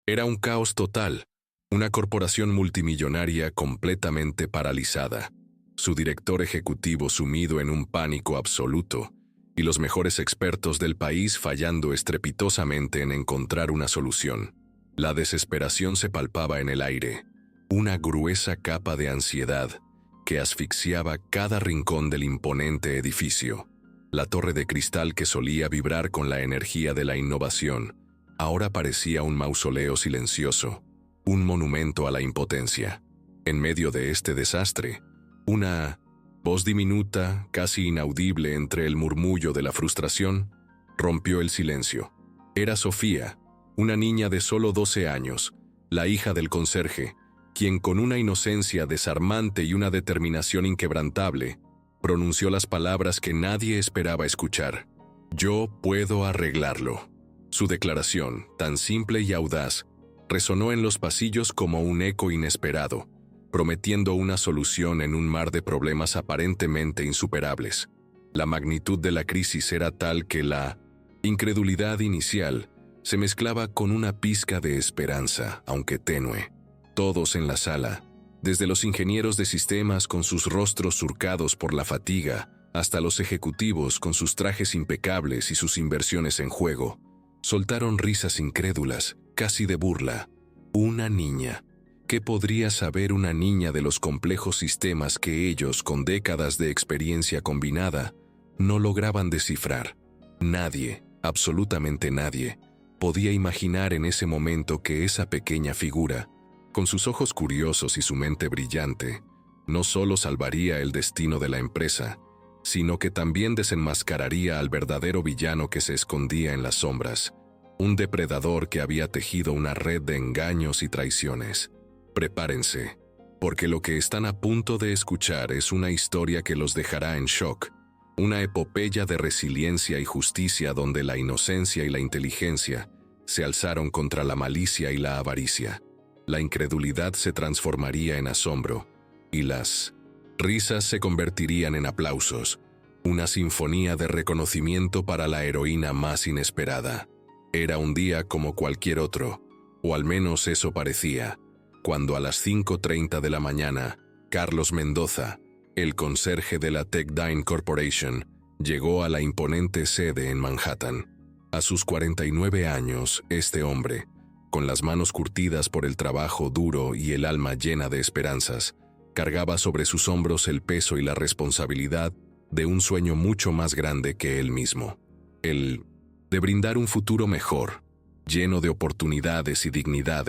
Era un caos total, una corporación multimillonaria completamente paralizada, su director ejecutivo sumido en un pánico absoluto, y los mejores expertos del país fallando estrepitosamente en encontrar una solución. La desesperación se palpaba en el aire, una gruesa capa de ansiedad que asfixiaba cada rincón del imponente edificio. La torre de cristal que solía vibrar con la energía de la innovación, ahora parecía un mausoleo silencioso, un monumento a la impotencia. En medio de este desastre, una voz diminuta, casi inaudible entre el murmullo de la frustración, rompió el silencio. Era Sofía, una niña de solo 12 años, la hija del conserje, quien con una inocencia desarmante y una determinación inquebrantable, pronunció las palabras que nadie esperaba escuchar. «Yo puedo arreglarlo». Su declaración, tan simple y audaz, resonó en los pasillos como un eco inesperado, prometiendo una solución en un mar de problemas aparentemente insuperables. La magnitud de la crisis era tal que la incredulidad inicial se mezclaba con una pizca de esperanza, aunque tenue. Todos en la sala, desde los ingenieros de sistemas con sus rostros surcados por la fatiga, hasta los ejecutivos con sus trajes impecables y sus inversiones en juego, soltaron risas incrédulas, casi de burla. Una niña. ¿Qué podría saber una niña de los complejos sistemas que ellos, con décadas de experiencia combinada, no lograban descifrar? Nadie, absolutamente nadie, podía imaginar en ese momento que esa pequeña figura, con sus ojos curiosos y su mente brillante, no solo salvaría el destino de la empresa, sino que también desenmascararía al verdadero villano que se escondía en las sombras, un depredador que había tejido una red de engaños y traiciones. Prepárense, porque lo que están a punto de escuchar es una historia que los dejará en shock, una epopeya de resiliencia y justicia donde la inocencia y la inteligencia se alzaron contra la malicia y la avaricia. La incredulidad se transformaría en asombro, y las risas se convertirían en aplausos, una sinfonía de reconocimiento para la heroína más inesperada. Era un día como cualquier otro, o al menos eso parecía, cuando a las 5:30 de la mañana, Carlos Mendoza, el conserje de la Techdyne Corporation, llegó a la imponente sede en Manhattan. A sus 49 años, este hombre, con las manos curtidas por el trabajo duro y el alma llena de esperanzas, cargaba sobre sus hombros el peso y la responsabilidad de un sueño mucho más grande que él mismo. El de brindar un futuro mejor, lleno de oportunidades y dignidad,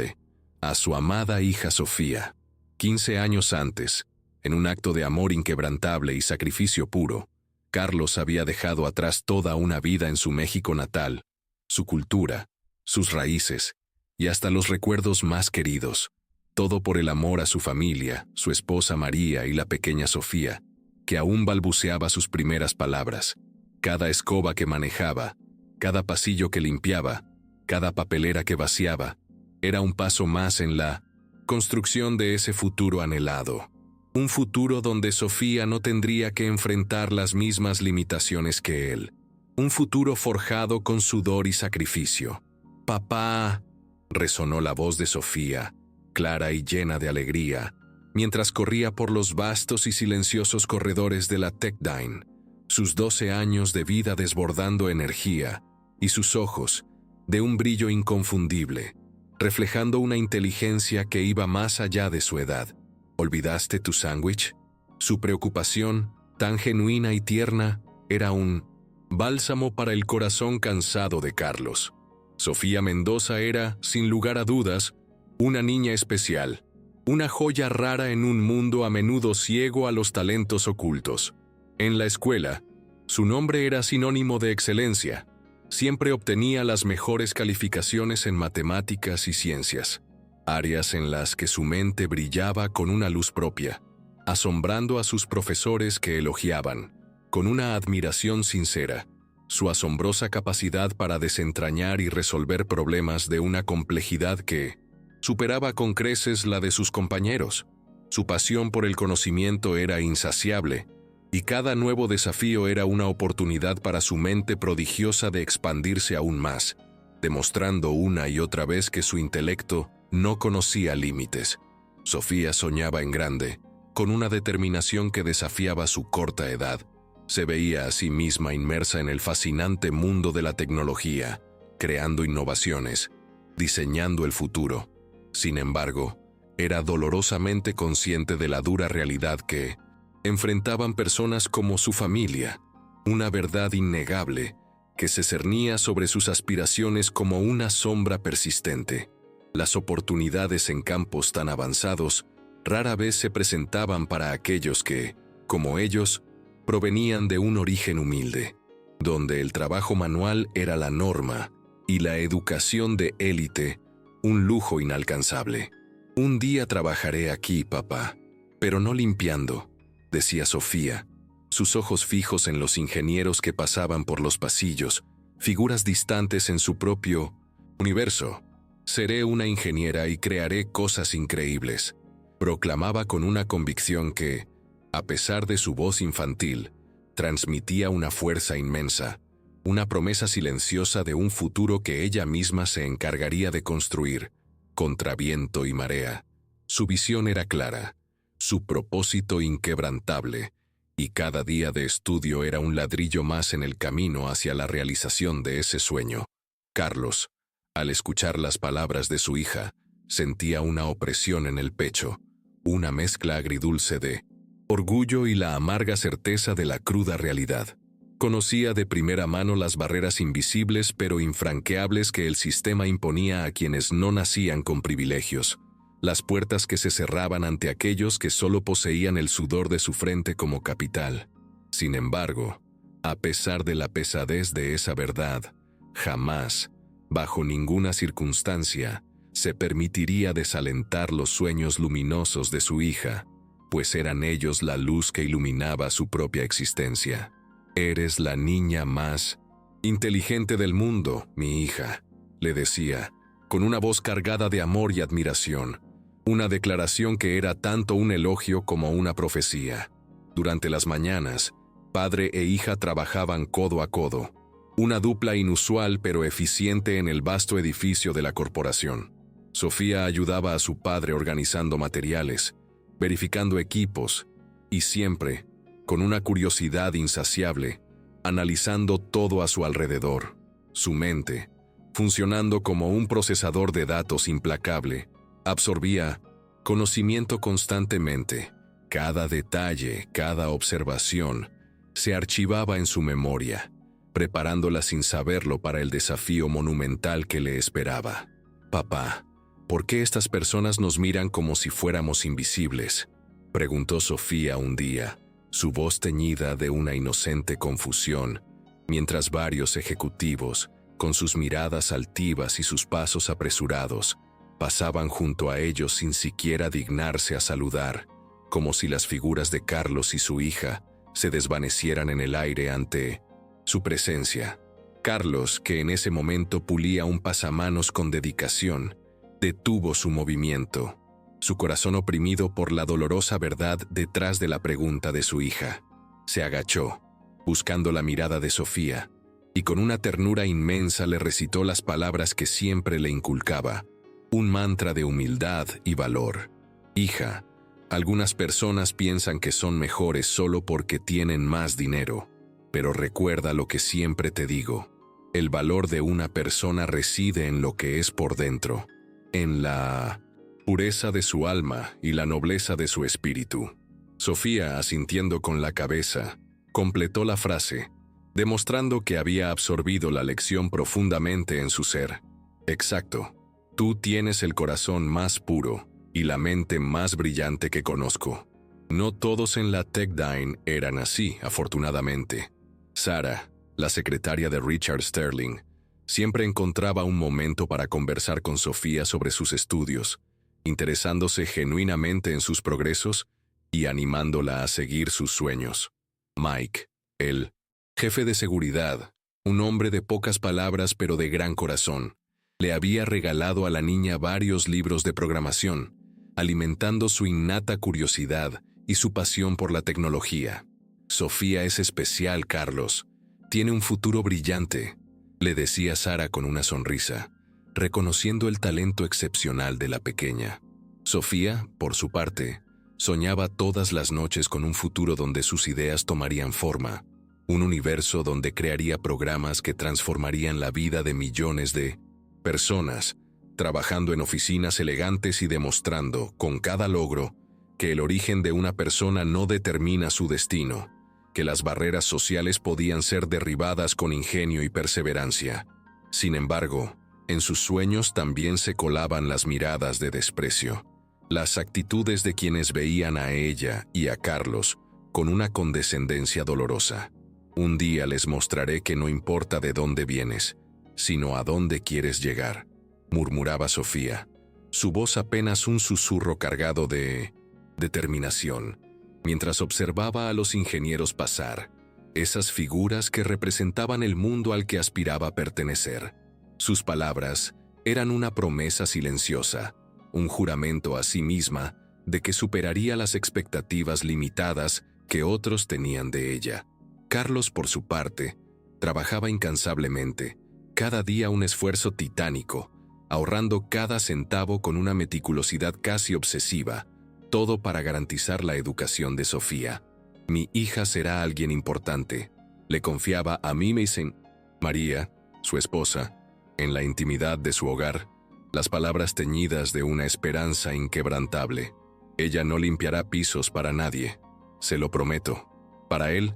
a su amada hija Sofía. 15 años antes, en un acto de amor inquebrantable y sacrificio puro, Carlos había dejado atrás toda una vida en su México natal, su cultura, sus raíces, y hasta los recuerdos más queridos, todo por el amor a su familia, su esposa María y la pequeña Sofía, que aún balbuceaba sus primeras palabras. Cada escoba que manejaba, cada pasillo que limpiaba, cada papelera que vaciaba, era un paso más en la construcción de ese futuro anhelado. Un futuro donde Sofía no tendría que enfrentar las mismas limitaciones que él. Un futuro forjado con sudor y sacrificio. «Papá», resonó la voz de Sofía, clara y llena de alegría, mientras corría por los vastos y silenciosos corredores de la Techdyne, sus 12 años de vida desbordando energía, y sus ojos, de un brillo inconfundible, reflejando una inteligencia que iba más allá de su edad. ¿Olvidaste tu sándwich? Su preocupación, tan genuina y tierna, era un bálsamo para el corazón cansado de Carlos. Sofía Mendoza era, sin lugar a dudas, una niña especial, una joya rara en un mundo a menudo ciego a los talentos ocultos. En la escuela, su nombre era sinónimo de excelencia. Siempre obtenía las mejores calificaciones en matemáticas y ciencias, áreas en las que su mente brillaba con una luz propia, asombrando a sus profesores que elogiaban, con una admiración sincera, su asombrosa capacidad para desentrañar y resolver problemas de una complejidad que superaba con creces la de sus compañeros. Su pasión por el conocimiento era insaciable, y cada nuevo desafío era una oportunidad para su mente prodigiosa de expandirse aún más. demostrando una y otra vez que su intelecto no conocía límites. Sofía soñaba en grande, con una determinación que desafiaba su corta edad. Se veía a sí misma inmersa en el fascinante mundo de la tecnología, creando innovaciones, diseñando el futuro. Sin embargo, era dolorosamente consciente de la dura realidad que enfrentaban personas como su familia, una verdad innegable que se cernía sobre sus aspiraciones como una sombra persistente. Las oportunidades en campos tan avanzados rara vez se presentaban para aquellos que, como ellos, provenían de un origen humilde, donde el trabajo manual era la norma y la educación de élite un lujo inalcanzable. «Un día trabajaré aquí, papá, pero no limpiando», decía Sofía, sus ojos fijos en los ingenieros que pasaban por los pasillos, figuras distantes en su propio universo. «Seré una ingeniera y crearé cosas increíbles», proclamaba con una convicción que, a pesar de su voz infantil, transmitía una fuerza inmensa, una promesa silenciosa de un futuro que ella misma se encargaría de construir, contra viento y marea. Su visión era clara, su propósito inquebrantable, y cada día de estudio era un ladrillo más en el camino hacia la realización de ese sueño. Carlos, al escuchar las palabras de su hija, sentía una opresión en el pecho, una mezcla agridulce de orgullo y la amarga certeza de la cruda realidad. Conocía de primera mano las barreras invisibles pero infranqueables que el sistema imponía a quienes no nacían con privilegios, las puertas que se cerraban ante aquellos que solo poseían el sudor de su frente como capital. Sin embargo, a pesar de la pesadez de esa verdad, jamás, bajo ninguna circunstancia, se permitiría desalentar los sueños luminosos de su hija, pues eran ellos la luz que iluminaba su propia existencia. «Eres la niña más inteligente del mundo, mi hija», le decía, con una voz cargada de amor y admiración, una declaración que era tanto un elogio como una profecía. Durante las mañanas, padre e hija trabajaban codo a codo, una dupla inusual pero eficiente en el vasto edificio de la corporación. Sofía ayudaba a su padre organizando materiales, verificando equipos y siempre, con una curiosidad insaciable, analizando todo a su alrededor. Su mente, funcionando como un procesador de datos implacable, absorbía conocimiento constantemente. Cada detalle, cada observación, se archivaba en su memoria, preparándola sin saberlo para el desafío monumental que le esperaba. «Papá, ¿por qué estas personas nos miran como si fuéramos invisibles?», preguntó Sofía un día, su voz teñida de una inocente confusión, mientras varios ejecutivos, con sus miradas altivas y sus pasos apresurados, pasaban junto a ellos sin siquiera dignarse a saludar, como si las figuras de Carlos y su hija se desvanecieran en el aire ante su presencia. Carlos, que en ese momento pulía un pasamanos con dedicación, detuvo su movimiento, su corazón oprimido por la dolorosa verdad detrás de la pregunta de su hija. Se agachó, buscando la mirada de Sofía, y con una ternura inmensa le recitó las palabras que siempre le inculcaba, un mantra de humildad y valor. «Hija, algunas personas piensan que son mejores solo porque tienen más dinero, pero recuerda lo que siempre te digo. El valor de una persona reside en lo que es por dentro, en la pureza de su alma y la nobleza de su espíritu». Sofía, asintiendo con la cabeza, completó la frase, demostrando que había absorbido la lección profundamente en su ser. «Exacto. Tú tienes el corazón más puro y la mente más brillante que conozco». No todos en la Techdyne eran así, afortunadamente. Sarah, la secretaria de Richard Sterling, siempre encontraba un momento para conversar con Sofía sobre sus estudios, interesándose genuinamente en sus progresos y animándola a seguir sus sueños. Mike, el jefe de seguridad, un hombre de pocas palabras pero de gran corazón, le había regalado a la niña varios libros de programación, alimentando su innata curiosidad y su pasión por la tecnología. «Sofía es especial, Carlos. Tiene un futuro brillante», le decía Sara con una sonrisa, reconociendo el talento excepcional de la pequeña. Sofía, por su parte, soñaba todas las noches con un futuro donde sus ideas tomarían forma, un universo donde crearía programas que transformarían la vida de millones de personas, trabajando en oficinas elegantes y demostrando, con cada logro, que el origen de una persona no determina su destino, que las barreras sociales podían ser derribadas con ingenio y perseverancia. Sin embargo, en sus sueños también se colaban las miradas de desprecio, las actitudes de quienes veían a ella y a Carlos con una condescendencia dolorosa. Un día les mostraré que no importa de dónde vienes, sino a dónde quieres llegar, murmuraba Sofía, su voz apenas un susurro cargado de determinación, mientras observaba a los ingenieros pasar, esas figuras que representaban el mundo al que aspiraba a pertenecer. Sus palabras eran una promesa silenciosa, un juramento a sí misma de que superaría las expectativas limitadas que otros tenían de ella. Carlos, por su parte, trabajaba incansablemente, cada día un esfuerzo titánico, ahorrando cada centavo con una meticulosidad casi obsesiva, todo para garantizar la educación de Sofía. Mi hija será alguien importante, le confiaba a Mimes en María, su esposa, en la intimidad de su hogar, las palabras teñidas de una esperanza inquebrantable. Ella no limpiará pisos para nadie, se lo prometo. Para él,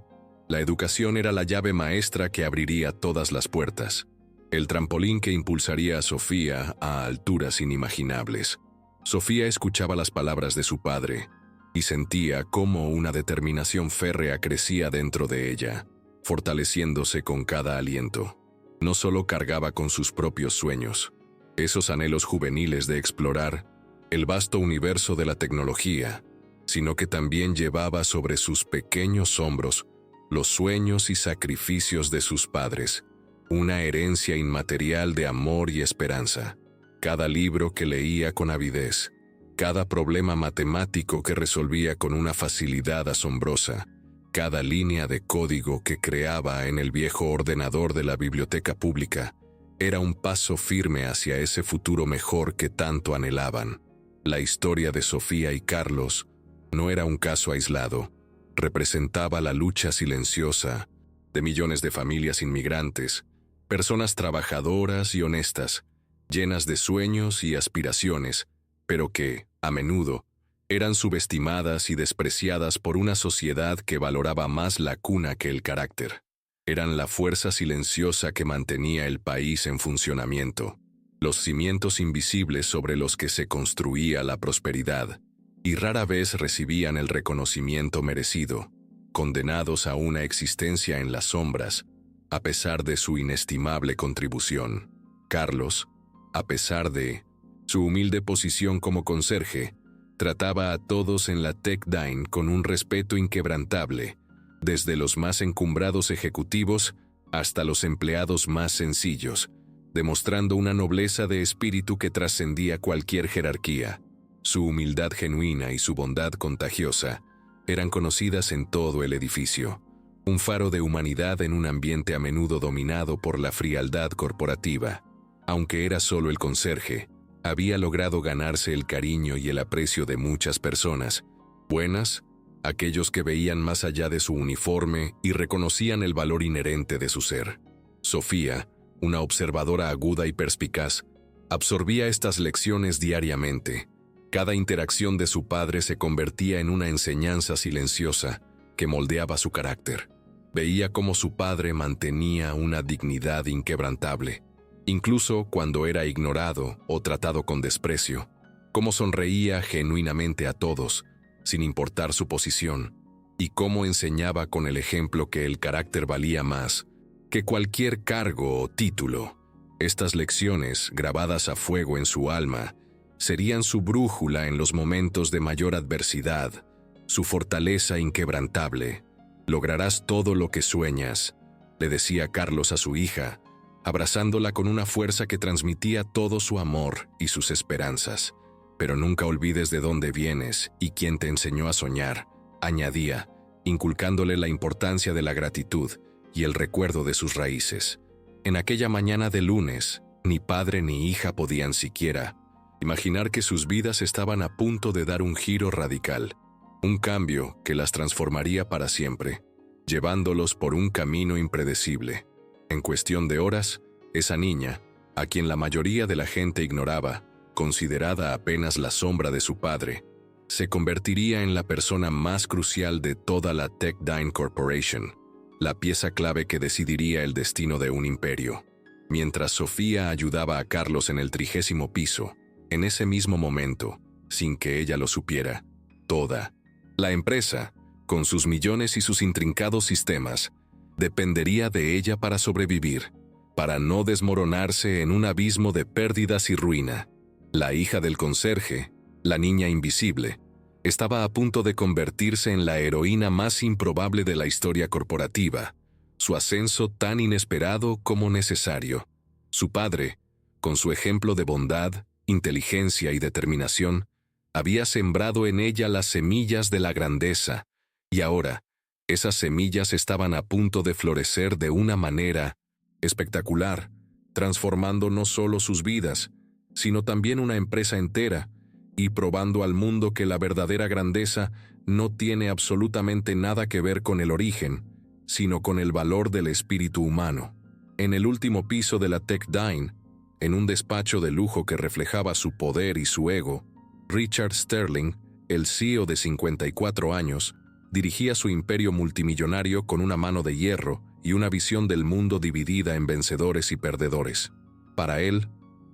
la educación era la llave maestra que abriría todas las puertas, el trampolín que impulsaría a Sofía a alturas inimaginables. Sofía escuchaba las palabras de su padre y sentía cómo una determinación férrea crecía dentro de ella, fortaleciéndose con cada aliento. No solo cargaba con sus propios sueños, esos anhelos juveniles de explorar el vasto universo de la tecnología, sino que también llevaba sobre sus pequeños hombros los sueños y sacrificios de sus padres, una herencia inmaterial de amor y esperanza. Cada libro que leía con avidez, cada problema matemático que resolvía con una facilidad asombrosa, cada línea de código que creaba en el viejo ordenador de la biblioteca pública, era un paso firme hacia ese futuro mejor que tanto anhelaban. La historia de Sofía y Carlos no era un caso aislado, representaba la lucha silenciosa de millones de familias inmigrantes, personas trabajadoras y honestas, llenas de sueños y aspiraciones, pero que, a menudo, eran subestimadas y despreciadas por una sociedad que valoraba más la cuna que el carácter. Eran la fuerza silenciosa que mantenía el país en funcionamiento, los cimientos invisibles sobre los que se construía la prosperidad, y rara vez recibían el reconocimiento merecido, condenados a una existencia en las sombras, a pesar de su inestimable contribución. Carlos, a pesar de su humilde posición como conserje, trataba a todos en la Tech Dine con un respeto inquebrantable, desde los más encumbrados ejecutivos hasta los empleados más sencillos, demostrando una nobleza de espíritu que trascendía cualquier jerarquía. Su humildad genuina y su bondad contagiosa eran conocidas en todo el edificio, un faro de humanidad en un ambiente a menudo dominado por la frialdad corporativa. Aunque era solo el conserje, había logrado ganarse el cariño y el aprecio de muchas personas, buenas, aquellos que veían más allá de su uniforme y reconocían el valor inherente de su ser. Sofía, una observadora aguda y perspicaz, absorbía estas lecciones diariamente. Cada interacción de su padre se convertía en una enseñanza silenciosa que moldeaba su carácter. Veía cómo su padre mantenía una dignidad inquebrantable, incluso cuando era ignorado o tratado con desprecio, cómo sonreía genuinamente a todos, sin importar su posición, y cómo enseñaba con el ejemplo que el carácter valía más que cualquier cargo o título. Estas lecciones, grabadas a fuego en su alma, serían su brújula en los momentos de mayor adversidad, su fortaleza inquebrantable. «Lograrás todo lo que sueñas», le decía Carlos a su hija, abrazándola con una fuerza que transmitía todo su amor y sus esperanzas. «Pero nunca olvides de dónde vienes y quién te enseñó a soñar», añadía, inculcándole la importancia de la gratitud y el recuerdo de sus raíces. En aquella mañana de lunes, ni padre ni hija podían siquiera imaginar que sus vidas estaban a punto de dar un giro radical, un cambio que las transformaría para siempre, llevándolos por un camino impredecible. En cuestión de horas, esa niña, a quien la mayoría de la gente ignoraba, considerada apenas la sombra de su padre, se convertiría en la persona más crucial de toda la Techdyne Corporation, la pieza clave que decidiría el destino de un imperio. Mientras Sofía ayudaba a Carlos en el 30º piso, en ese mismo momento, sin que ella lo supiera, toda la empresa, con sus millones y sus intrincados sistemas, dependería de ella para sobrevivir, para no desmoronarse en un abismo de pérdidas y ruina. La hija del conserje, la niña invisible, estaba a punto de convertirse en la heroína más improbable de la historia corporativa, su ascenso tan inesperado como necesario. Su padre, con su ejemplo de bondad, inteligencia y determinación, había sembrado en ella las semillas de la grandeza, y ahora, esas semillas estaban a punto de florecer de una manera espectacular, transformando no solo sus vidas, sino también una empresa entera, y probando al mundo que la verdadera grandeza no tiene absolutamente nada que ver con el origen, sino con el valor del espíritu humano. En el último piso de la Techdyne, en un despacho de lujo que reflejaba su poder y su ego, Richard Sterling, el CEO de 54 años, dirigía su imperio multimillonario con una mano de hierro y una visión del mundo dividida en vencedores y perdedores. Para él,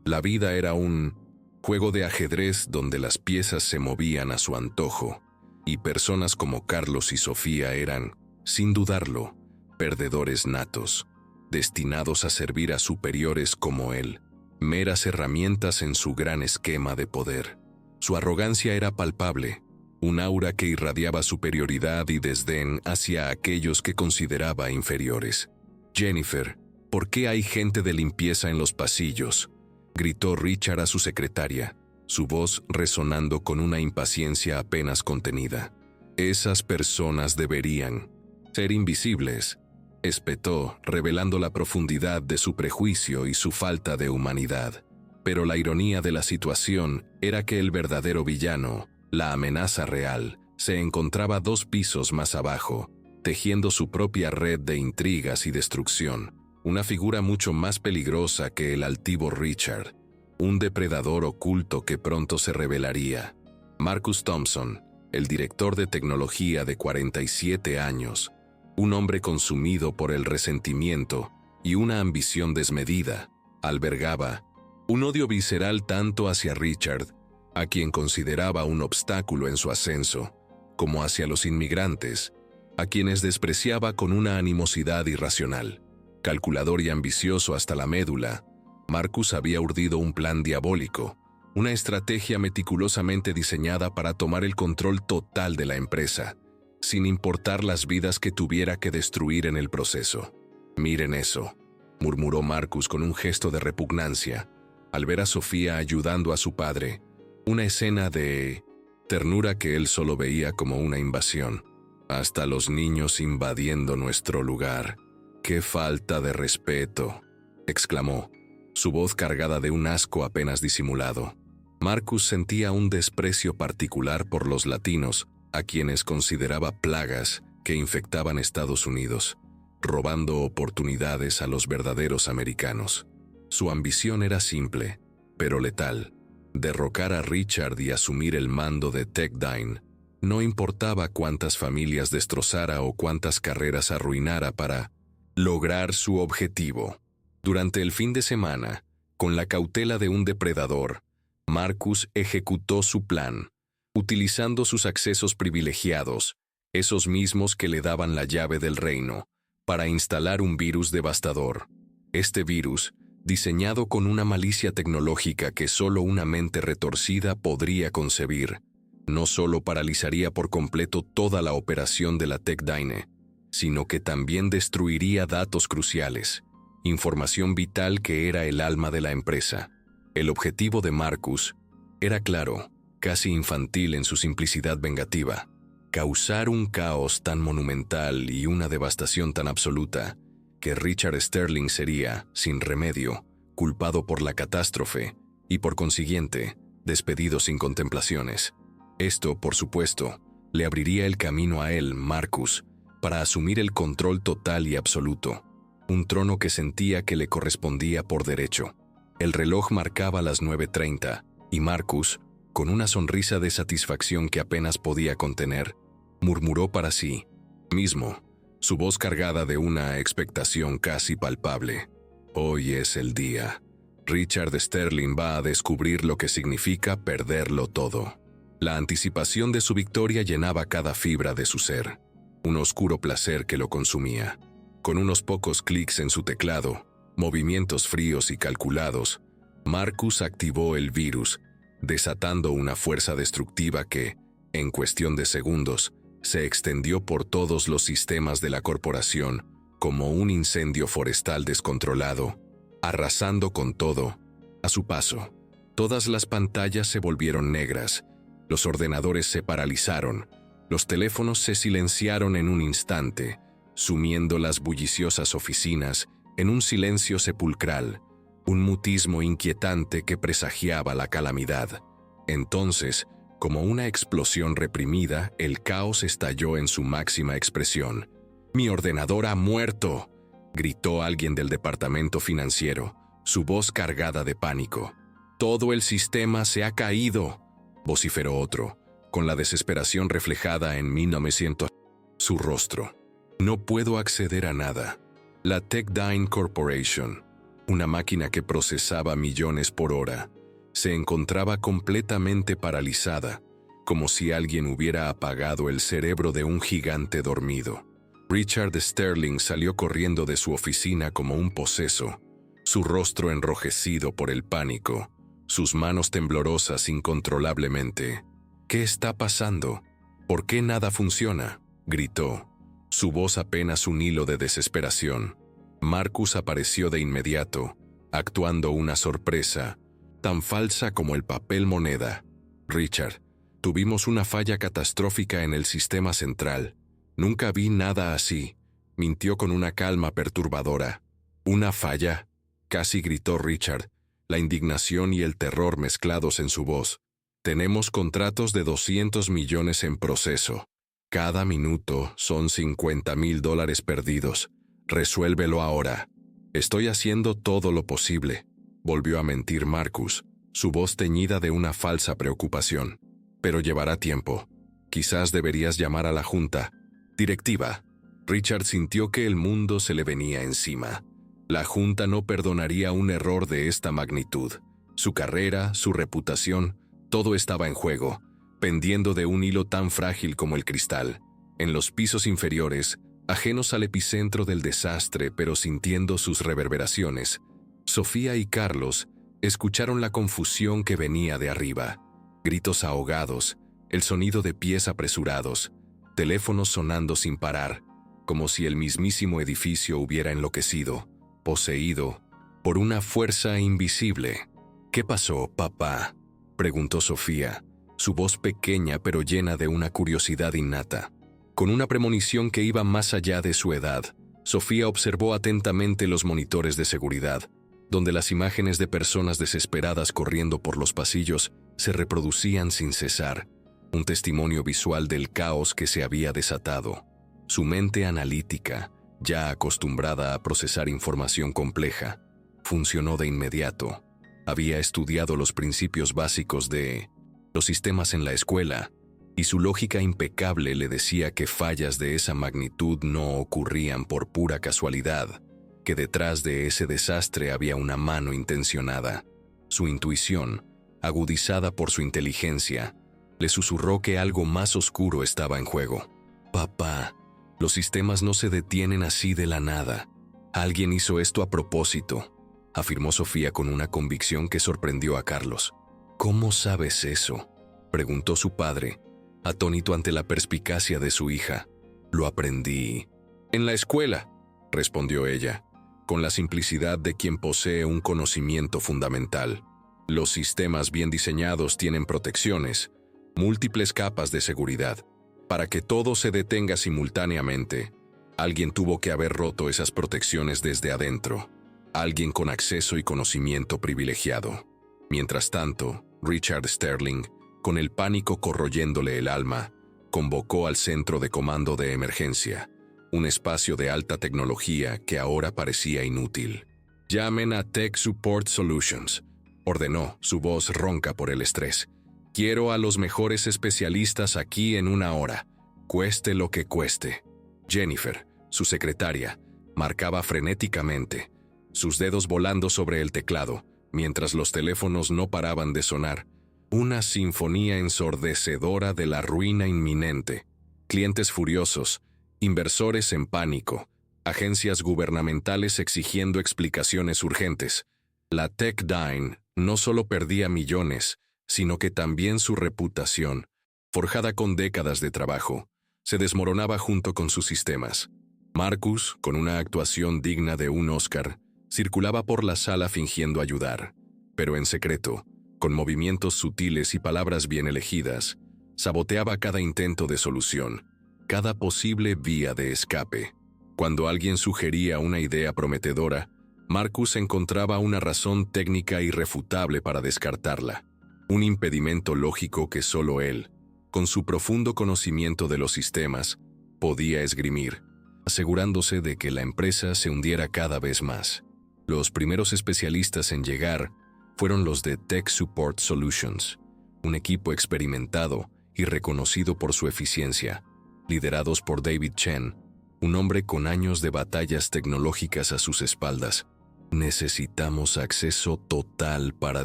la vida era un juego de ajedrez donde las piezas se movían a su antojo, y personas como Carlos y Sofía eran, sin dudarlo, perdedores natos, destinados a servir a superiores como él, meras herramientas en su gran esquema de poder. Su arrogancia era palpable, un aura que irradiaba superioridad y desdén hacia aquellos que consideraba inferiores. «Jennifer, ¿por qué hay gente de limpieza en los pasillos?», gritó Richard a su secretaria, su voz resonando con una impaciencia apenas contenida. «Esas personas deberían ser invisibles», espetó, revelando la profundidad de su prejuicio y su falta de humanidad. Pero la ironía de la situación era que el verdadero villano, la amenaza real, se encontraba 2 pisos más abajo, tejiendo su propia red de intrigas y destrucción, una figura mucho más peligrosa que el altivo Richard, un depredador oculto que pronto se revelaría. Marcus Thompson, el director de tecnología de 47 años, un hombre consumido por el resentimiento y una ambición desmedida, albergaba un odio visceral tanto hacia Richard, a quien consideraba un obstáculo en su ascenso, como hacia los inmigrantes, a quienes despreciaba con una animosidad irracional. Calculador y ambicioso hasta la médula, Marcus había urdido un plan diabólico, una estrategia meticulosamente diseñada para tomar el control total de la empresa, sin importar las vidas que tuviera que destruir en el proceso. «Miren eso», murmuró Marcus con un gesto de repugnancia, al ver a Sofía ayudando a su padre, una escena de ternura que él solo veía como una invasión. «Hasta los niños invadiendo nuestro lugar. ¡Qué falta de respeto!», exclamó, su voz cargada de un asco apenas disimulado. Marcus sentía un desprecio particular por los latinos, a quienes consideraba plagas que infectaban Estados Unidos, robando oportunidades a los verdaderos americanos. Su ambición era simple, pero letal: derrocar a Richard y asumir el mando de Techdyne. No importaba cuántas familias destrozara o cuántas carreras arruinara para lograr su objetivo. Durante el fin de semana, con la cautela de un depredador, Marcus ejecutó su plan, utilizando sus accesos privilegiados, esos mismos que le daban la llave del reino, para instalar un virus devastador. Este virus, diseñado con una malicia tecnológica que solo una mente retorcida podría concebir, no solo paralizaría por completo toda la operación de la Techdyne, sino que también destruiría datos cruciales, información vital que era el alma de la empresa. El objetivo de Marcus era claro, casi infantil en su simplicidad vengativa: causar un caos tan monumental y una devastación tan absoluta que Richard Sterling sería, sin remedio, culpado por la catástrofe y, por consiguiente, despedido sin contemplaciones. Esto, por supuesto, le abriría el camino a él, Marcus, para asumir el control total y absoluto, un trono que sentía que le correspondía por derecho. El reloj marcaba las 9:30 y Marcus, con una sonrisa de satisfacción que apenas podía contener, murmuró para sí mismo, su voz cargada de una expectación casi palpable: «Hoy es el día. Richard Sterling va a descubrir lo que significa perderlo todo». La anticipación de su victoria llenaba cada fibra de su ser, un oscuro placer que lo consumía. Con unos pocos clics en su teclado, movimientos fríos y calculados, Marcus activó el virus, desatando una fuerza destructiva que, en cuestión de segundos, se extendió por todos los sistemas de la corporación como un incendio forestal descontrolado, arrasando con todo a su paso. Todas las pantallas se volvieron negras, los ordenadores se paralizaron, los teléfonos se silenciaron en un instante, sumiendo las bulliciosas oficinas en un silencio sepulcral, un mutismo inquietante que presagiaba la calamidad. Entonces, como una explosión reprimida, el caos estalló en su máxima expresión. «¡Mi ordenador ha muerto!», gritó alguien del departamento financiero, su voz cargada de pánico. «¡Todo el sistema se ha caído!», vociferó otro, con la desesperación reflejada en 1900 su rostro. «No puedo acceder a nada». La Techdyne Corporation, una máquina que procesaba millones por hora, se encontraba completamente paralizada, como si alguien hubiera apagado el cerebro de un gigante dormido. Richard Sterling salió corriendo de su oficina como un poseso, su rostro enrojecido por el pánico, sus manos temblorosas incontrolablemente. «¿Qué está pasando? ¿Por qué nada funciona?», gritó, su voz apenas un hilo de desesperación. Marcus apareció de inmediato, actuando una sorpresa, tan falsa como el papel moneda. «Richard, tuvimos una falla catastrófica en el sistema central. Nunca vi nada así», mintió con una calma perturbadora. «¿Una falla?», casi gritó Richard, la indignación y el terror mezclados en su voz. «Tenemos contratos de 200 millones en proceso. Cada minuto son $50,000 perdidos. Resuélvelo ahora». «Estoy haciendo todo lo posible», volvió a mentir Marcus, su voz teñida de una falsa preocupación. «Pero llevará tiempo. Quizás deberías llamar a la junta directiva». Richard sintió que el mundo se le venía encima. La junta no perdonaría un error de esta magnitud. Su carrera, su reputación, todo estaba en juego, pendiendo de un hilo tan frágil como el cristal. En los pisos inferiores, ajenos al epicentro del desastre pero sintiendo sus reverberaciones, Sofía y Carlos escucharon la confusión que venía de arriba. Gritos ahogados, el sonido de pies apresurados, teléfonos sonando sin parar, como si el mismísimo edificio hubiera enloquecido, poseído por una fuerza invisible. «¿Qué pasó, papá?», preguntó Sofía, su voz pequeña pero llena de una curiosidad innata. Con una premonición que iba más allá de su edad, Sofía observó atentamente los monitores de seguridad, donde las imágenes de personas desesperadas corriendo por los pasillos se reproducían sin cesar, un testimonio visual del caos que se había desatado. Su mente analítica, ya acostumbrada a procesar información compleja, funcionó de inmediato. Había estudiado los principios básicos de los sistemas en la escuela, y su lógica impecable le decía que fallas de esa magnitud no ocurrían por pura casualidad, que detrás de ese desastre había una mano intencionada. Su intuición, agudizada por su inteligencia, le susurró que algo más oscuro estaba en juego. «Papá, los sistemas no se detienen así de la nada. Alguien hizo esto a propósito», afirmó Sofía con una convicción que sorprendió a Carlos. «¿Cómo sabes eso?», preguntó su padre, atónito ante la perspicacia de su hija. «Lo aprendí en la escuela», respondió ella, con la simplicidad de quien posee un conocimiento fundamental. «Los sistemas bien diseñados tienen protecciones, múltiples capas de seguridad, para que todo se detenga simultáneamente. Alguien tuvo que haber roto esas protecciones desde adentro. Alguien con acceso y conocimiento privilegiado. Mientras tanto, Richard Sterling, con el pánico corroyéndole el alma, convocó al centro de comando de emergencia, un espacio de alta tecnología que ahora parecía inútil. «Llamen a Tech Support Solutions», ordenó, su voz ronca por el estrés. «Quiero a los mejores especialistas aquí en 1 hora, cueste lo que cueste». Jennifer, su secretaria, marcaba frenéticamente, sus dedos volando sobre el teclado, mientras los teléfonos no paraban de sonar. Una sinfonía ensordecedora de la ruina inminente. Clientes furiosos, inversores en pánico, agencias gubernamentales exigiendo explicaciones urgentes. La Techdyne no solo perdía millones, sino que también su reputación, forjada con décadas de trabajo, se desmoronaba junto con sus sistemas. Marcus, con una actuación digna de un Oscar, circulaba por la sala fingiendo ayudar, pero en secreto, con movimientos sutiles y palabras bien elegidas, saboteaba cada intento de solución, cada posible vía de escape. Cuando alguien sugería una idea prometedora, Marcus encontraba una razón técnica irrefutable para descartarla, un impedimento lógico que solo él, con su profundo conocimiento de los sistemas, podía esgrimir, asegurándose de que la empresa se hundiera cada vez más. Los primeros especialistas en llegar fueron los de Tech Support Solutions, un equipo experimentado y reconocido por su eficiencia, liderados por David Chen, un hombre con años de batallas tecnológicas a sus espaldas. «Necesitamos acceso total para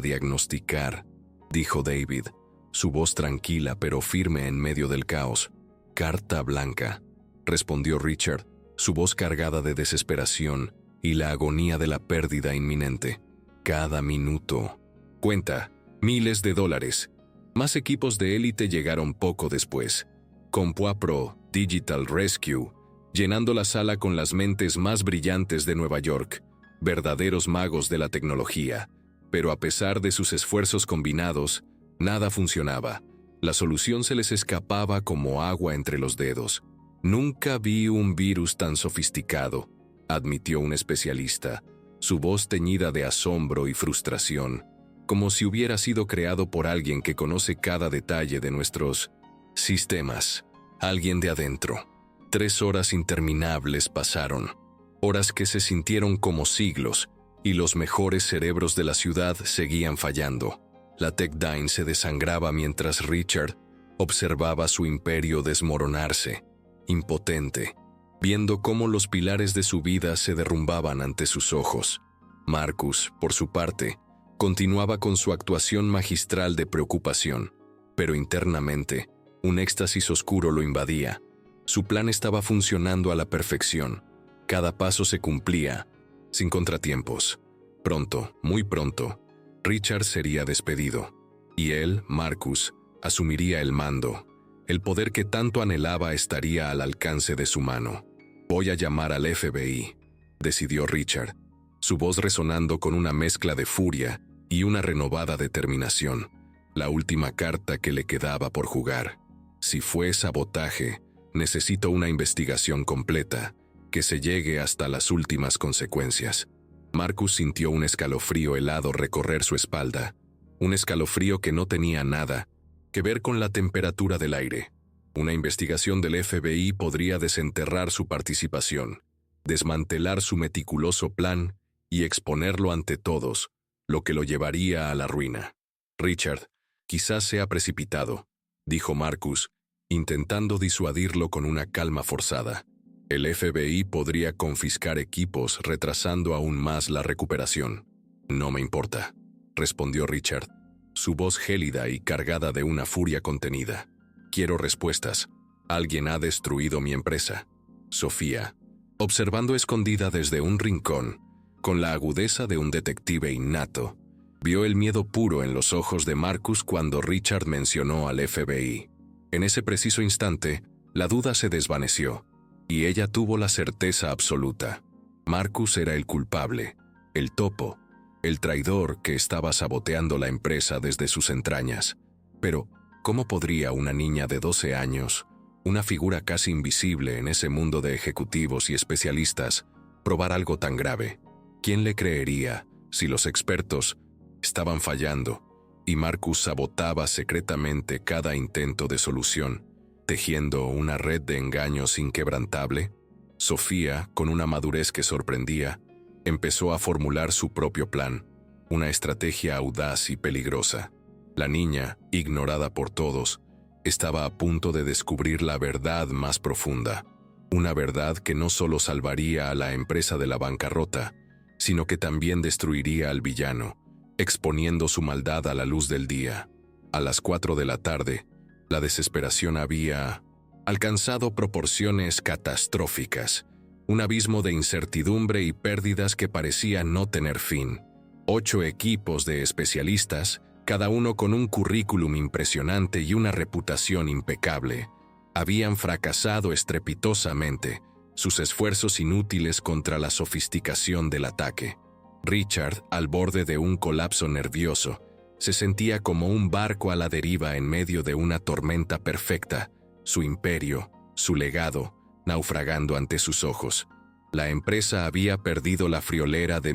diagnosticar», dijo David, su voz tranquila pero firme en medio del caos. «Carta blanca», respondió Richard, su voz cargada de desesperación y la agonía de la pérdida inminente. «Cada minuto. Cuenta, miles de dólares». Más equipos de élite llegaron poco después. Compua Pro, Digital Rescue, llenando la sala con las mentes más brillantes de Nueva York, verdaderos magos de la tecnología. Pero a pesar de sus esfuerzos combinados, nada funcionaba. La solución se les escapaba como agua entre los dedos. «Nunca vi un virus tan sofisticado», admitió un especialista, su voz teñida de asombro y frustración, como si hubiera sido creado por alguien que conoce cada detalle de nuestros sistemas. Alguien de adentro. 3 horas interminables pasaron, horas que se sintieron como siglos, y los mejores cerebros de la ciudad seguían fallando. La Techdyne se desangraba mientras Richard observaba su imperio desmoronarse, impotente, viendo cómo los pilares de su vida se derrumbaban ante sus ojos. Marcus, por su parte, continuaba con su actuación magistral de preocupación, pero internamente, un éxtasis oscuro lo invadía. Su plan estaba funcionando a la perfección. Cada paso se cumplía, sin contratiempos. Pronto, muy pronto, Richard sería despedido, y él, Marcus, asumiría el mando. El poder que tanto anhelaba estaría al alcance de su mano. «Voy a llamar al FBI», decidió Richard, su voz resonando con una mezcla de furia y una renovada determinación. La última carta que le quedaba por jugar. Si fue sabotaje, necesito una investigación completa, que se llegue hasta las últimas consecuencias. Marcus sintió un escalofrío helado recorrer su espalda, un escalofrío que no tenía nada que ver con la temperatura del aire. Una investigación del FBI podría desenterrar su participación, desmantelar su meticuloso plan y exponerlo ante todos, lo que lo llevaría a la ruina. «Richard, quizás sea precipitado», dijo Marcus, intentando disuadirlo con una calma forzada. «El FBI podría confiscar equipos retrasando aún más la recuperación». «No me importa», respondió Richard, su voz gélida y cargada de una furia contenida. «Quiero respuestas. Alguien ha destruido mi empresa». Sofía, observando escondida desde un rincón, con la agudeza de un detective innato, vio el miedo puro en los ojos de Marcus cuando Richard mencionó al FBI. En ese preciso instante, la duda se desvaneció, y ella tuvo la certeza absoluta. Marcus era el culpable, el topo, el traidor que estaba saboteando la empresa desde sus entrañas. Pero, ¿cómo podría una niña de 12 años, una figura casi invisible en ese mundo de ejecutivos y especialistas, probar algo tan grave. ¿Quién le creería si los expertos estaban fallando y Marcus sabotaba secretamente cada intento de solución, tejiendo una red de engaños inquebrantable? Sofía, con una madurez que sorprendía, empezó a formular su propio plan, una estrategia audaz y peligrosa. La niña, ignorada por todos, estaba a punto de descubrir la verdad más profunda, una verdad que no solo salvaría a la empresa de la bancarrota, sino que también destruiría al villano, exponiendo su maldad a la luz del día. A las 4 de la tarde, la desesperación había alcanzado proporciones catastróficas, un abismo de incertidumbre y pérdidas que parecía no tener fin. 8 equipos de especialistas, cada uno con un currículum impresionante y una reputación impecable, habían fracasado estrepitosamente, sus esfuerzos inútiles contra la sofisticación del ataque. Richard, al borde de un colapso nervioso, se sentía como un barco a la deriva en medio de una tormenta perfecta, su imperio, su legado, naufragando ante sus ojos. La empresa había perdido la friolera de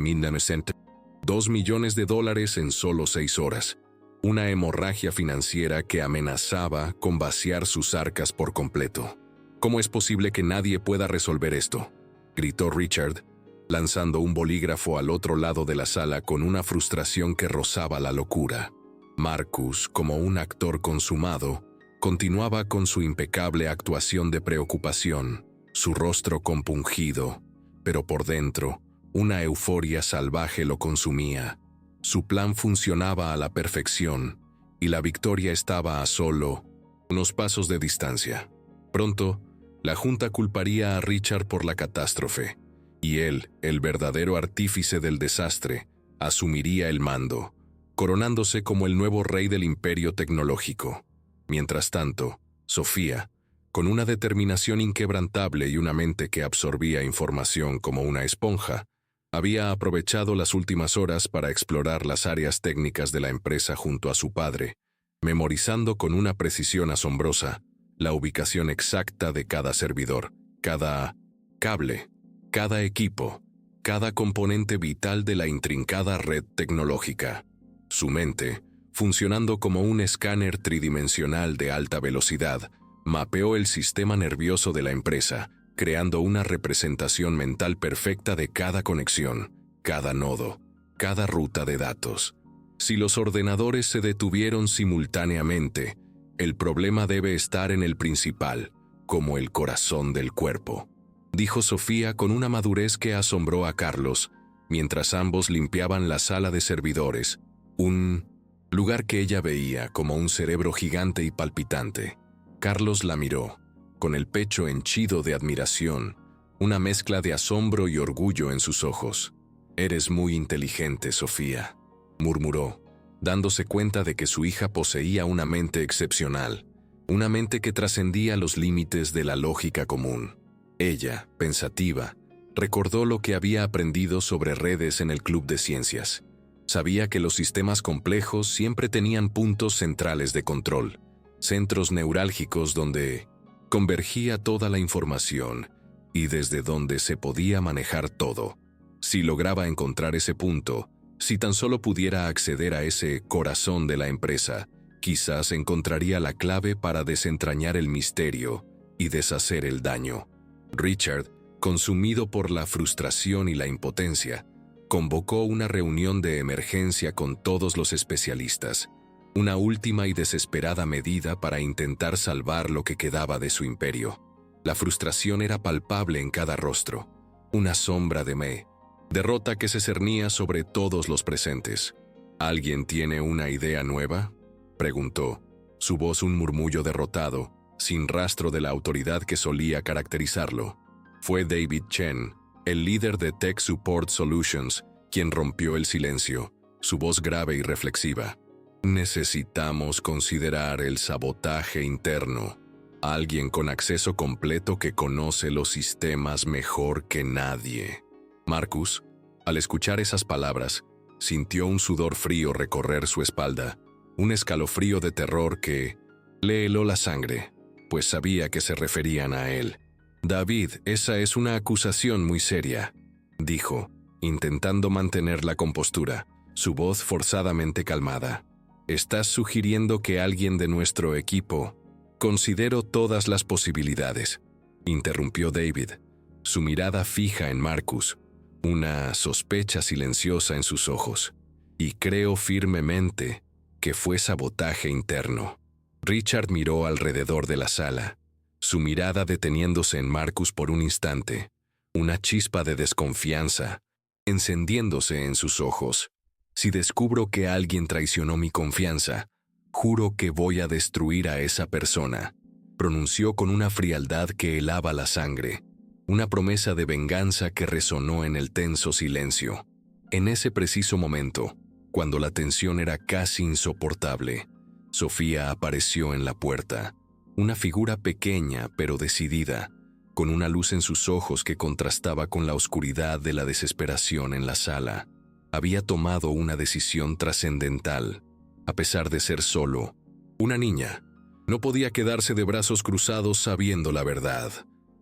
2 millones de dólares en solo 6 horas. Una hemorragia financiera que amenazaba con vaciar sus arcas por completo. ¿Cómo es posible que nadie pueda resolver esto?, gritó Richard, lanzando un bolígrafo al otro lado de la sala con una frustración que rozaba la locura. Marcus, como un actor consumado, continuaba con su impecable actuación de preocupación, su rostro compungido, pero por dentro, una euforia salvaje lo consumía. Su plan funcionaba a la perfección, y la victoria estaba a solo unos pasos de distancia. Pronto, la junta culparía a Richard por la catástrofe, y él, el verdadero artífice del desastre, asumiría el mando, coronándose como el nuevo rey del imperio tecnológico. Mientras tanto, Sofía, con una determinación inquebrantable y una mente que absorbía información como una esponja, había aprovechado las últimas horas para explorar las áreas técnicas de la empresa junto a su padre, memorizando con una precisión asombrosa la ubicación exacta de cada servidor, cada cable, cada equipo, cada componente vital de la intrincada red tecnológica. Su mente, funcionando como un escáner tridimensional de alta velocidad, mapeó el sistema nervioso de la empresa, creando una representación mental perfecta de cada conexión, cada nodo, cada ruta de datos. Si los ordenadores se detuvieron simultáneamente, el problema debe estar en el principal, como el corazón del cuerpo, dijo Sofía con una madurez que asombró a Carlos, mientras ambos limpiaban la sala de servidores, un lugar que ella veía como un cerebro gigante y palpitante. Carlos la miró, con el pecho henchido de admiración, una mezcla de asombro y orgullo en sus ojos. «Eres muy inteligente, Sofía», murmuró, dándose cuenta de que su hija poseía una mente excepcional, una mente que trascendía los límites de la lógica común. Ella, pensativa, recordó lo que había aprendido sobre redes en el Club de Ciencias. Sabía que los sistemas complejos siempre tenían puntos centrales de control, centros neurálgicos donde convergía toda la información y desde donde se podía manejar todo. Si lograba encontrar ese punto, si tan solo pudiera acceder a ese corazón de la empresa, quizás encontraría la clave para desentrañar el misterio y deshacer el daño. Richard, consumido por la frustración y la impotencia, convocó una reunión de emergencia con todos los especialistas, una última y desesperada medida para intentar salvar lo que quedaba de su imperio. La frustración era palpable en cada rostro, una sombra de derrota que se cernía sobre todos los presentes. ¿Alguien tiene una idea nueva?, preguntó, su voz un murmullo derrotado, sin rastro de la autoridad que solía caracterizarlo. Fue David Chen, el líder de Tech Support Solutions, quien rompió el silencio, su voz grave y reflexiva. Necesitamos considerar el sabotaje interno. Alguien con acceso completo que conoce los sistemas mejor que nadie. Marcus, al escuchar esas palabras, sintió un sudor frío recorrer su espalda, un escalofrío de terror que le heló la sangre. pues sabía que se referían a él. «David, esa es una acusación muy seria», dijo, intentando mantener la compostura, su voz forzadamente calmada. «Estás sugiriendo que alguien de nuestro equipo...» «Considero todas las posibilidades», interrumpió David, su mirada fija en Marcus, una sospecha silenciosa en sus ojos. «Y creo firmemente que fue sabotaje interno». Richard miró alrededor de la sala, su mirada deteniéndose en Marcus por un instante, una chispa de desconfianza encendiéndose en sus ojos. «Si descubro que alguien traicionó mi confianza, juro que voy a destruir a esa persona», pronunció con una frialdad que helaba la sangre, una promesa de venganza que resonó en el tenso silencio. En ese preciso momento, cuando la tensión era casi insoportable, Sofía apareció en la puerta, una figura pequeña pero decidida, con una luz en sus ojos que contrastaba con la oscuridad de la desesperación en la sala. Había tomado una decisión trascendental, a pesar de ser solo una niña. No podía quedarse de brazos cruzados sabiendo la verdad.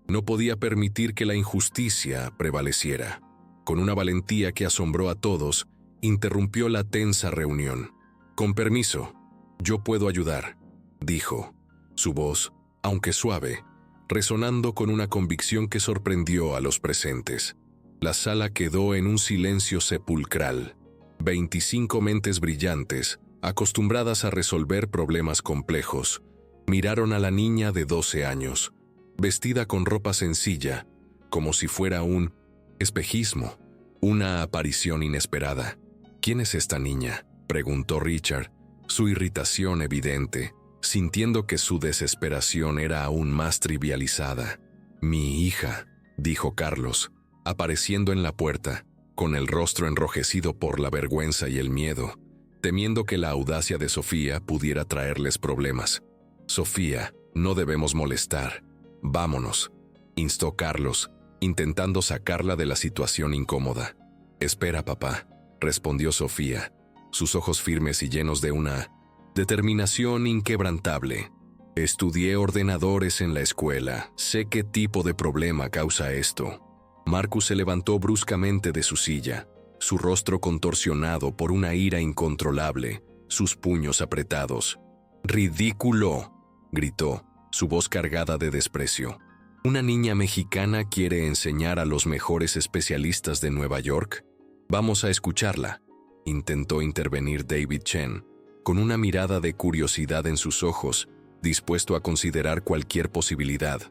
No podía permitir que la injusticia prevaleciera. Con una valentía que asombró a todos, interrumpió la tensa reunión. «Con permiso, yo puedo ayudar», dijo, su voz, aunque suave, resonando con una convicción que sorprendió a los presentes. La sala quedó en un silencio sepulcral. 25 mentes brillantes, acostumbradas a resolver problemas complejos, miraron a la niña de 12 años, vestida con ropa sencilla, como si fuera un espejismo, una aparición inesperada. «¿Quién es esta niña?», preguntó Richard, su irritación evidente, sintiendo que su desesperación era aún más trivializada. «Mi hija», dijo Carlos, apareciendo en la puerta, con el rostro enrojecido por la vergüenza y el miedo, temiendo que la audacia de Sofía pudiera traerles problemas. «Sofía, no debemos molestar. Vámonos», instó Carlos, intentando sacarla de la situación incómoda. «Espera, papá», respondió Sofía, sus ojos firmes y llenos de una determinación inquebrantable. «Estudié ordenadores en la escuela, sé qué tipo de problema causa esto». Marcus se levantó bruscamente de su silla, su rostro contorsionado por una ira incontrolable, sus puños apretados. «¡Ridículo!», gritó, su voz cargada de desprecio. «¿Una niña mexicana quiere enseñar a los mejores especialistas de Nueva York? Vamos a escucharla», intentó intervenir David Chen, con una mirada de curiosidad en sus ojos, dispuesto a considerar cualquier posibilidad.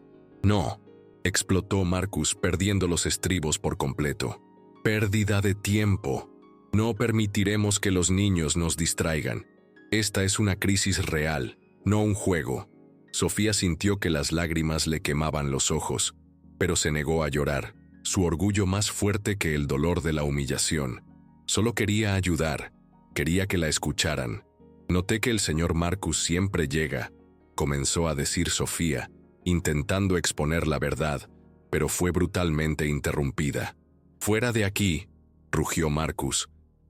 «No», explotó Marcus, perdiendo los estribos por completo. «Pérdida de tiempo. No permitiremos que los niños nos distraigan. Esta es una crisis real, no un juego». Sofía sintió que las lágrimas le quemaban los ojos, pero se negó a llorar, su orgullo más fuerte que el dolor de la humillación. Solo quería ayudar, quería que la escucharan. «Noté que el señor Marcus siempre llega», comenzó a decir Sofía, intentando exponer la verdad, pero fue brutalmente interrumpida. «Fuera de aquí», rugió Marcus,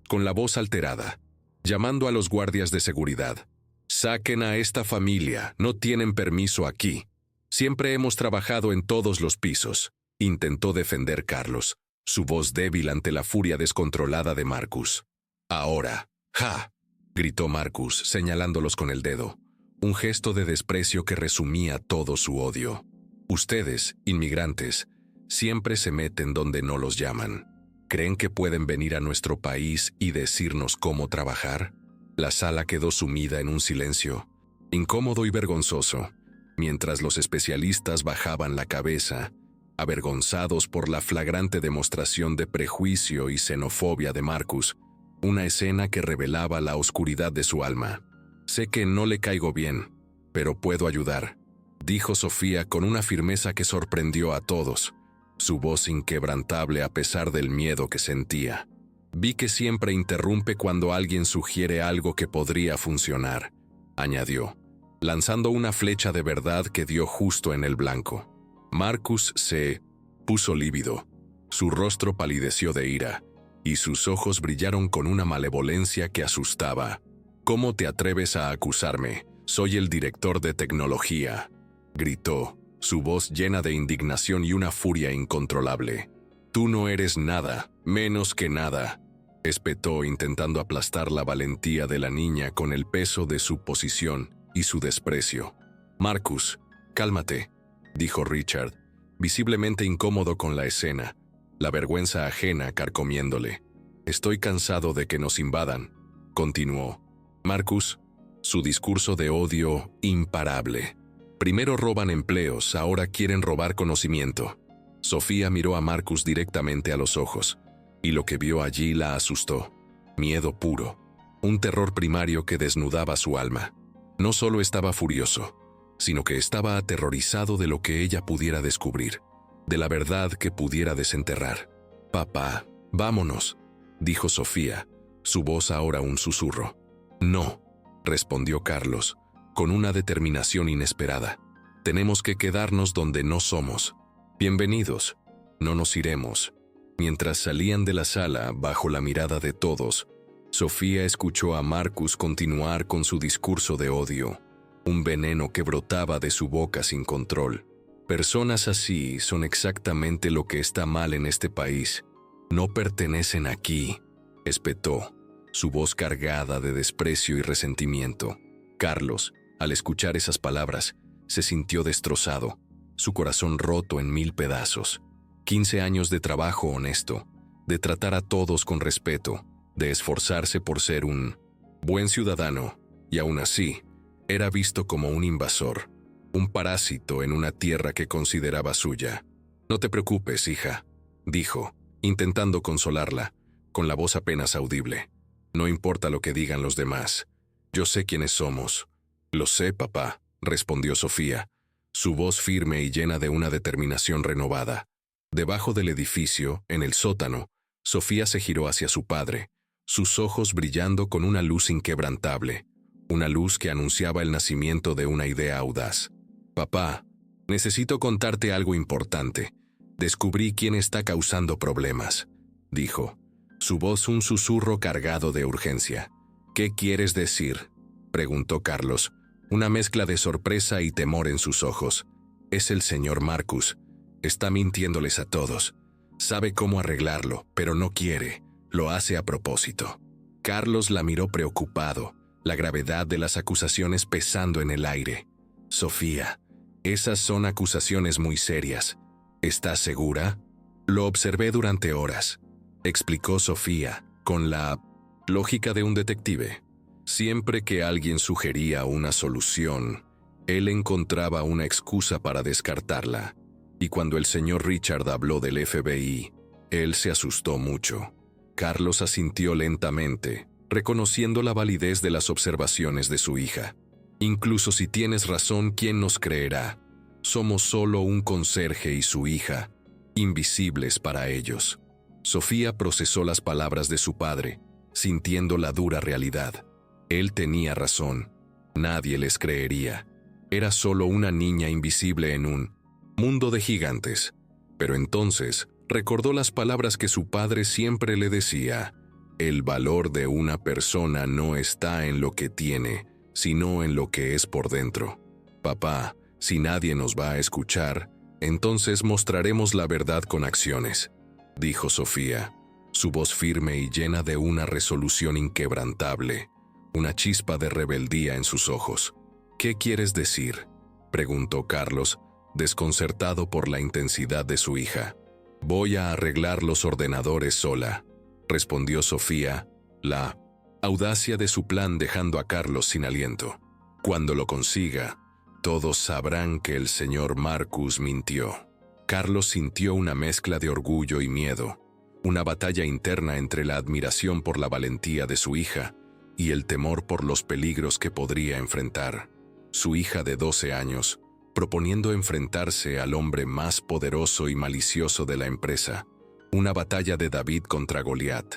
con la voz alterada, llamando a los guardias de seguridad. «Saquen a esta familia, no tienen permiso aquí. Siempre hemos trabajado en todos los pisos», intentó defender Carlos, su voz débil ante la furia descontrolada de Marcus. «Ahora, ¡ja!», gritó Marcus, señalándolos con el dedo, un gesto de desprecio que resumía todo su odio. «Ustedes, inmigrantes, siempre se meten donde no los llaman. ¿Creen que pueden venir a nuestro país y decirnos cómo trabajar?». La sala quedó sumida en un silencio, incómodo y vergonzoso, mientras los especialistas bajaban la cabeza, avergonzados por la flagrante demostración de prejuicio y xenofobia de Marcus, una escena que revelaba la oscuridad de su alma. «Sé que no le caigo bien, pero puedo ayudar», dijo Sofía con una firmeza que sorprendió a todos, su voz inquebrantable a pesar del miedo que sentía. «Vi que siempre interrumpe cuando alguien sugiere algo que podría funcionar», añadió, lanzando una flecha de verdad que dio justo en el blanco. Marcus se puso lívido, su rostro palideció de ira, y sus ojos brillaron con una malevolencia que asustaba. «¿Cómo te atreves a acusarme? Soy el director de tecnología», gritó, su voz llena de indignación y una furia incontrolable. «Tú no eres nada, menos que nada», espetó intentando aplastar la valentía de la niña con el peso de su posición y su desprecio. «Marcus, cálmate», dijo Richard, visiblemente incómodo con la escena, la vergüenza ajena carcomiéndole. «Estoy cansado de que nos invadan», continuó. Marcus, su discurso de odio imparable. Primero roban empleos, ahora quieren robar conocimiento. Sofía miró a Marcus directamente a los ojos, y lo que vio allí la asustó. Miedo puro, un terror primario que desnudaba su alma. No solo estaba furioso, sino que estaba aterrorizado de lo que ella pudiera descubrir, de la verdad que pudiera desenterrar. «Papá, vámonos», dijo Sofía, su voz ahora un susurro. «No», respondió Carlos, con una determinación inesperada. «Tenemos que quedarnos donde no somos. Bienvenidos, no nos iremos». Mientras salían de la sala, bajo la mirada de todos, Sofía escuchó a Marcus continuar con su discurso de odio, un veneno que brotaba de su boca sin control. «Personas así son exactamente lo que está mal en este país. No pertenecen aquí», espetó, su voz cargada de desprecio y resentimiento. Carlos, al escuchar esas palabras, se sintió destrozado, su corazón roto en 1000 pedazos. 15 años de trabajo honesto, de tratar a todos con respeto, de esforzarse por ser un buen ciudadano, y aún así, era visto como un invasor, un parásito en una tierra que consideraba suya. «No te preocupes, hija», dijo, intentando consolarla, con la voz apenas audible. «No importa lo que digan los demás. Yo sé quiénes somos». «Lo sé, papá», respondió Sofía, su voz firme y llena de una determinación renovada. Debajo del edificio, en el sótano, Sofía se giró hacia su padre, sus ojos brillando con una luz inquebrantable, una luz que anunciaba el nacimiento de una idea audaz. «Papá, necesito contarte algo importante. Descubrí quién está causando problemas», dijo, su voz un susurro cargado de urgencia. «¿Qué quieres decir?», preguntó Carlos, una mezcla de sorpresa y temor en sus ojos. «Es el señor Marcus. Está mintiéndoles a todos. Sabe cómo arreglarlo, pero no quiere. Lo hace a propósito». Carlos la miró preocupado, la gravedad de las acusaciones pesando en el aire. «Sofía, esas son acusaciones muy serias. ¿Estás segura?». «Lo observé durante horas», explicó Sofía, con la lógica de un detective. Siempre que alguien sugería una solución, él encontraba una excusa para descartarla. Y cuando el señor Richard habló del FBI, él se asustó mucho. Carlos asintió lentamente, reconociendo la validez de las observaciones de su hija. «Incluso si tienes razón, ¿quién nos creerá? Somos solo un conserje y su hija, invisibles para ellos». Sofía procesó las palabras de su padre, sintiendo la dura realidad. Él tenía razón. Nadie les creería. Era solo una niña invisible en un mundo de gigantes. Pero entonces recordó las palabras que su padre siempre le decía: «El valor de una persona no está en lo que tiene, sino en lo que es por dentro». «Papá, si nadie nos va a escuchar, entonces mostraremos la verdad con acciones», dijo Sofía, su voz firme y llena de una resolución inquebrantable, una chispa de rebeldía en sus ojos. «¿Qué quieres decir?», preguntó Carlos, desconcertado por la intensidad de su hija. «Voy a arreglar los ordenadores sola», respondió Sofía, la audacia de su plan dejando a Carlos sin aliento. «Cuando lo consiga, todos sabrán que el señor Marcus mintió». Carlos sintió una mezcla de orgullo y miedo, una batalla interna entre la admiración por la valentía de su hija y el temor por los peligros que podría enfrentar. Su hija de 12 años, proponiendo enfrentarse al hombre más poderoso y malicioso de la empresa, una batalla de David contra Goliat.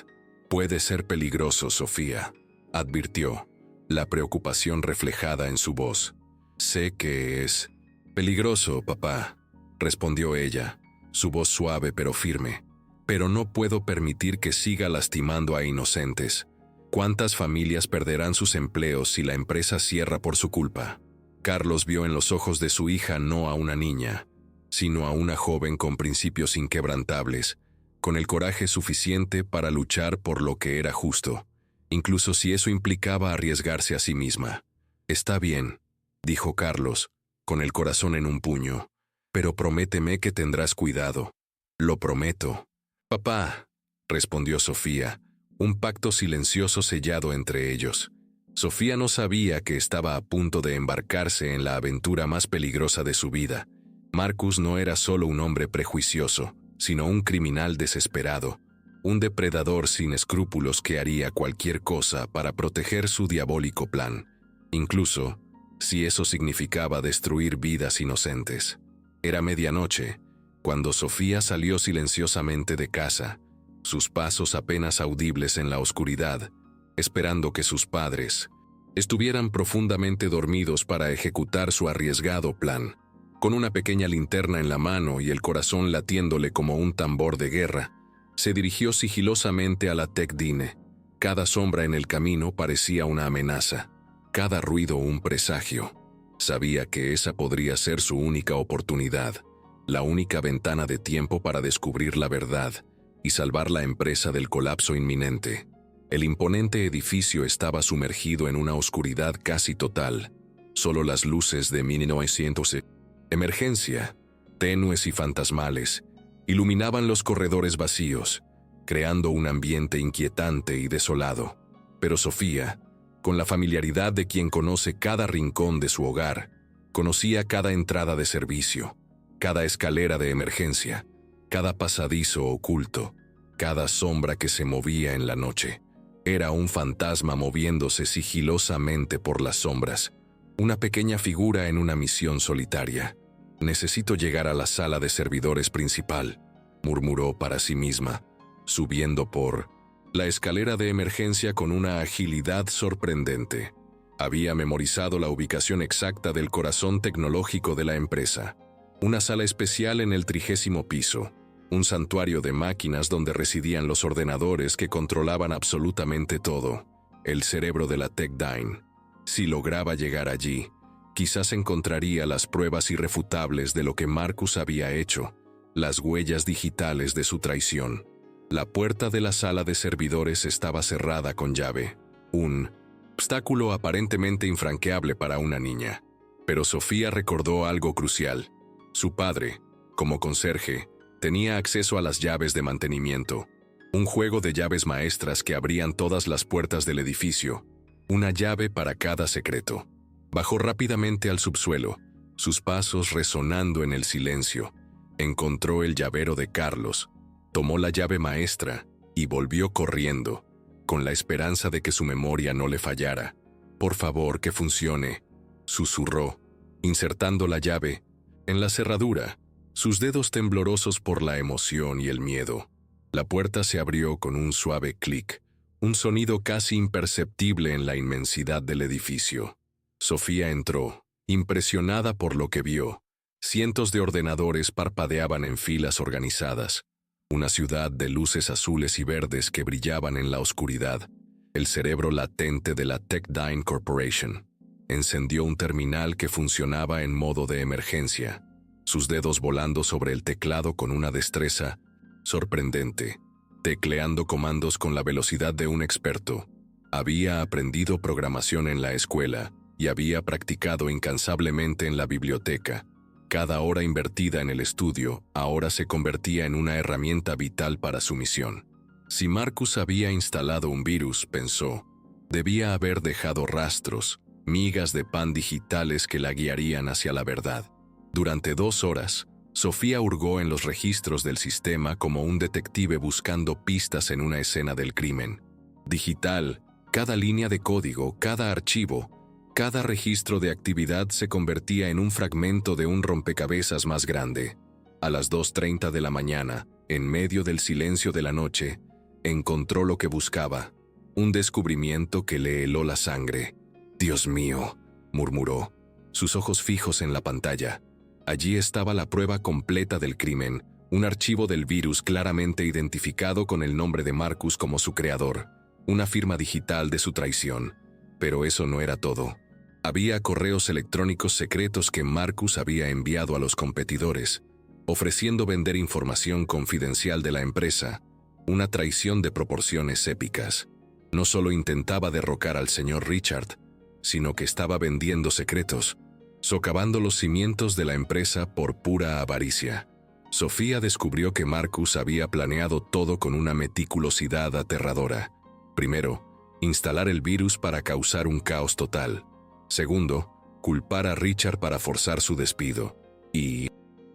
«Puede ser peligroso, Sofía», advirtió, la preocupación reflejada en su voz. «Sé que es peligroso, papá», respondió ella, su voz suave pero firme. «Pero no puedo permitir que siga lastimando a inocentes. ¿Cuántas familias perderán sus empleos si la empresa cierra por su culpa?». Carlos vio en los ojos de su hija no a una niña, sino a una joven con principios inquebrantables, con el coraje suficiente para luchar por lo que era justo, incluso si eso implicaba arriesgarse a sí misma. «Está bien», dijo Carlos, con el corazón en un puño, «pero prométeme que tendrás cuidado». «Lo prometo». «Papá», respondió Sofía, un pacto silencioso sellado entre ellos. Sofía no sabía que estaba a punto de embarcarse en la aventura más peligrosa de su vida. Marcus no era solo un hombre prejuicioso, sino un criminal desesperado, un depredador sin escrúpulos que haría cualquier cosa para proteger su diabólico plan, incluso si eso significaba destruir vidas inocentes. Era medianoche, cuando Sofía salió silenciosamente de casa, sus pasos apenas audibles en la oscuridad, esperando que sus padres estuvieran profundamente dormidos para ejecutar su arriesgado plan. Con una pequeña linterna en la mano y el corazón latiéndole como un tambor de guerra, se dirigió sigilosamente a la Tech Dine. Cada sombra en el camino parecía una amenaza, cada ruido un presagio. Sabía que esa podría ser su única oportunidad, la única ventana de tiempo para descubrir la verdad y salvar la empresa del colapso inminente. El imponente edificio estaba sumergido en una oscuridad casi total. Solo las luces de 1900 emergencia, tenues y fantasmales, iluminaban los corredores vacíos, creando un ambiente inquietante y desolado. Pero Sofía, con la familiaridad de quien conoce cada rincón de su hogar, conocía cada entrada de servicio, cada escalera de emergencia, cada pasadizo oculto, cada sombra que se movía en la noche. Era un fantasma moviéndose sigilosamente por las sombras, una pequeña figura en una misión solitaria. «Necesito llegar a la sala de servidores principal», murmuró para sí misma, subiendo por la escalera de emergencia con una agilidad sorprendente. Había memorizado la ubicación exacta del corazón tecnológico de la empresa. Una sala especial en el 30º piso, un santuario de máquinas donde residían los ordenadores que controlaban absolutamente todo, el cerebro de la Tech Dine. Si lograba llegar allí, quizás encontraría las pruebas irrefutables de lo que Marcus había hecho, las huellas digitales de su traición. La puerta de la sala de servidores estaba cerrada con llave, un obstáculo aparentemente infranqueable para una niña. Pero Sofía recordó algo crucial. Su padre, como conserje, tenía acceso a las llaves de mantenimiento, un juego de llaves maestras que abrían todas las puertas del edificio, una llave para cada secreto. Bajó rápidamente al subsuelo, sus pasos resonando en el silencio. Encontró el llavero de Carlos, tomó la llave maestra y volvió corriendo, con la esperanza de que su memoria no le fallara. «Por favor, que funcione», susurró, insertando la llave en la cerradura, sus dedos temblorosos por la emoción y el miedo. La puerta se abrió con un suave clic, un sonido casi imperceptible en la inmensidad del edificio. Sofía entró, impresionada por lo que vio. Cientos de ordenadores parpadeaban en filas organizadas. Una ciudad de luces azules y verdes que brillaban en la oscuridad. El cerebro latente de la Tech Dine Corporation. Encendió un terminal que funcionaba en modo de emergencia, sus dedos volando sobre el teclado con una destreza sorprendente, tecleando comandos con la velocidad de un experto. Había aprendido programación en la escuela y había practicado incansablemente en la biblioteca. Cada hora invertida en el estudio ahora se convertía en una herramienta vital para su misión. Si Marcus había instalado un virus, pensó, debía haber dejado rastros, migas de pan digitales que la guiarían hacia la verdad. Durante 2 horas, Sofía hurgó en los registros del sistema como un detective buscando pistas en una escena del crimen. Digital, cada línea de código, cada archivo, cada registro de actividad se convertía en un fragmento de un rompecabezas más grande. A las 2:30 de la mañana, en medio del silencio de la noche, encontró lo que buscaba, un descubrimiento que le heló la sangre. «Dios mío», murmuró, sus ojos fijos en la pantalla. Allí estaba la prueba completa del crimen, un archivo del virus claramente identificado con el nombre de Marcus como su creador, una firma digital de su traición. Pero eso no era todo. Había correos electrónicos secretos que Marcus había enviado a los competidores, ofreciendo vender información confidencial de la empresa, una traición de proporciones épicas. No solo intentaba derrocar al señor Richard, sino que estaba vendiendo secretos, socavando los cimientos de la empresa por pura avaricia. Sofía descubrió que Marcus había planeado todo con una meticulosidad aterradora. Primero, instalar el virus para causar un caos total. Segundo, culpar a Richard para forzar su despido. Y,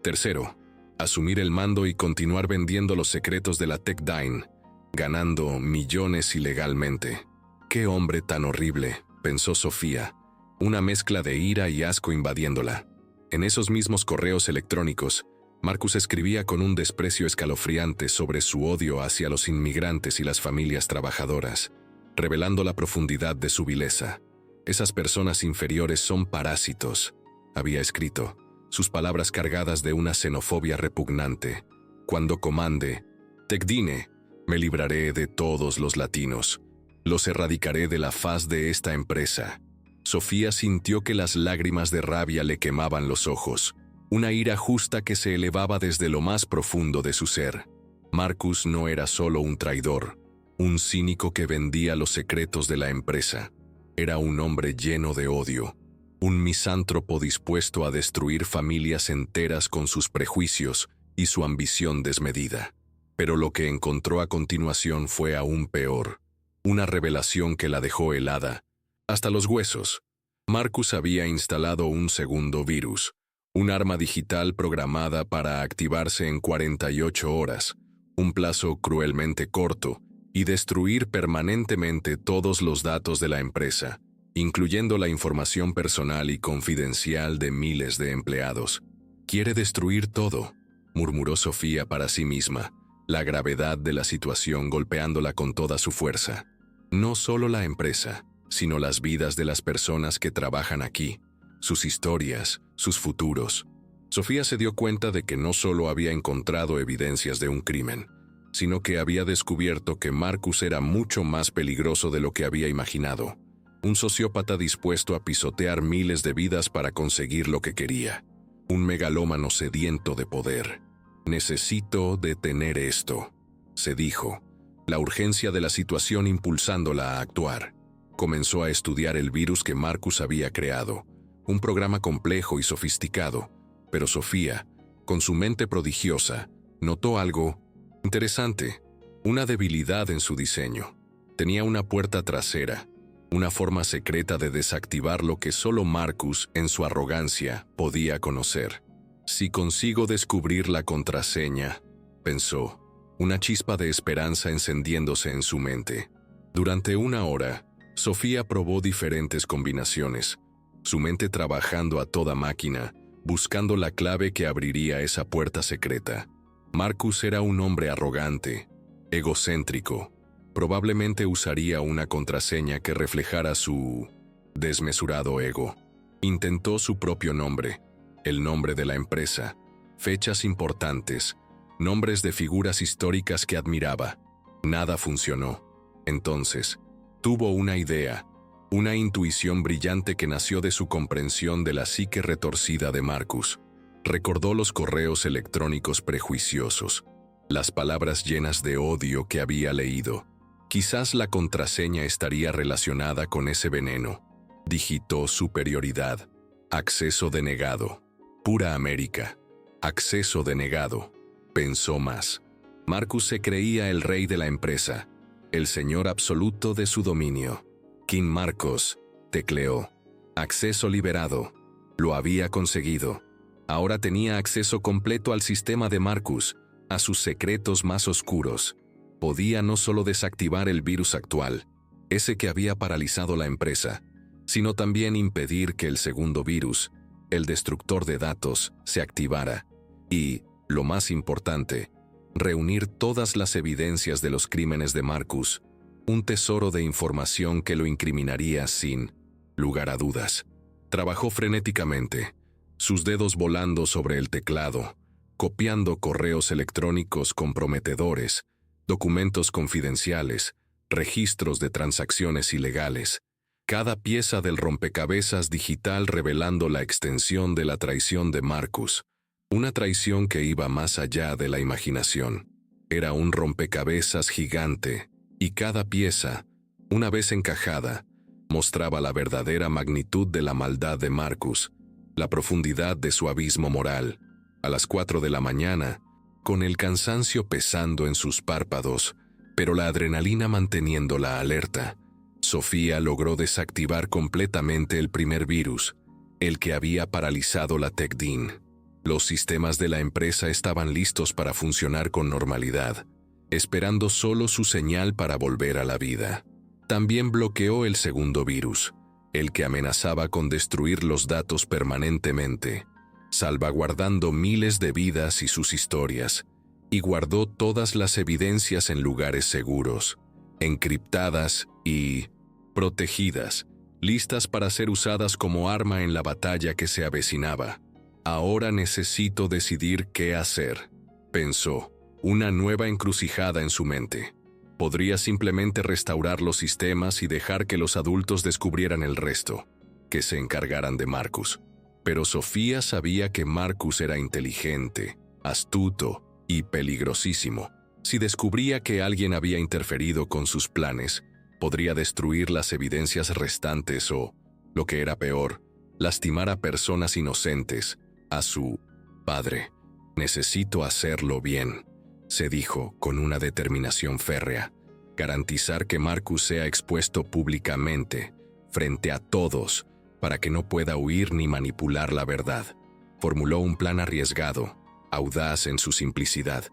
tercero, asumir el mando y continuar vendiendo los secretos de la Tech-Dine, ganando millones ilegalmente. ¡Qué hombre tan horrible!, pensó Sofía, una mezcla de ira y asco invadiéndola. En esos mismos correos electrónicos, Marcus escribía con un desprecio escalofriante sobre su odio hacia los inmigrantes y las familias trabajadoras, revelando la profundidad de su vileza. Esas personas inferiores son parásitos, había escrito, sus palabras cargadas de una xenofobia repugnante. Cuando comande, Tech-Dine, me libraré de todos los latinos. Los erradicaré de la faz de esta empresa. Sofía sintió que las lágrimas de rabia le quemaban los ojos, una ira justa que se elevaba desde lo más profundo de su ser. Marcus no era solo un traidor, un cínico que vendía los secretos de la empresa. Era un hombre lleno de odio, un misántropo dispuesto a destruir familias enteras con sus prejuicios y su ambición desmedida. Pero lo que encontró a continuación fue aún peor, una revelación que la dejó helada, hasta los huesos. Marcus había instalado un segundo virus, un arma digital programada para activarse en 48 horas, un plazo cruelmente corto, y destruir permanentemente todos los datos de la empresa, incluyendo la información personal y confidencial de miles de empleados. «Quiere destruir todo», murmuró Sofía para sí misma, la gravedad de la situación golpeándola con toda su fuerza. No solo la empresa, sino las vidas de las personas que trabajan aquí, sus historias, sus futuros. Sofía se dio cuenta de que no solo había encontrado evidencias de un crimen, sino que había descubierto que Marcus era mucho más peligroso de lo que había imaginado. Un sociópata dispuesto a pisotear miles de vidas para conseguir lo que quería. Un megalómano sediento de poder. «Necesito detener esto», se dijo, la urgencia de la situación impulsándola a actuar. Comenzó a estudiar el virus que Marcus había creado, un programa complejo y sofisticado, pero Sofía, con su mente prodigiosa, notó algo interesante, una debilidad en su diseño. Tenía una puerta trasera, una forma secreta de desactivar lo que solo Marcus, en su arrogancia, podía conocer. «Si consigo descubrir la contraseña», pensó, una chispa de esperanza encendiéndose en su mente. Durante una hora, Sofía probó diferentes combinaciones, su mente trabajando a toda máquina, buscando la clave que abriría esa puerta secreta. Marcus era un hombre arrogante, egocéntrico. Probablemente usaría una contraseña que reflejara su desmesurado ego. Intentó su propio nombre, el nombre de la empresa, fechas importantes, nombres de figuras históricas que admiraba. Nada funcionó. Entonces, tuvo una idea, una intuición brillante que nació de su comprensión de la psique retorcida de Marcus. Recordó los correos electrónicos prejuiciosos, las palabras llenas de odio que había leído. Quizás la contraseña estaría relacionada con ese veneno. Digitó superioridad, acceso denegado, pura América, acceso denegado. Pensó más. Marcus se creía el rey de la empresa, el señor absoluto de su dominio. King Marcos, tecleó. Acceso liberado. Lo había conseguido. Ahora tenía acceso completo al sistema de Marcus, a sus secretos más oscuros. Podía no solo desactivar el virus actual, ese que había paralizado la empresa, sino también impedir que el segundo virus, el destructor de datos, se activara. Y, lo más importante, reunir todas las evidencias de los crímenes de Marcus, un tesoro de información que lo incriminaría sin lugar a dudas. Trabajó frenéticamente, sus dedos volando sobre el teclado, copiando correos electrónicos comprometedores, documentos confidenciales, registros de transacciones ilegales. cada pieza del rompecabezas digital revelando la extensión de la traición de Marcus, una traición que iba más allá de la imaginación. Era un rompecabezas gigante, y cada pieza, una vez encajada, mostraba la verdadera magnitud de la maldad de Marcus, la profundidad de su abismo moral. A las 4 de la mañana, con el cansancio pesando en sus párpados, pero la adrenalina manteniéndola alerta, Sofía logró desactivar completamente el primer virus, el que había paralizado la TechDean. Los sistemas de la empresa estaban listos para funcionar con normalidad, esperando solo su señal para volver a la vida. También bloqueó el segundo virus, el que amenazaba con destruir los datos permanentemente, salvaguardando miles de vidas y sus historias, y guardó todas las evidencias en lugares seguros, encriptadas y protegidas, listas para ser usadas como arma en la batalla que se avecinaba. Ahora necesito decidir qué hacer, pensó, una nueva encrucijada en su mente. Podría simplemente restaurar los sistemas y dejar que los adultos descubrieran el resto, que se encargaran de Marcus. Pero Sofía sabía que Marcus era inteligente, astuto y peligrosísimo. Si descubría que alguien había interferido con sus planes, podría destruir las evidencias restantes o, lo que era peor, lastimar a personas inocentes, a su padre. Necesito hacerlo bien, se dijo con una determinación férrea. Garantizar que Marcus sea expuesto públicamente, frente a todos, para que no pueda huir ni manipular la verdad. Formuló un plan arriesgado, audaz en su simplicidad.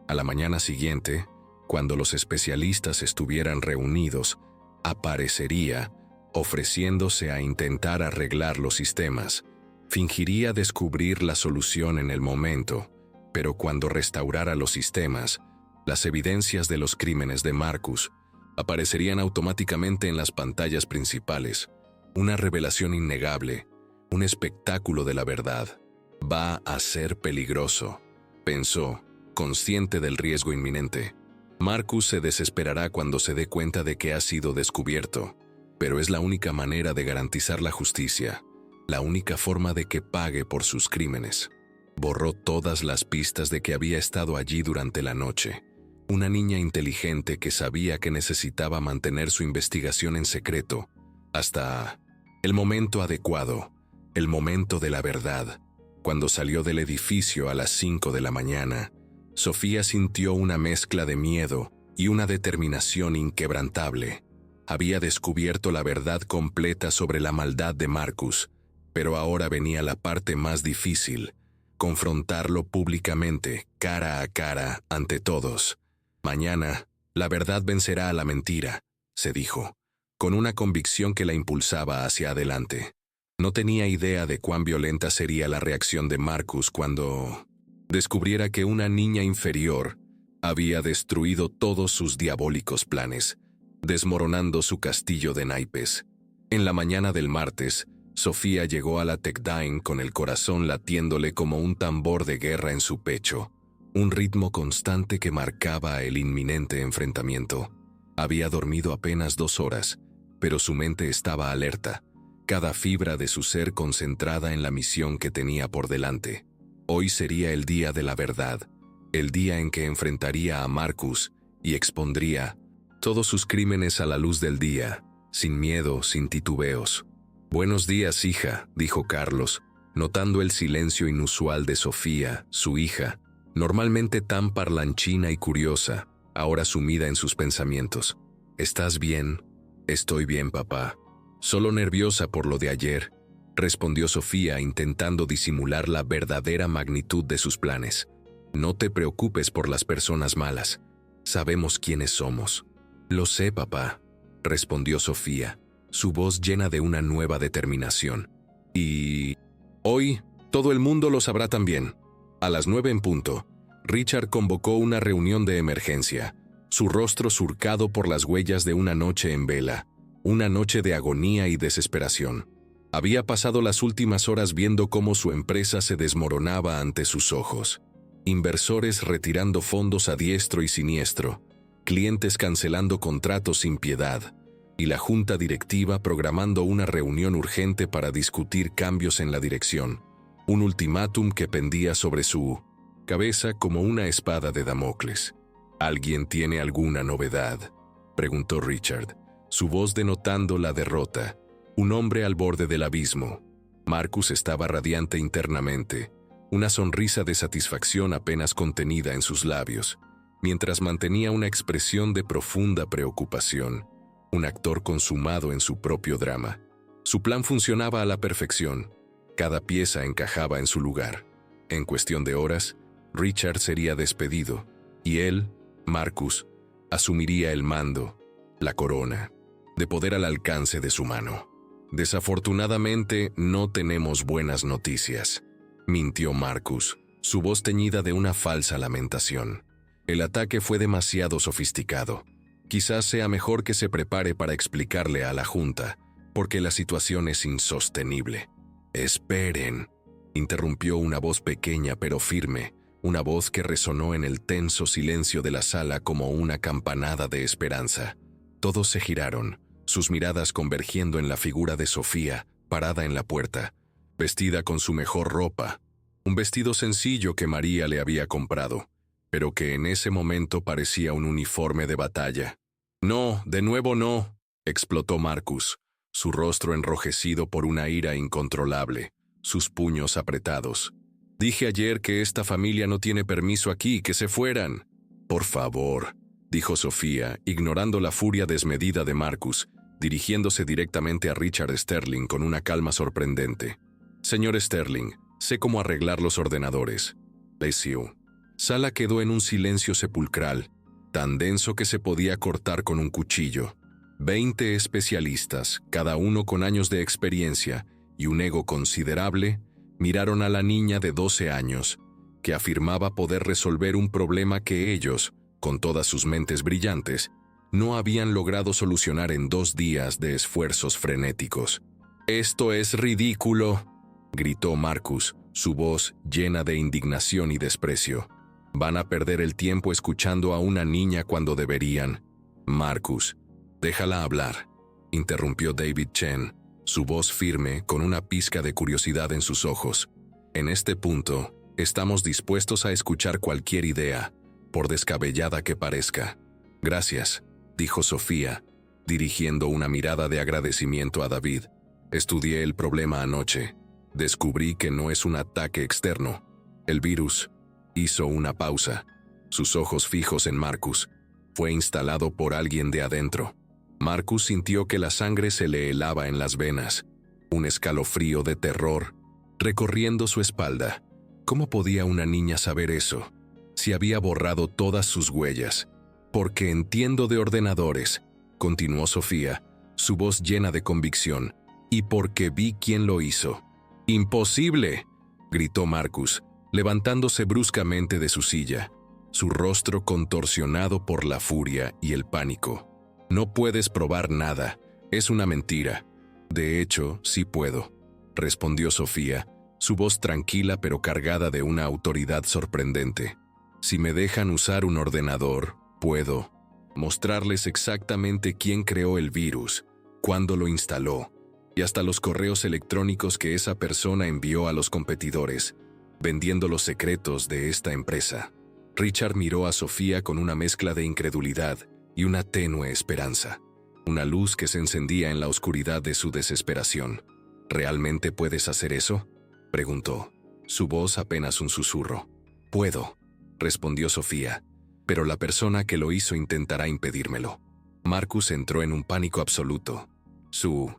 A la mañana siguiente, cuando los especialistas estuvieran reunidos, aparecería, ofreciéndose a intentar arreglar los sistemas. Fingiría descubrir la solución en el momento, pero cuando restaurara los sistemas, las evidencias de los crímenes de Marcus aparecerían automáticamente en las pantallas principales. Una revelación innegable, un espectáculo de la verdad. Va a ser peligroso, pensó, consciente del riesgo inminente. Marcus se desesperará cuando se dé cuenta de que ha sido descubierto, pero es la única manera de garantizar la justicia, la única forma de que pague por sus crímenes. Borró todas las pistas de que había estado allí durante la noche. Una niña inteligente que sabía que necesitaba mantener su investigación en secreto hasta el momento adecuado, el momento de la verdad. Cuando salió del edificio a las 5 de la mañana, Sofía sintió una mezcla de miedo y una determinación inquebrantable. Había descubierto la verdad completa sobre la maldad de Marcus, pero ahora venía la parte más difícil: confrontarlo públicamente, cara a cara, ante todos. Mañana, la verdad vencerá a la mentira, se dijo, con una convicción que la impulsaba hacia adelante. No tenía idea de cuán violenta sería la reacción de Marcus cuando descubriera que una niña inferior había destruido todos sus diabólicos planes, desmoronando su castillo de naipes. En la mañana del martes, Sofía llegó a la TechDean con el corazón latiéndole como un tambor de guerra en su pecho, un ritmo constante que marcaba el inminente enfrentamiento. Había dormido apenas 2 horas, pero su mente estaba alerta, cada fibra de su ser concentrada en la misión que tenía por delante. Hoy sería el día de la verdad, el día en que enfrentaría a Marcus y expondría todos sus crímenes a la luz del día, sin miedo, sin titubeos. «Buenos días, hija», dijo Carlos, notando el silencio inusual de Sofía, su hija, normalmente tan parlanchina y curiosa, ahora sumida en sus pensamientos. «¿Estás bien?» «Estoy bien, papá. Solo nerviosa por lo de ayer», respondió Sofía, intentando disimular la verdadera magnitud de sus planes. «No te preocupes por las personas malas. Sabemos quiénes somos». «Lo sé, papá», respondió Sofía, su voz llena de una nueva determinación. «Y hoy todo el mundo lo sabrá también». A las 9 en punto, Richard convocó una reunión de emergencia, su rostro surcado por las huellas de una noche en vela, una noche de agonía y desesperación. Había pasado las últimas horas viendo cómo su empresa se desmoronaba ante sus ojos. Inversores retirando fondos a diestro y siniestro, clientes cancelando contratos sin piedad, y la junta directiva programando una reunión urgente para discutir cambios en la dirección, un ultimátum que pendía sobre su cabeza como una espada de Damocles. ¿Alguien tiene alguna novedad?, preguntó Richard, su voz denotando la derrota. Un hombre al borde del abismo. Marcus estaba radiante internamente, una sonrisa de satisfacción apenas contenida en sus labios, mientras mantenía una expresión de profunda preocupación, un actor consumado en su propio drama. Su plan funcionaba a la perfección, cada pieza encajaba en su lugar. En cuestión de horas, Richard sería despedido, y él, Marcus, asumiría el mando, la corona, de poder al alcance de su mano. Desafortunadamente, no tenemos buenas noticias, mintió Marcus, su voz teñida de una falsa lamentación. El ataque fue demasiado sofisticado. Quizás sea mejor que se prepare para explicarle a la Junta, porque la situación es insostenible. Esperen, interrumpió una voz pequeña pero firme, una voz que resonó en el tenso silencio de la sala como una campanada de esperanza. Todos se giraron, sus miradas convergiendo en la figura de Sofía, parada en la puerta, vestida con su mejor ropa, un vestido sencillo que María le había comprado, pero que en ese momento parecía un uniforme de batalla. «No, de nuevo no», explotó Marcus, su rostro enrojecido por una ira incontrolable, sus puños apretados. «Dije ayer que esta familia no tiene permiso aquí, que se fueran». «Por favor», dijo Sofía, ignorando la furia desmedida de Marcus, dirigiéndose directamente a Richard Sterling con una calma sorprendente. «Señor Sterling, sé cómo arreglar los ordenadores». Lesió. Sala quedó en un silencio sepulcral, tan denso que se podía cortar con un cuchillo. 20 especialistas, cada uno con años de experiencia y un ego considerable, miraron a la niña de 12 años, que afirmaba poder resolver un problema que ellos, con todas sus mentes brillantes, no habían logrado solucionar en 2 días de esfuerzos frenéticos. «¡Esto es ridículo!», gritó Marcus, su voz llena de indignación y desprecio. «Van a perder el tiempo escuchando a una niña cuando deberían». «Marcus, déjala hablar», interrumpió David Chen, su voz firme con una pizca de curiosidad en sus ojos. «En este punto, estamos dispuestos a escuchar cualquier idea, por descabellada que parezca». «Gracias», dijo Sofía, dirigiendo una mirada de agradecimiento a David. «Estudié el problema anoche. Descubrí que no es un ataque externo. El virus», hizo una pausa, sus ojos fijos en Marcus, «fue instalado por alguien de adentro». Marcus sintió que la sangre se le helaba en las venas, un escalofrío de terror recorriendo su espalda. ¿Cómo podía una niña saber eso? Si había borrado todas sus huellas. «Porque entiendo de ordenadores», continuó Sofía, su voz llena de convicción, «y porque vi quién lo hizo». «¡Imposible!», gritó Marcus, levantándose bruscamente de su silla, su rostro contorsionado por la furia y el pánico. «No puedes probar nada, es una mentira». «De hecho, sí puedo», respondió Sofía, su voz tranquila pero cargada de una autoridad sorprendente. «Si me dejan usar un ordenador, puedo mostrarles exactamente quién creó el virus, cuándo lo instaló, y hasta los correos electrónicos que esa persona envió a los competidores, vendiendo los secretos de esta empresa». Richard miró a Sofía con una mezcla de incredulidad y una tenue esperanza, una luz que se encendía en la oscuridad de su desesperación. «¿Realmente puedes hacer eso?», preguntó, su voz apenas un susurro. «Puedo», respondió Sofía, «pero la persona que lo hizo intentará impedírmelo». Marcus entró en un pánico absoluto, su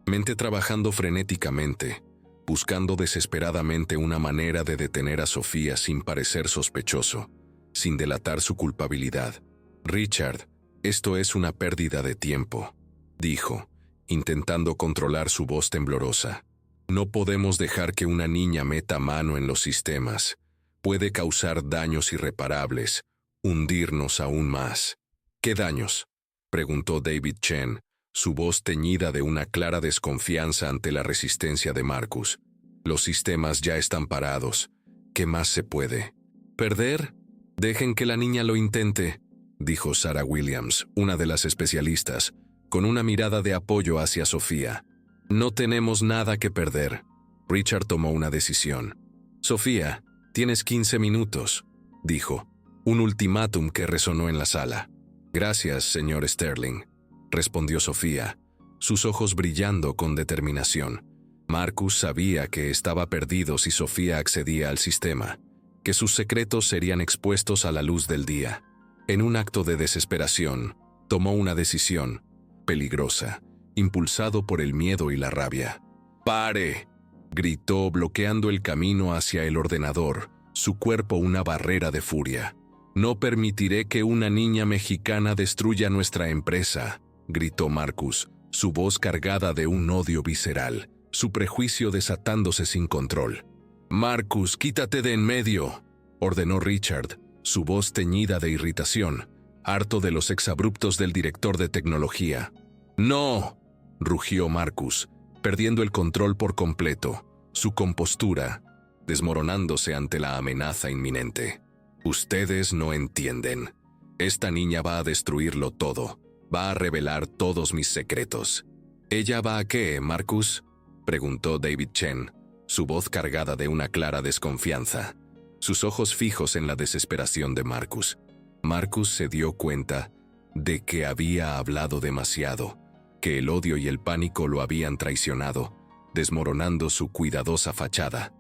mente trabajando frenéticamente, buscando desesperadamente una manera de detener a Sofía sin parecer sospechoso, sin delatar su culpabilidad. «Richard, esto es una pérdida de tiempo», dijo, intentando controlar su voz temblorosa. «No podemos dejar que una niña meta mano en los sistemas. Puede causar daños irreparables, hundirnos aún más». «¿Qué daños?», preguntó David Chen, su voz teñida de una clara desconfianza ante la resistencia de Marcus. «Los sistemas ya están parados. ¿Qué más se puede?». «¿Perder? Dejen que la niña lo intente», dijo Sarah Williams, una de las especialistas, con una mirada de apoyo hacia Sofía. No tenemos nada que perder. Richard tomó una decisión. Sofía, tienes 15 minutos, dijo, un ultimátum que resonó en la sala. Gracias, señor Sterling, respondió Sofía, sus ojos brillando con determinación. Marcus sabía que estaba perdido si Sofía accedía al sistema, que sus secretos serían expuestos a la luz del día. En un acto de desesperación, tomó una decisión peligrosa, impulsado por el miedo y la rabia. ¡Pare!, gritó, bloqueando el camino hacia el ordenador, su cuerpo una barrera de furia. No permitiré que una niña mexicana destruya nuestra empresa, gritó Marcus, su voz cargada de un odio visceral, su prejuicio desatándose sin control. Marcus, quítate de en medio, ordenó Richard, su voz teñida de irritación, harto de los exabruptos del director de tecnología. ¡No!, rugió Marcus, perdiendo el control por completo, su compostura desmoronándose ante la amenaza inminente. Ustedes no entienden. Esta niña va a destruirlo todo, va a revelar todos mis secretos. ¿Ella va a qué, Marcus?, preguntó David Chen, su voz cargada de una clara desconfianza, sus ojos fijos en la desesperación de Marcus. Marcus se dio cuenta de que había hablado demasiado, que el odio y el pánico lo habían traicionado, desmoronando su cuidadosa fachada.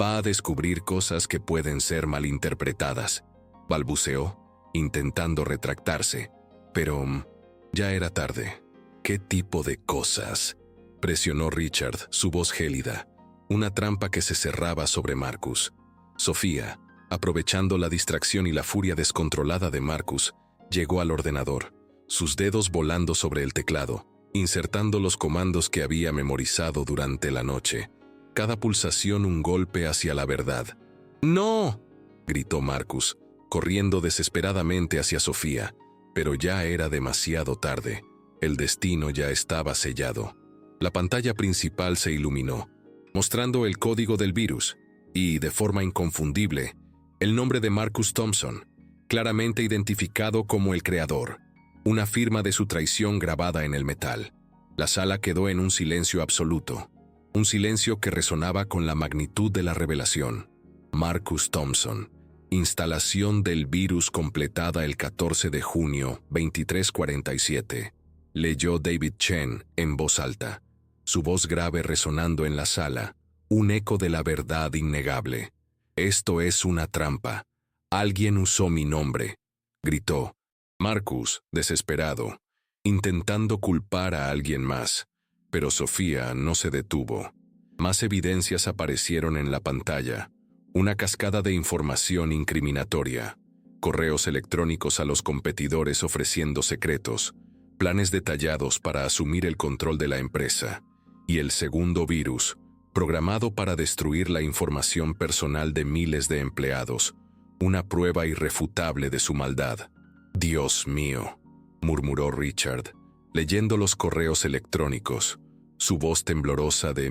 Va a descubrir cosas que pueden ser malinterpretadas, balbuceó, intentando retractarse, pero ya era tarde. ¿Qué tipo de cosas?, presionó Richard, su voz gélida, una trampa que se cerraba sobre Marcus. Sofía, aprovechando la distracción y la furia descontrolada de Marcus, llegó al ordenador, sus dedos volando sobre el teclado, insertando los comandos que había memorizado durante la noche. Cada pulsación un golpe hacia la verdad. ¡No!, gritó Marcus, corriendo desesperadamente hacia Sofía, pero ya era demasiado tarde. El destino ya estaba sellado. La pantalla principal se iluminó, mostrando el código del virus y, de forma inconfundible, el nombre de Marcus Thompson, claramente identificado como el creador, una firma de su traición grabada en el metal. La sala quedó en un silencio absoluto, un silencio que resonaba con la magnitud de la revelación. Marcus Thompson, instalación del virus completada el 14 de junio, 23:47, leyó David Chen en voz alta, su voz grave resonando en la sala, un eco de la verdad innegable. Esto es una trampa. Alguien usó mi nombre, gritó Marcus, desesperado, intentando culpar a alguien más, pero Sofía no se detuvo. Más evidencias aparecieron en la pantalla, una cascada de información incriminatoria, correos electrónicos a los competidores ofreciendo secretos, planes detallados para asumir el control de la empresa, y el segundo virus, programado para destruir la información personal de miles de empleados, una prueba irrefutable de su maldad. Dios mío, murmuró Richard, leyendo los correos electrónicos, su voz temblorosa de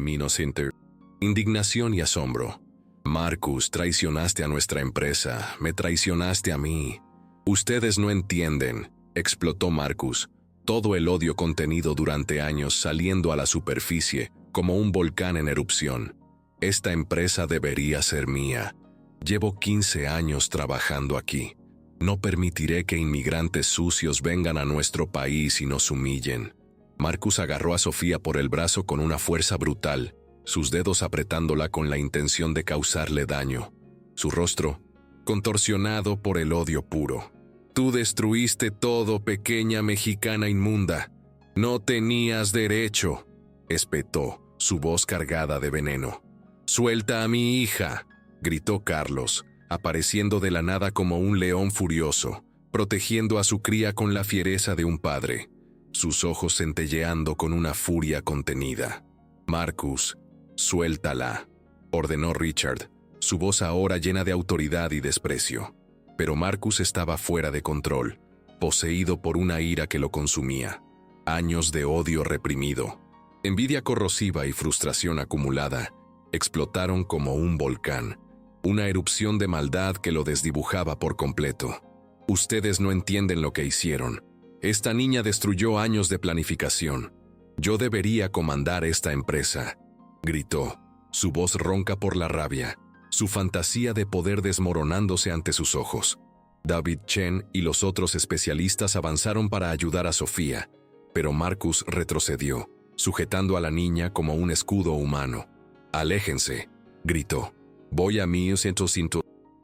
indignación y asombro. Marcus, traicionaste a nuestra empresa, me traicionaste a mí. Ustedes no entienden, explotó Marcus, todo el odio contenido durante años saliendo a la superficie como un volcán en erupción. Esta empresa debería ser mía. Llevo 15 años trabajando aquí. No permitiré que inmigrantes sucios vengan a nuestro país y nos humillen. Marcus agarró a Sofía por el brazo con una fuerza brutal, sus dedos apretándola con la intención de causarle daño. Su rostro, contorsionado por el odio puro. Tú destruiste todo, pequeña mexicana inmunda. No tenías derecho, espetó, su voz cargada de veneno. Suelta a mi hija, gritó Carlos, apareciendo de la nada como un león furioso, protegiendo a su cría con la fiereza de un padre, sus ojos centelleando con una furia contenida. Marcus, suéltala, ordenó Richard, su voz ahora llena de autoridad y desprecio. Pero Marcus estaba fuera de control, poseído por una ira que lo consumía. Años de odio reprimido, envidia corrosiva y frustración acumulada, explotaron como un volcán, una erupción de maldad que lo desdibujaba por completo. Ustedes no entienden lo que hicieron. Esta niña destruyó años de planificación. Yo debería comandar esta empresa, gritó, su voz ronca por la rabia, su fantasía de poder desmoronándose ante sus ojos. David Chen y los otros especialistas avanzaron para ayudar a Sofía, pero Marcus retrocedió, sujetando a la niña como un escudo humano. «Aléjense», gritó. «Voy a mí, siento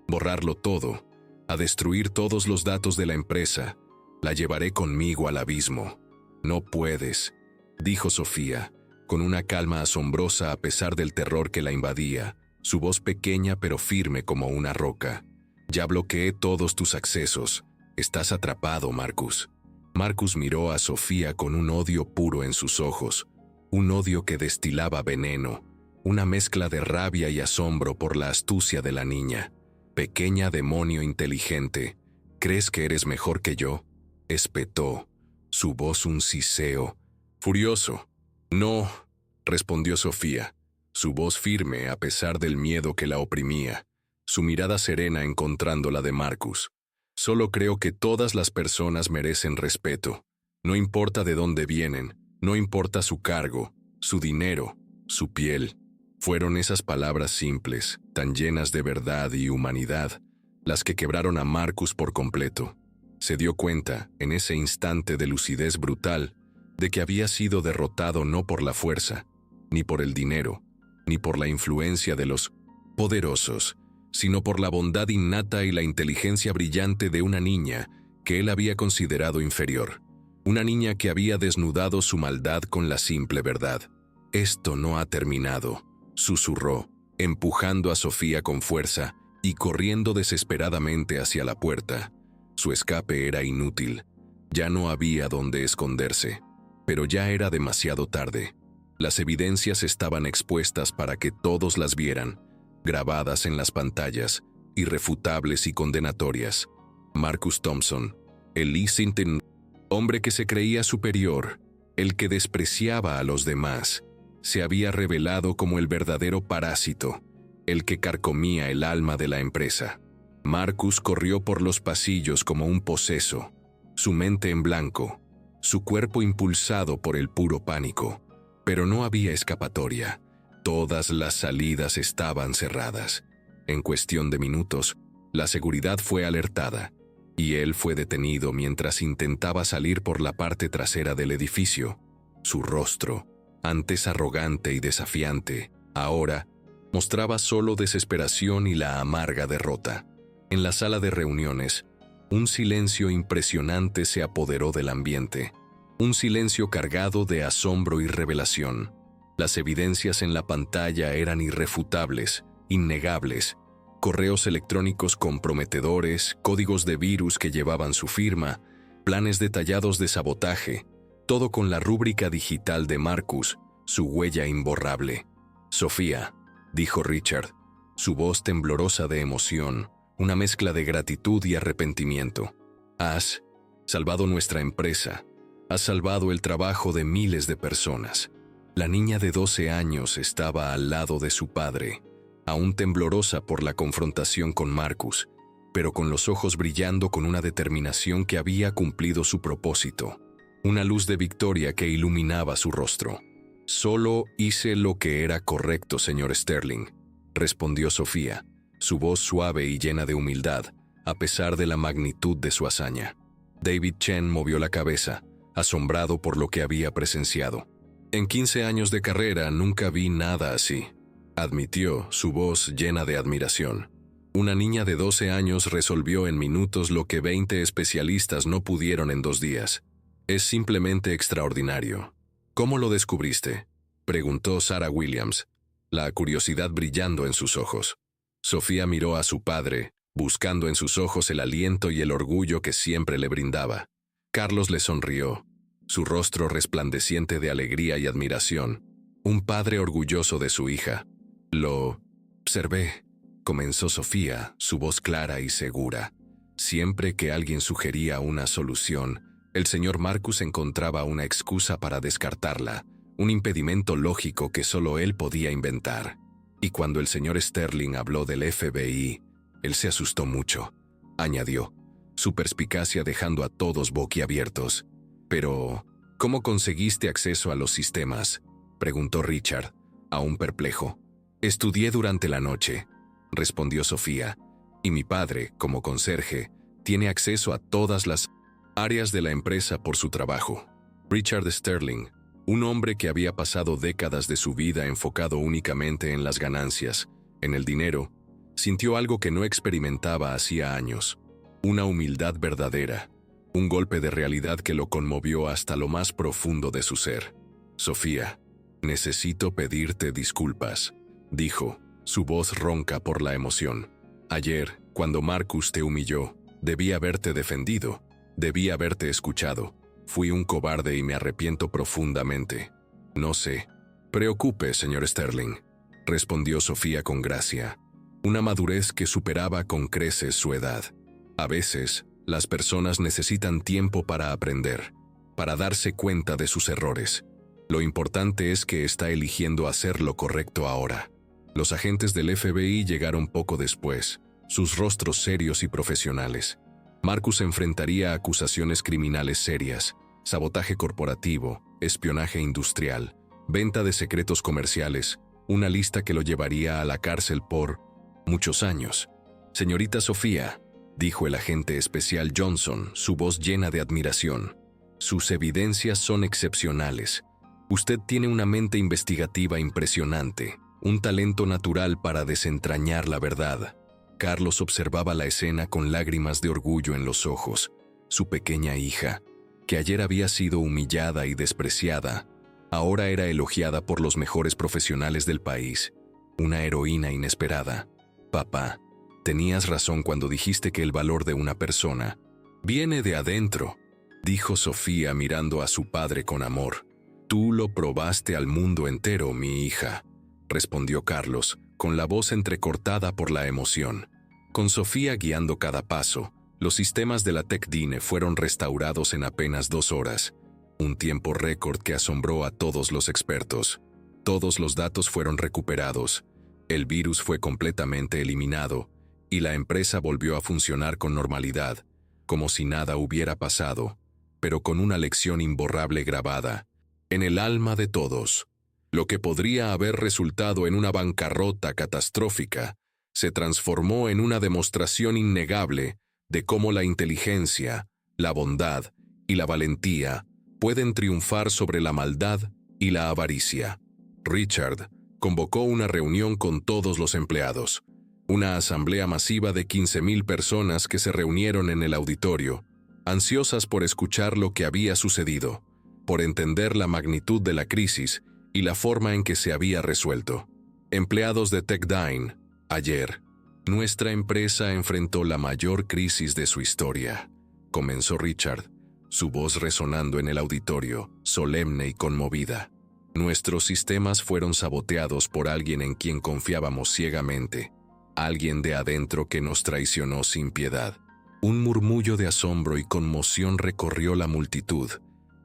borrarlo todo, a destruir todos los datos de la empresa. La llevaré conmigo al abismo». «No puedes», dijo Sofía, con una calma asombrosa a pesar del terror que la invadía, su voz pequeña pero firme como una roca. «Ya bloqueé todos tus accesos. Estás atrapado, Marcus». Marcus miró a Sofía con un odio puro en sus ojos, un odio que destilaba veneno, una mezcla de rabia y asombro por la astucia de la niña. «Pequeña demonio inteligente, ¿crees que eres mejor que yo?», espetó, su voz un siseo, furioso. «No», respondió Sofía, su voz firme a pesar del miedo que la oprimía, su mirada serena encontrando la de Marcus. «Solo creo que todas las personas merecen respeto. No importa de dónde vienen, no importa su cargo, su dinero, su piel». Fueron esas palabras simples, tan llenas de verdad y humanidad, las que quebraron a Marcus por completo. Se dio cuenta, en ese instante de lucidez brutal, de que había sido derrotado no por la fuerza, ni por el dinero, ni por la influencia de los poderosos, sino por la bondad innata y la inteligencia brillante de una niña que él había considerado inferior. Una niña que había desnudado su maldad con la simple verdad. «Esto no ha terminado», susurró, empujando a Sofía con fuerza y corriendo desesperadamente hacia la puerta. Su escape era inútil. Ya no había dónde esconderse. Pero ya era demasiado tarde. Las evidencias estaban expuestas para que todos las vieran, grabadas en las pantallas, irrefutables y condenatorias. Marcus Thompson, el Lee Sinten, hombre que se creía superior, el que despreciaba a los demás, se había revelado como el verdadero parásito, el que carcomía el alma de la empresa. Marcus corrió por los pasillos como un poseso, su mente en blanco, su cuerpo impulsado por el puro pánico. Pero no había escapatoria. Todas las salidas estaban cerradas. En cuestión de minutos, la seguridad fue alertada, y él fue detenido mientras intentaba salir por la parte trasera del edificio. Su rostro, antes arrogante y desafiante, ahora mostraba solo desesperación y la amarga derrota. En la sala de reuniones, un silencio impresionante se apoderó del ambiente, un silencio cargado de asombro y revelación. Las evidencias en la pantalla eran irrefutables, innegables. Correos electrónicos comprometedores, códigos de virus que llevaban su firma, planes detallados de sabotaje, todo con la rúbrica digital de Marcus, su huella imborrable. «Sofía», dijo Richard, su voz temblorosa de emoción, una mezcla de gratitud y arrepentimiento. «Has salvado nuestra empresa, has salvado el trabajo de miles de personas». La niña de 12 años estaba al lado de su padre, aún temblorosa por la confrontación con Marcus, pero con los ojos brillando con una determinación que había cumplido su propósito, una luz de victoria que iluminaba su rostro. «Solo hice lo que era correcto, señor Sterling», respondió Sofía, su voz suave y llena de humildad, a pesar de la magnitud de su hazaña. David Chen movió la cabeza, asombrado por lo que había presenciado. «En 15 años de carrera nunca vi nada así», admitió, su voz llena de admiración. «Una niña de 12 años resolvió en minutos lo que 20 especialistas no pudieron en 2 días. Es simplemente extraordinario». «¿Cómo lo descubriste?», preguntó Sarah Williams, la curiosidad brillando en sus ojos. Sofía miró a su padre, buscando en sus ojos el aliento y el orgullo que siempre le brindaba. Carlos le sonrió, su rostro resplandeciente de alegría y admiración, un padre orgulloso de su hija. «Lo observé», comenzó Sofía, su voz clara y segura. Siempre que alguien sugería una solución, el señor Marcus encontraba una excusa para descartarla, un impedimento lógico que solo él podía inventar. Y cuando el señor Sterling habló del FBI, él se asustó mucho. Añadió, su perspicacia dejando a todos boquiabiertos. «Pero, ¿cómo conseguiste acceso a los sistemas?», preguntó Richard, aún perplejo. «Estudié durante la noche», respondió Sofía, «y mi padre, como conserje, tiene acceso a todas las áreas de la empresa por su trabajo». Richard Sterling, un hombre que había pasado décadas de su vida enfocado únicamente en las ganancias, en el dinero, sintió algo que no experimentaba hacía años. Una humildad verdadera, un golpe de realidad que lo conmovió hasta lo más profundo de su ser. «Sofía, necesito pedirte disculpas», dijo, su voz ronca por la emoción. «Ayer, cuando Marcus te humilló, debí haberte defendido, debí haberte escuchado. Fui un cobarde y me arrepiento profundamente». «No se preocupe, señor Sterling», respondió Sofía con gracia, una madurez que superaba con creces su edad. «A veces, las personas necesitan tiempo para aprender, para darse cuenta de sus errores. Lo importante es que está eligiendo hacer lo correcto ahora». Los agentes del FBI llegaron poco después, sus rostros serios y profesionales. Marcus enfrentaría acusaciones criminales serias, sabotaje corporativo, espionaje industrial, venta de secretos comerciales, una lista que lo llevaría a la cárcel por muchos años. «Señorita Sofía», dijo el agente especial Johnson, su voz llena de admiración, «sus evidencias son excepcionales. Usted tiene una mente investigativa impresionante, un talento natural para desentrañar la verdad». Carlos observaba la escena con lágrimas de orgullo en los ojos. Su pequeña hija, que ayer había sido humillada y despreciada, ahora era elogiada por los mejores profesionales del país. Una heroína inesperada. «Papá, tenías razón cuando dijiste que el valor de una persona viene de adentro», dijo Sofía mirando a su padre con amor. «Tú lo probaste al mundo entero, mi hija», respondió Carlos, con la voz entrecortada por la emoción. Con Sofía guiando cada paso, los sistemas de la TechDine fueron restaurados en apenas 2 horas, un tiempo récord que asombró a todos los expertos. Todos los datos fueron recuperados, el virus fue completamente eliminado, y la empresa volvió a funcionar con normalidad, como si nada hubiera pasado, pero con una lección imborrable grabada en el alma de todos. Lo que podría haber resultado en una bancarrota catastrófica se transformó en una demostración innegable de cómo la inteligencia, la bondad y la valentía pueden triunfar sobre la maldad y la avaricia. Richard convocó una reunión con todos los empleados, una asamblea masiva de 15,000 personas que se reunieron en el auditorio, ansiosas por escuchar lo que había sucedido, por entender la magnitud de la crisis y la forma en que se había resuelto. «Empleados de TechDine, ayer, nuestra empresa enfrentó la mayor crisis de su historia», comenzó Richard, su voz resonando en el auditorio, solemne y conmovida. «Nuestros sistemas fueron saboteados por alguien en quien confiábamos ciegamente, alguien de adentro que nos traicionó sin piedad». Un murmullo de asombro y conmoción recorrió la multitud,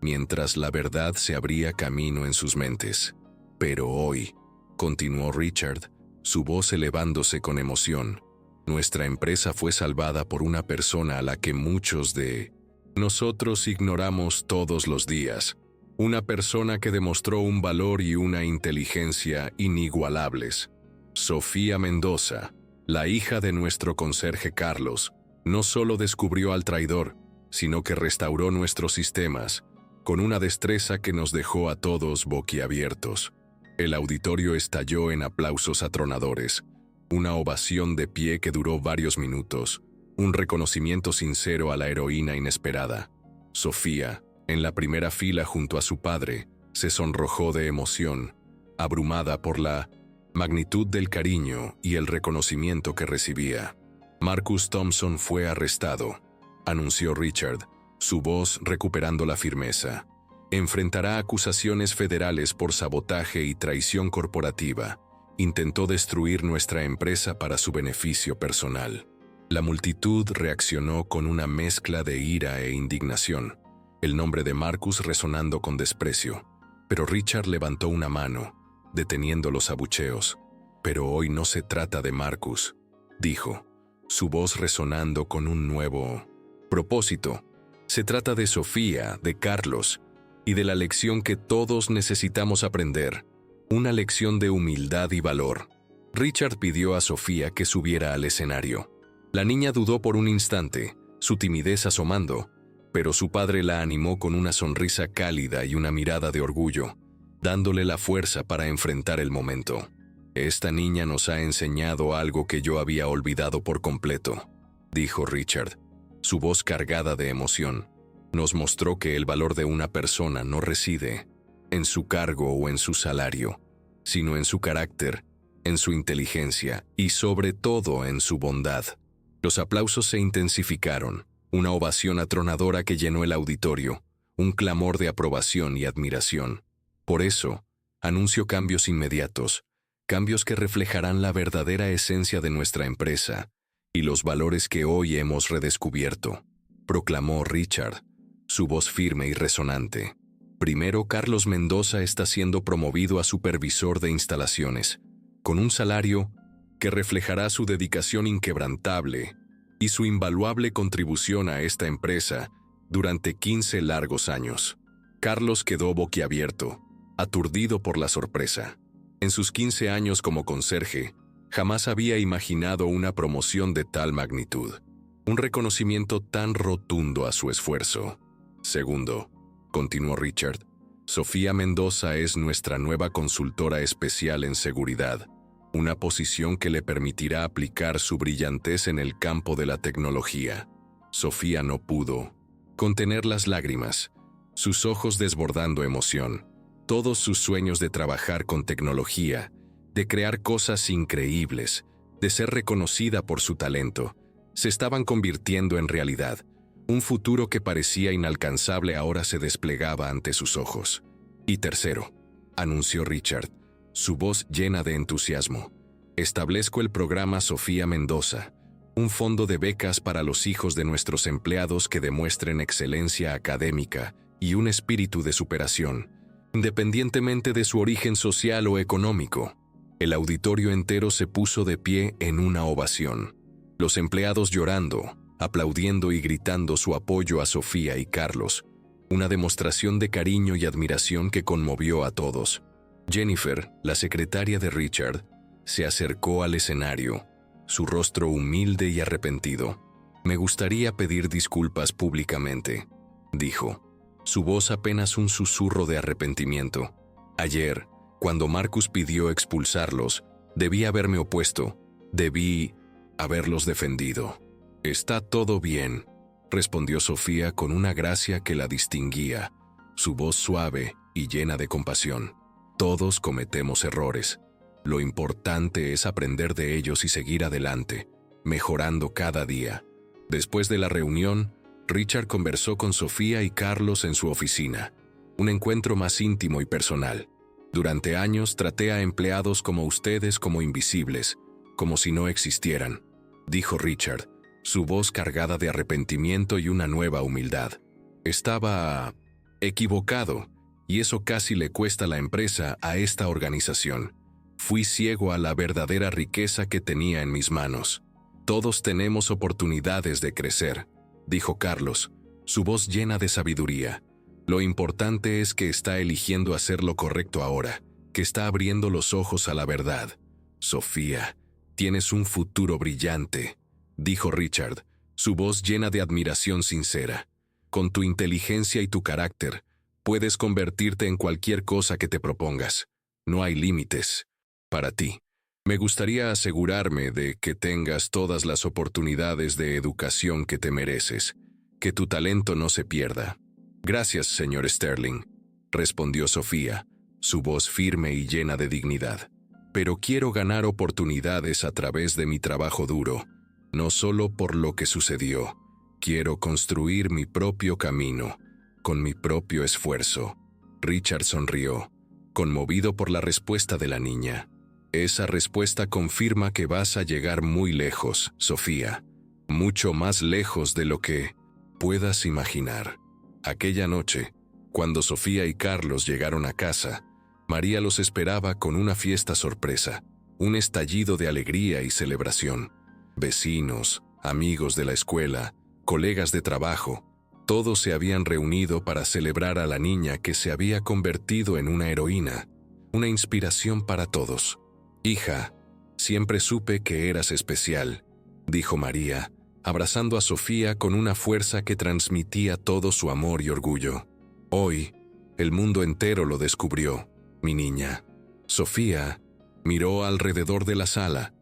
mientras la verdad se abría camino en sus mentes. «Pero hoy», continuó Richard, su voz elevándose con emoción, «nuestra empresa fue salvada por una persona a la que muchos de nosotros ignoramos todos los días. Una persona que demostró un valor y una inteligencia inigualables. Sofía Mendoza, la hija de nuestro conserje Carlos, no solo descubrió al traidor, sino que restauró nuestros sistemas, con una destreza que nos dejó a todos boquiabiertos». El auditorio estalló en aplausos atronadores, una ovación de pie que duró varios minutos, un reconocimiento sincero a la heroína inesperada. Sofía, en la primera fila junto a su padre, se sonrojó de emoción, abrumada por la magnitud del cariño y el reconocimiento que recibía. «Marcus Thompson fue arrestado», anunció Richard, su voz recuperando la firmeza. «Enfrentará acusaciones federales por sabotaje y traición corporativa. Intentó destruir nuestra empresa para su beneficio personal». La multitud reaccionó con una mezcla de ira e indignación, el nombre de Marcus resonando con desprecio. Pero Richard levantó una mano, deteniendo los abucheos. «Pero hoy no se trata de Marcus», dijo, su voz resonando con un nuevo Propósito. Se trata de Sofía, de Carlos, y de la lección que todos necesitamos aprender, una lección de humildad y valor. Richard pidió a Sofía que subiera al escenario. La niña dudó por un instante, su timidez asomando, pero su padre la animó con una sonrisa cálida y una mirada de orgullo, dándole la fuerza para enfrentar el momento. «Esta niña nos ha enseñado algo que yo había olvidado por completo», dijo Richard, su voz cargada de emoción. «Nos mostró que el valor de una persona no reside en su cargo o en su salario, sino en su carácter, en su inteligencia y sobre todo en su bondad». Los aplausos se intensificaron, una ovación atronadora que llenó el auditorio, un clamor de aprobación y admiración. Por eso, anuncio cambios inmediatos, cambios que reflejarán la verdadera esencia de nuestra empresa y los valores que hoy hemos redescubierto, proclamó Richard, su voz firme y resonante. Primero, Carlos Mendoza está siendo promovido a supervisor de instalaciones, con un salario que reflejará su dedicación inquebrantable y su invaluable contribución a esta empresa durante 15 largos años. Carlos quedó boquiabierto, aturdido por la sorpresa. En sus 15 años como conserje, jamás había imaginado una promoción de tal magnitud, un reconocimiento tan rotundo a su esfuerzo. Segundo, continuó Richard, Sofía Mendoza es nuestra nueva consultora especial en seguridad, una posición que le permitirá aplicar su brillantez en el campo de la tecnología. Sofía no pudo contener las lágrimas, sus ojos desbordando emoción. Todos sus sueños de trabajar con tecnología, de crear cosas increíbles, de ser reconocida por su talento, se estaban convirtiendo en realidad. Un futuro que parecía inalcanzable ahora se desplegaba ante sus ojos. Y tercero, anunció Richard, su voz llena de entusiasmo, establezco el programa Sofía Mendoza, un fondo de becas para los hijos de nuestros empleados que demuestren excelencia académica y un espíritu de superación, independientemente de su origen social o económico. El auditorio entero se puso de pie en una ovación. Los empleados llorando, aplaudiendo y gritando su apoyo a Sofía y Carlos, una demostración de cariño y admiración que conmovió a todos. Jennifer, la secretaria de Richard, se acercó al escenario, su rostro humilde y arrepentido. «Me gustaría pedir disculpas públicamente», dijo, su voz apenas un susurro de arrepentimiento. «Ayer, cuando Marcus pidió expulsarlos, debí haberme opuesto, debí haberlos defendido». «Está todo bien», respondió Sofía con una gracia que la distinguía, su voz suave y llena de compasión. «Todos cometemos errores. Lo importante es aprender de ellos y seguir adelante, mejorando cada día». Después de la reunión, Richard conversó con Sofía y Carlos en su oficina, un encuentro más íntimo y personal. «Durante años traté a empleados como ustedes como invisibles, como si no existieran», dijo Richard, su voz cargada de arrepentimiento y una nueva humildad. «Estaba equivocado, y eso casi le cuesta la empresa a esta organización. Fui ciego a la verdadera riqueza que tenía en mis manos. Todos tenemos oportunidades de crecer», dijo Carlos, su voz llena de sabiduría. «Lo importante es que está eligiendo hacer lo correcto ahora, que está abriendo los ojos a la verdad. Sofía, tienes un futuro brillante», dijo Richard, su voz llena de admiración sincera. «Con tu inteligencia y tu carácter, puedes convertirte en cualquier cosa que te propongas. No hay límites para ti. Me gustaría asegurarme de que tengas todas las oportunidades de educación que te mereces, que tu talento no se pierda». «Gracias, señor Sterling», respondió Sofía, su voz firme y llena de dignidad. «Pero quiero ganar oportunidades a través de mi trabajo duro, no solo por lo que sucedió. Quiero construir mi propio camino, con mi propio esfuerzo». Richard sonrió, conmovido por la respuesta de la niña. «Esa respuesta confirma que vas a llegar muy lejos, Sofía, mucho más lejos de lo que puedas imaginar». Aquella noche, cuando Sofía y Carlos llegaron a casa, María los esperaba con una fiesta sorpresa, un estallido de alegría y celebración. Vecinos, amigos de la escuela, colegas de trabajo, todos se habían reunido para celebrar a la niña que se había convertido en una heroína, una inspiración para todos. «Hija, siempre supe que eras especial», dijo María, abrazando a Sofía con una fuerza que transmitía todo su amor y orgullo. «Hoy, el mundo entero lo descubrió, mi niña». Sofía miró alrededor de la sala,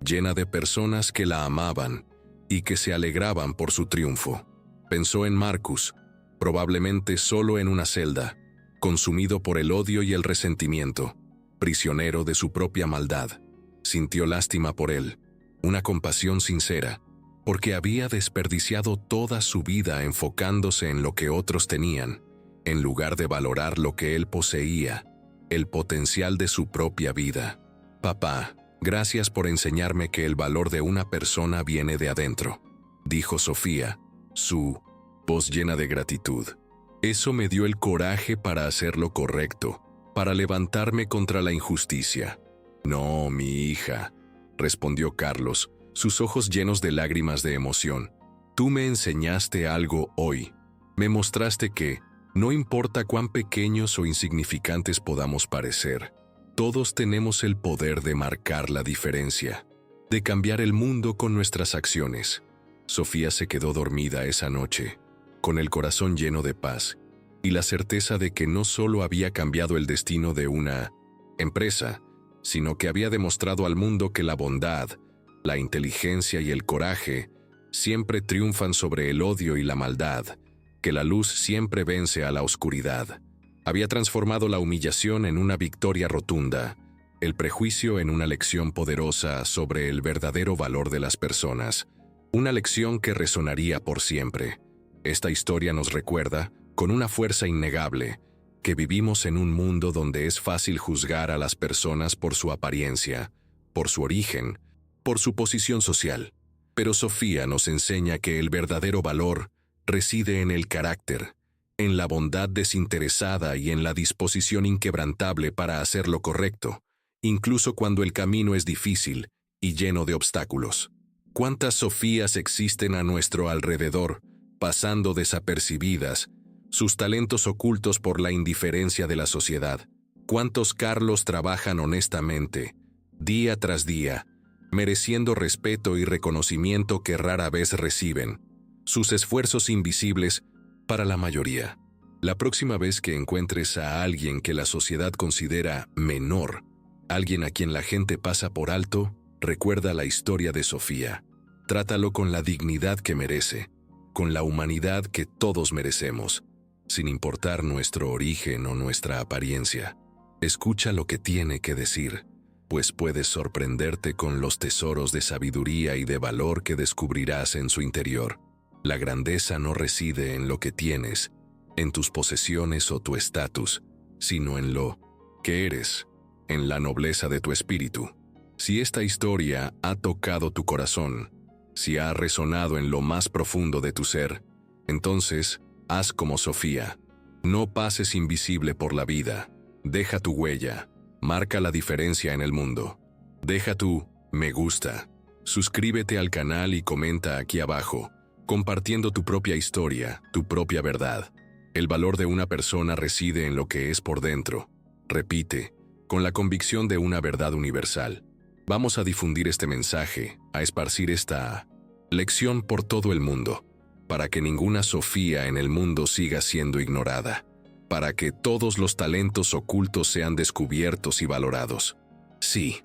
llena de personas que la amaban y que se alegraban por su triunfo. Pensó en Marcus, probablemente solo en una celda, consumido por el odio y el resentimiento, prisionero de su propia maldad. Sintió lástima por él, una compasión sincera, porque había desperdiciado toda su vida enfocándose en lo que otros tenían, en lugar de valorar lo que él poseía, el potencial de su propia vida. «Papá, gracias por enseñarme que el valor de una persona viene de adentro», dijo Sofía, su voz llena de gratitud. «Eso me dio el coraje para hacer lo correcto, para levantarme contra la injusticia». «No, mi hija», respondió Carlos, sus ojos llenos de lágrimas de emoción. «Tú me enseñaste algo hoy. Me mostraste que, no importa cuán pequeños o insignificantes podamos parecer, todos tenemos el poder de marcar la diferencia, de cambiar el mundo con nuestras acciones». Sofía se quedó dormida esa noche, con el corazón lleno de paz y la certeza de que no solo había cambiado el destino de una empresa, sino que había demostrado al mundo que la bondad, la inteligencia y el coraje siempre triunfan sobre el odio y la maldad, que la luz siempre vence a la oscuridad. Había transformado la humillación en una victoria rotunda, el prejuicio en una lección poderosa sobre el verdadero valor de las personas, una lección que resonaría por siempre. Esta historia nos recuerda, con una fuerza innegable, que vivimos en un mundo donde es fácil juzgar a las personas por su apariencia, por su origen, por su posición social. Pero Sofía nos enseña que el verdadero valor reside en el carácter, en la bondad desinteresada y en la disposición inquebrantable para hacer lo correcto, incluso cuando el camino es difícil y lleno de obstáculos. ¿Cuántas Sofías existen a nuestro alrededor, pasando desapercibidas, sus talentos ocultos por la indiferencia de la sociedad? ¿Cuántos Carlos trabajan honestamente, día tras día, mereciendo respeto y reconocimiento que rara vez reciben, sus esfuerzos invisibles para la mayoría? La próxima vez que encuentres a alguien que la sociedad considera menor, alguien a quien la gente pasa por alto, recuerda la historia de Sofía. Trátalo con la dignidad que merece, con la humanidad que todos merecemos, sin importar nuestro origen o nuestra apariencia. Escucha lo que tiene que decir, pues puedes sorprenderte con los tesoros de sabiduría y de valor que descubrirás en su interior. La grandeza no reside en lo que tienes, en tus posesiones o tu estatus, sino en lo que eres, en la nobleza de tu espíritu. Si esta historia ha tocado tu corazón, si ha resonado en lo más profundo de tu ser, entonces haz como Sofía. No pases invisible por la vida. Deja tu huella. Marca la diferencia en el mundo. Deja tu me gusta. Suscríbete al canal y comenta aquí abajo, compartiendo tu propia historia, tu propia verdad. El valor de una persona reside en lo que es por dentro. Repite, con la convicción de una verdad universal. Vamos a difundir este mensaje, a esparcir esta lección por todo el mundo, para que ninguna Sofía en el mundo siga siendo ignorada, para que todos los talentos ocultos sean descubiertos y valorados. Sí,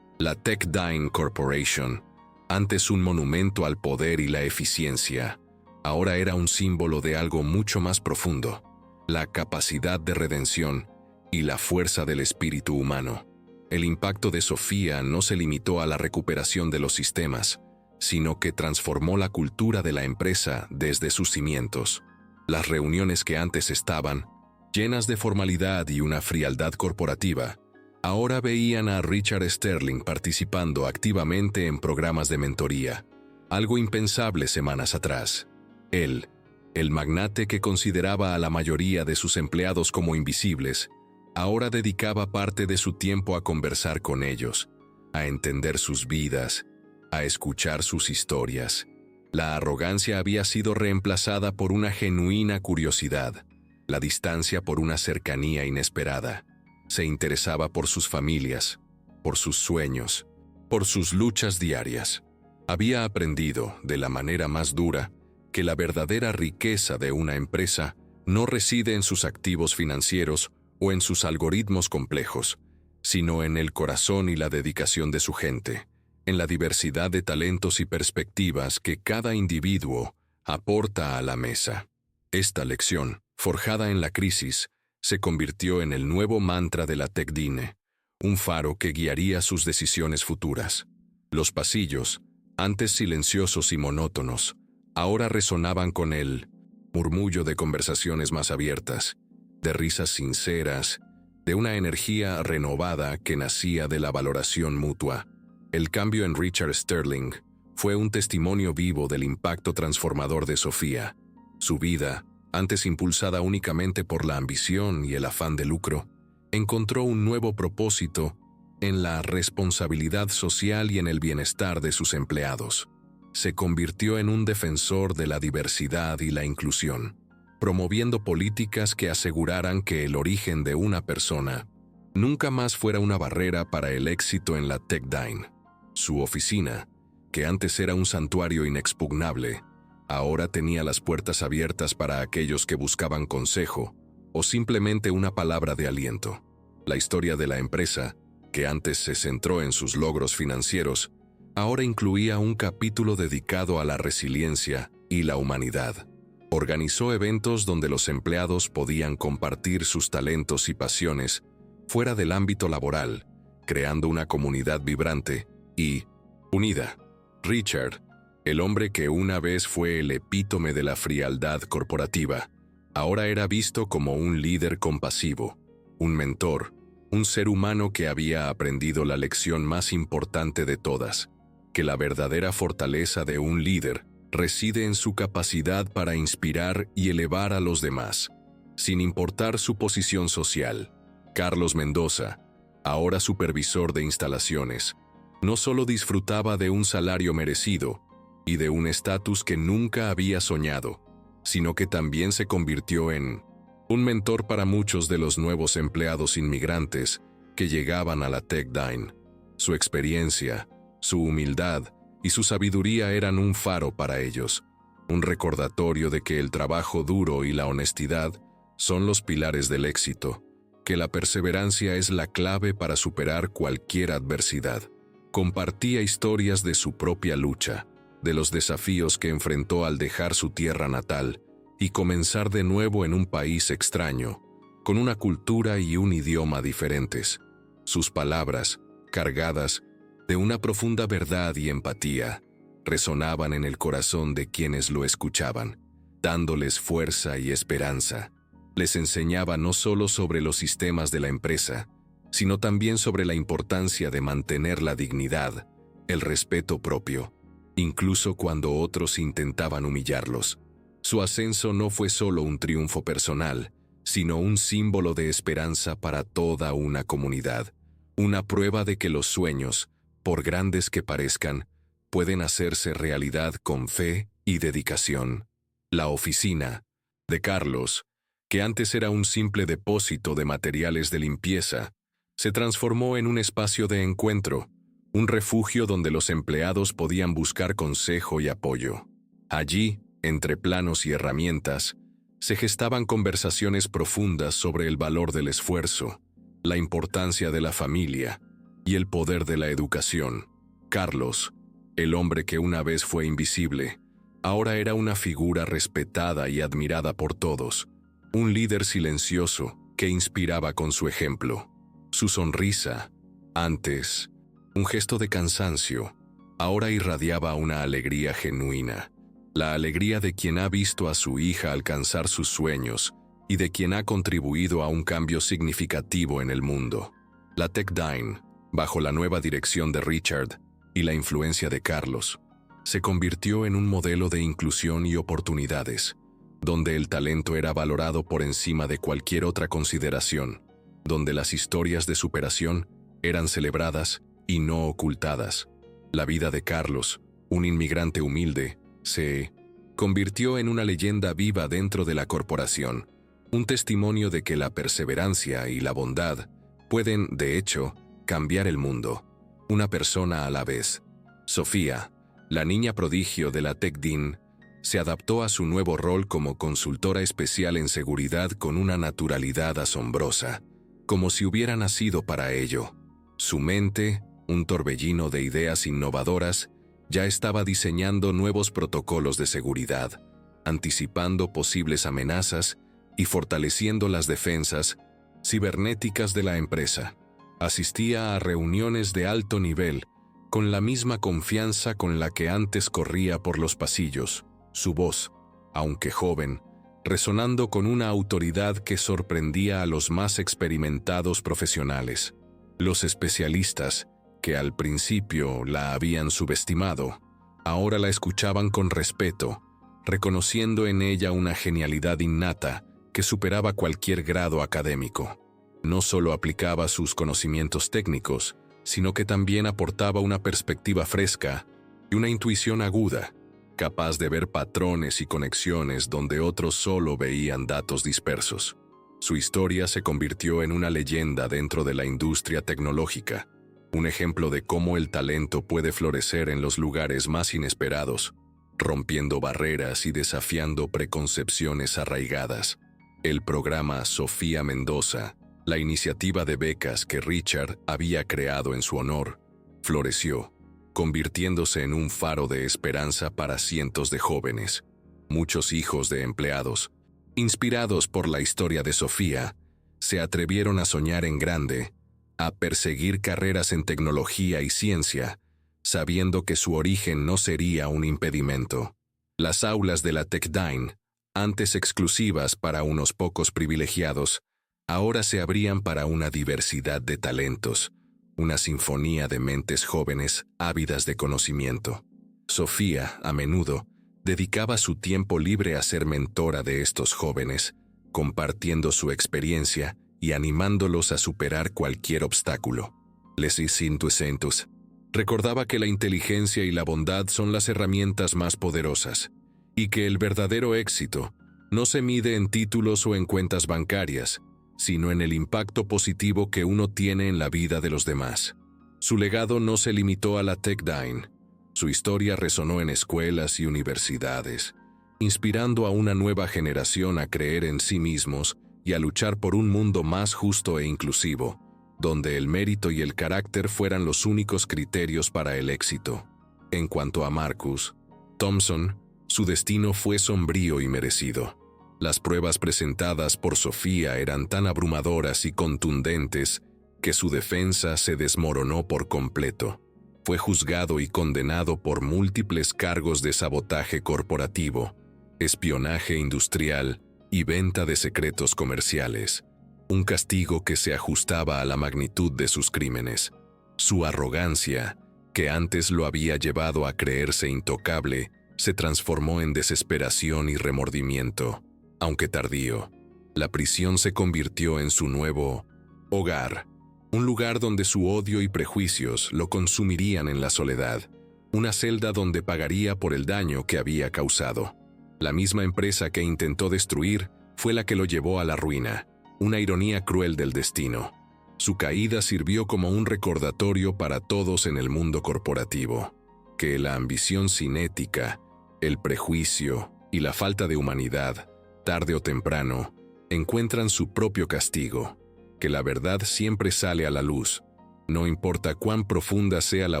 la Techdine Corporation, antes un monumento al poder y la eficiencia, ahora era un símbolo de algo mucho más profundo, la capacidad de redención y la fuerza del espíritu humano. El impacto de Sofía no se limitó a la recuperación de los sistemas, sino que transformó la cultura de la empresa desde sus cimientos. Las reuniones que antes estaban llenas de formalidad y una frialdad corporativa, ahora veían a Richard Sterling participando activamente en programas de mentoría, algo impensable semanas atrás. Él, el magnate que consideraba a la mayoría de sus empleados como invisibles, ahora dedicaba parte de su tiempo a conversar con ellos, a entender sus vidas, a escuchar sus historias. La arrogancia había sido reemplazada por una genuina curiosidad, la distancia por una cercanía inesperada. Se interesaba por sus familias, por sus sueños, por sus luchas diarias. Había aprendido, de la manera más dura, que la verdadera riqueza de una empresa no reside en sus activos financieros o en sus algoritmos complejos, sino en el corazón y la dedicación de su gente, en la diversidad de talentos y perspectivas que cada individuo aporta a la mesa. Esta lección, forjada en la crisis, se convirtió en el nuevo mantra de la TechDine, un faro que guiaría sus decisiones futuras. Los pasillos, antes silenciosos y monótonos, ahora resonaban con el murmullo de conversaciones más abiertas, de risas sinceras, de una energía renovada que nacía de la valoración mutua. El cambio en Richard Sterling fue un testimonio vivo del impacto transformador de Sofía. Su vida, antes impulsada únicamente por la ambición y el afán de lucro, encontró un nuevo propósito en la responsabilidad social y en el bienestar de sus empleados. Se convirtió en un defensor de la diversidad y la inclusión, promoviendo políticas que aseguraran que el origen de una persona nunca más fuera una barrera para el éxito en la TechDine. Su oficina, que antes era un santuario inexpugnable, ahora tenía las puertas abiertas para aquellos que buscaban consejo o simplemente una palabra de aliento. La historia de la empresa, que antes se centró en sus logros financieros, ahora incluía un capítulo dedicado a la resiliencia y la humanidad. Organizó eventos donde los empleados podían compartir sus talentos y pasiones fuera del ámbito laboral, creando una comunidad vibrante y unida. Richard, el hombre que una vez fue el epítome de la frialdad corporativa, ahora era visto como un líder compasivo, un mentor, un ser humano que había aprendido la lección más importante de todas, que la verdadera fortaleza de un líder reside en su capacidad para inspirar y elevar a los demás, sin importar su posición social. Carlos Mendoza, ahora supervisor de instalaciones, no solo disfrutaba de un salario merecido y de un estatus que nunca había soñado, sino que también se convirtió en un mentor para muchos de los nuevos empleados inmigrantes que llegaban a la TechDine. Su experiencia, su humildad y su sabiduría eran un faro para ellos, un recordatorio de que el trabajo duro y la honestidad son los pilares del éxito, que la perseverancia es la clave para superar cualquier adversidad. Compartía historias de su propia lucha, de los desafíos que enfrentó al dejar su tierra natal y comenzar de nuevo en un país extraño, con una cultura y un idioma diferentes. Sus palabras, cargadas de una profunda verdad y empatía, resonaban en el corazón de quienes lo escuchaban, dándoles fuerza y esperanza. Les enseñaba no solo sobre los sistemas de la empresa, sino también sobre la importancia de mantener la dignidad, el respeto propio, incluso cuando otros intentaban humillarlos. Su ascenso no fue solo un triunfo personal, sino un símbolo de esperanza para toda una comunidad, una prueba de que los sueños, por grandes que parezcan, pueden hacerse realidad con fe y dedicación. La oficina de Carlos, que antes era un simple depósito de materiales de limpieza, se transformó en un espacio de encuentro, un refugio donde los empleados podían buscar consejo y apoyo. Allí, entre planos y herramientas, se gestaban conversaciones profundas sobre el valor del esfuerzo, la importancia de la familia y el poder de la educación. Carlos, el hombre que una vez fue invisible, ahora era una figura respetada y admirada por todos, un líder silencioso que inspiraba con su ejemplo. Su sonrisa, antes un gesto de cansancio, ahora irradiaba una alegría genuina, la alegría de quien ha visto a su hija alcanzar sus sueños y de quien ha contribuido a un cambio significativo en el mundo. La TechDine, bajo la nueva dirección de Richard y la influencia de Carlos, se convirtió en un modelo de inclusión y oportunidades, donde el talento era valorado por encima de cualquier otra consideración, donde las historias de superación eran celebradas y no ocultadas. La vida de Carlos, un inmigrante humilde, Se convirtió en una leyenda viva dentro de la corporación, un testimonio de que la perseverancia y la bondad pueden, de hecho, cambiar el mundo, una persona a la vez. Sofía, la niña prodigio de la TechDyn, se adaptó a su nuevo rol como consultora especial en seguridad con una naturalidad asombrosa, como si hubiera nacido para ello. Su mente, un torbellino de ideas innovadoras, ya estaba diseñando nuevos protocolos de seguridad, anticipando posibles amenazas y fortaleciendo las defensas cibernéticas de la empresa. Asistía a reuniones de alto nivel, con la misma confianza con la que antes corría por los pasillos, su voz, aunque joven, resonando con una autoridad que sorprendía a los más experimentados profesionales. Los especialistas, que al principio la habían subestimado, ahora la escuchaban con respeto, reconociendo en ella una genialidad innata que superaba cualquier grado académico. No solo aplicaba sus conocimientos técnicos, sino que también aportaba una perspectiva fresca y una intuición aguda, capaz de ver patrones y conexiones donde otros solo veían datos dispersos. Su historia se convirtió en una leyenda dentro de la industria tecnológica, un ejemplo de cómo el talento puede florecer en los lugares más inesperados, rompiendo barreras y desafiando preconcepciones arraigadas. El programa Sofía Mendoza, la iniciativa de becas que Richard había creado en su honor, floreció, convirtiéndose en un faro de esperanza para cientos de jóvenes. Muchos hijos de empleados, inspirados por la historia de Sofía, se atrevieron a soñar en grande, a perseguir carreras en tecnología y ciencia, sabiendo que su origen no sería un impedimento. Las aulas de la TechDyn, antes exclusivas para unos pocos privilegiados, ahora se abrían para una diversidad de talentos, una sinfonía de mentes jóvenes ávidas de conocimiento. Sofía, a menudo, dedicaba su tiempo libre a ser mentora de estos jóvenes, compartiendo su experiencia y animándolos a superar cualquier obstáculo. Les intuicentos. Recordaba que la inteligencia y la bondad son las herramientas más poderosas, y que el verdadero éxito no se mide en títulos o en cuentas bancarias, sino en el impacto positivo que uno tiene en la vida de los demás. Su legado no se limitó a la TechDyn. Su historia resonó en escuelas y universidades, inspirando a una nueva generación a creer en sí mismos y a luchar por un mundo más justo e inclusivo, donde el mérito y el carácter fueran los únicos criterios para el éxito. En cuanto a Marcus Thompson, su destino fue sombrío y merecido. Las pruebas presentadas por Sofía eran tan abrumadoras y contundentes que su defensa se desmoronó por completo. Fue juzgado y condenado por múltiples cargos de sabotaje corporativo, espionaje industrial y venta de secretos comerciales, un castigo que se ajustaba a la magnitud de sus crímenes. Su arrogancia, que antes lo había llevado a creerse intocable, se transformó en desesperación y remordimiento. Aunque tardío, la prisión se convirtió en su nuevo hogar, un lugar donde su odio y prejuicios lo consumirían en la soledad, una celda donde pagaría por el daño que había causado. La misma empresa que intentó destruir fue la que lo llevó a la ruina, una ironía cruel del destino. Su caída sirvió como un recordatorio para todos en el mundo corporativo, que la ambición cinética, el prejuicio y la falta de humanidad, tarde o temprano, encuentran su propio castigo, que la verdad siempre sale a la luz, no importa cuán profunda sea la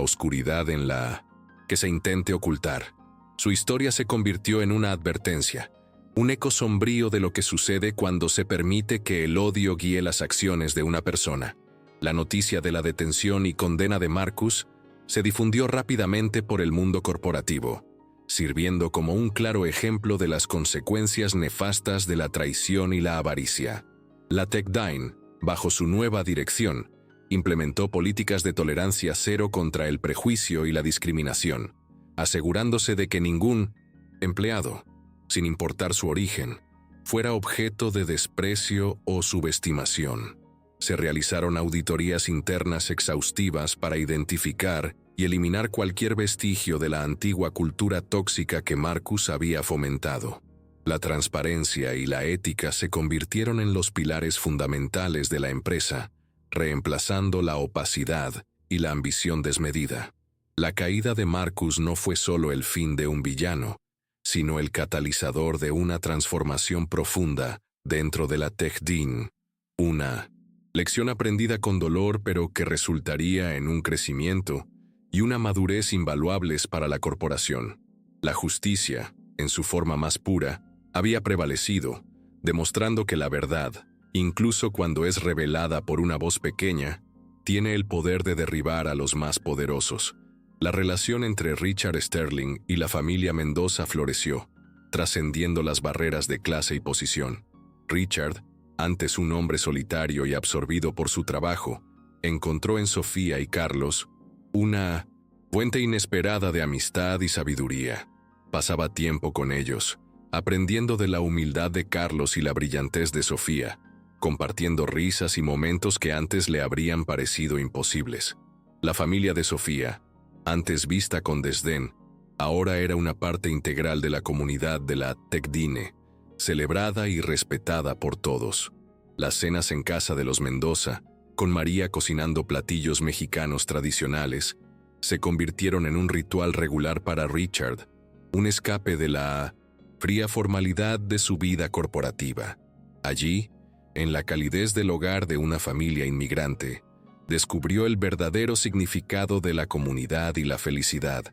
oscuridad en la que se intente ocultar. Su historia se convirtió en una advertencia, un eco sombrío de lo que sucede cuando se permite que el odio guíe las acciones de una persona. La noticia de la detención y condena de Marcus se difundió rápidamente por el mundo corporativo, sirviendo como un claro ejemplo de las consecuencias nefastas de la traición y la avaricia. La TechDyn, bajo su nueva dirección, implementó políticas de tolerancia cero contra el prejuicio y la discriminación, asegurándose de que ningún empleado, sin importar su origen, fuera objeto de desprecio o subestimación. Se realizaron auditorías internas exhaustivas para identificar y eliminar cualquier vestigio de la antigua cultura tóxica que Marcus había fomentado. La transparencia y la ética se convirtieron en los pilares fundamentales de la empresa, reemplazando la opacidad y la ambición desmedida. La caída de Marcus no fue solo el fin de un villano, sino el catalizador de una transformación profunda dentro de la TechDean. Una lección aprendida con dolor, pero que resultaría en un crecimiento y una madurez invaluables para la corporación. La justicia, en su forma más pura, había prevalecido, demostrando que la verdad, incluso cuando es revelada por una voz pequeña, tiene el poder de derribar a los más poderosos. La relación entre Richard Sterling y la familia Mendoza floreció, trascendiendo las barreras de clase y posición. Richard, antes un hombre solitario y absorbido por su trabajo, encontró en Sofía y Carlos una fuente inesperada de amistad y sabiduría. Pasaba tiempo con ellos, aprendiendo de la humildad de Carlos y la brillantez de Sofía, compartiendo risas y momentos que antes le habrían parecido imposibles. La familia de Sofía, antes vista con desdén, ahora era una parte integral de la comunidad de la TechDean, celebrada y respetada por todos. Las cenas en casa de los Mendoza, con María cocinando platillos mexicanos tradicionales, se convirtieron en un ritual regular para Richard, un escape de la fría formalidad de su vida corporativa. Allí, en la calidez del hogar de una familia inmigrante, descubrió el verdadero significado de la comunidad y la felicidad.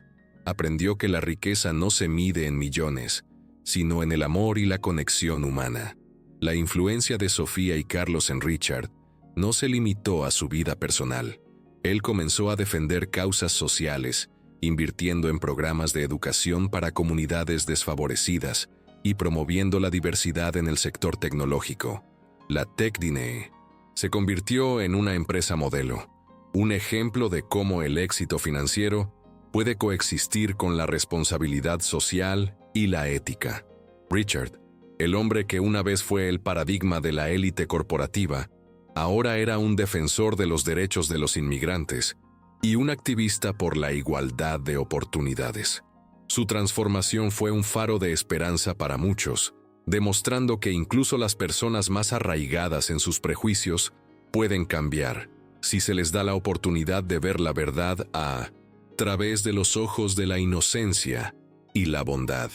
Aprendió que la riqueza no se mide en millones, sino en el amor y la conexión humana. La influencia de Sofía y Carlos en Richard no se limitó a su vida personal. Él comenzó a defender causas sociales, invirtiendo en programas de educación para comunidades desfavorecidas y promoviendo la diversidad en el sector tecnológico. La TechDean se convirtió en una empresa modelo, un ejemplo de cómo el éxito financiero puede coexistir con la responsabilidad social y la ética. Richard, el hombre que una vez fue el paradigma de la élite corporativa, ahora era un defensor de los derechos de los inmigrantes y un activista por la igualdad de oportunidades. Su transformación fue un faro de esperanza para muchos, demostrando que incluso las personas más arraigadas en sus prejuicios pueden cambiar si se les da la oportunidad de ver la verdad a través de los ojos de la inocencia y la bondad.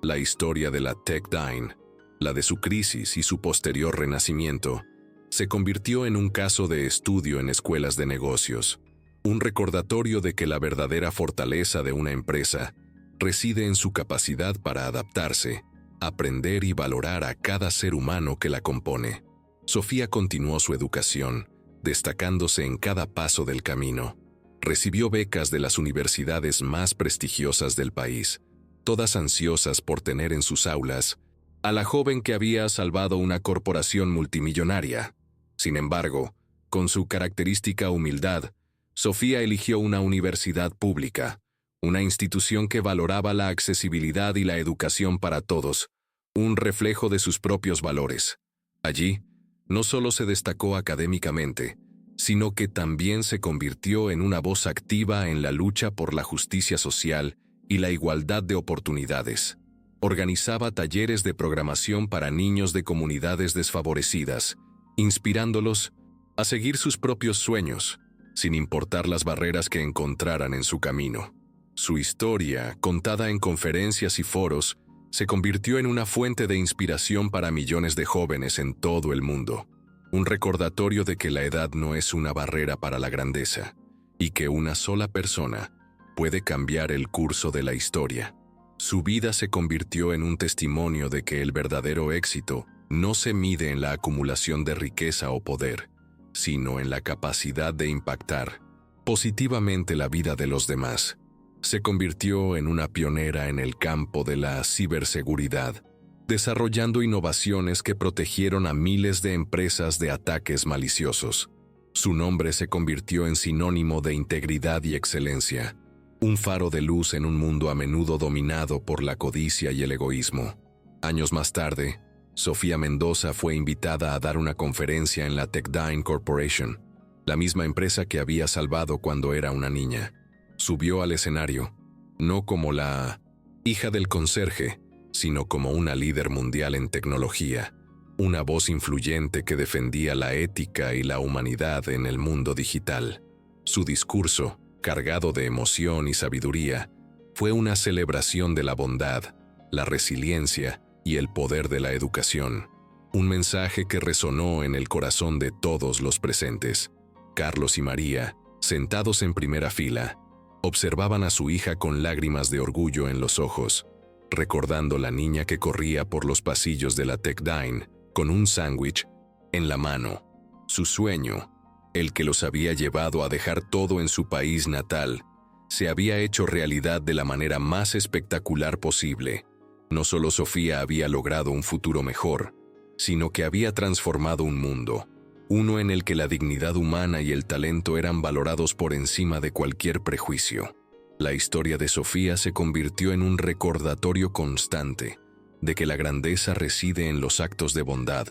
La historia de la TechDean, la de su crisis y su posterior renacimiento, se convirtió en un caso de estudio en escuelas de negocios, un recordatorio de que la verdadera fortaleza de una empresa reside en su capacidad para adaptarse, aprender y valorar a cada ser humano que la compone. Sofía continuó su educación, destacándose en cada paso del camino. Recibió becas de las universidades más prestigiosas del país, todas ansiosas por tener en sus aulas a la joven que había salvado una corporación multimillonaria. Sin embargo, con su característica humildad, Sofía eligió una universidad pública, una institución que valoraba la accesibilidad y la educación para todos, un reflejo de sus propios valores. Allí, no solo se destacó académicamente, sino que también se convirtió en una voz activa en la lucha por la justicia social y la igualdad de oportunidades. Organizaba talleres de programación para niños de comunidades desfavorecidas, inspirándolos a seguir sus propios sueños, sin importar las barreras que encontraran en su camino. Su historia, contada en conferencias y foros, se convirtió en una fuente de inspiración para millones de jóvenes en todo el mundo. Un recordatorio de que la edad no es una barrera para la grandeza, y que una sola persona puede cambiar el curso de la historia. Su vida se convirtió en un testimonio de que el verdadero éxito no se mide en la acumulación de riqueza o poder, sino en la capacidad de impactar positivamente la vida de los demás. Se convirtió en una pionera en el campo de la ciberseguridad, desarrollando innovaciones que protegieron a miles de empresas de ataques maliciosos. Su nombre se convirtió en sinónimo de integridad y excelencia, un faro de luz en un mundo a menudo dominado por la codicia y el egoísmo. Años más tarde, Sofía Mendoza fue invitada a dar una conferencia en la TechDean Corporation, la misma empresa que había salvado cuando era una niña. Subió al escenario, no como la hija del conserje, sino como una líder mundial en tecnología, una voz influyente que defendía la ética y la humanidad en el mundo digital. Su discurso, cargado de emoción y sabiduría, fue una celebración de la bondad, la resiliencia y el poder de la educación. Un mensaje que resonó en el corazón de todos los presentes. Carlos y María, sentados en primera fila, observaban a su hija con lágrimas de orgullo en los ojos, recordando la niña que corría por los pasillos de la Techdine con un sándwich en la mano. Su sueño, el que los había llevado a dejar todo en su país natal, se había hecho realidad de la manera más espectacular posible. No solo Sofía había logrado un futuro mejor, sino que había transformado un mundo, uno en el que la dignidad humana y el talento eran valorados por encima de cualquier prejuicio. La historia de Sofía se convirtió en un recordatorio constante de que la grandeza reside en los actos de bondad,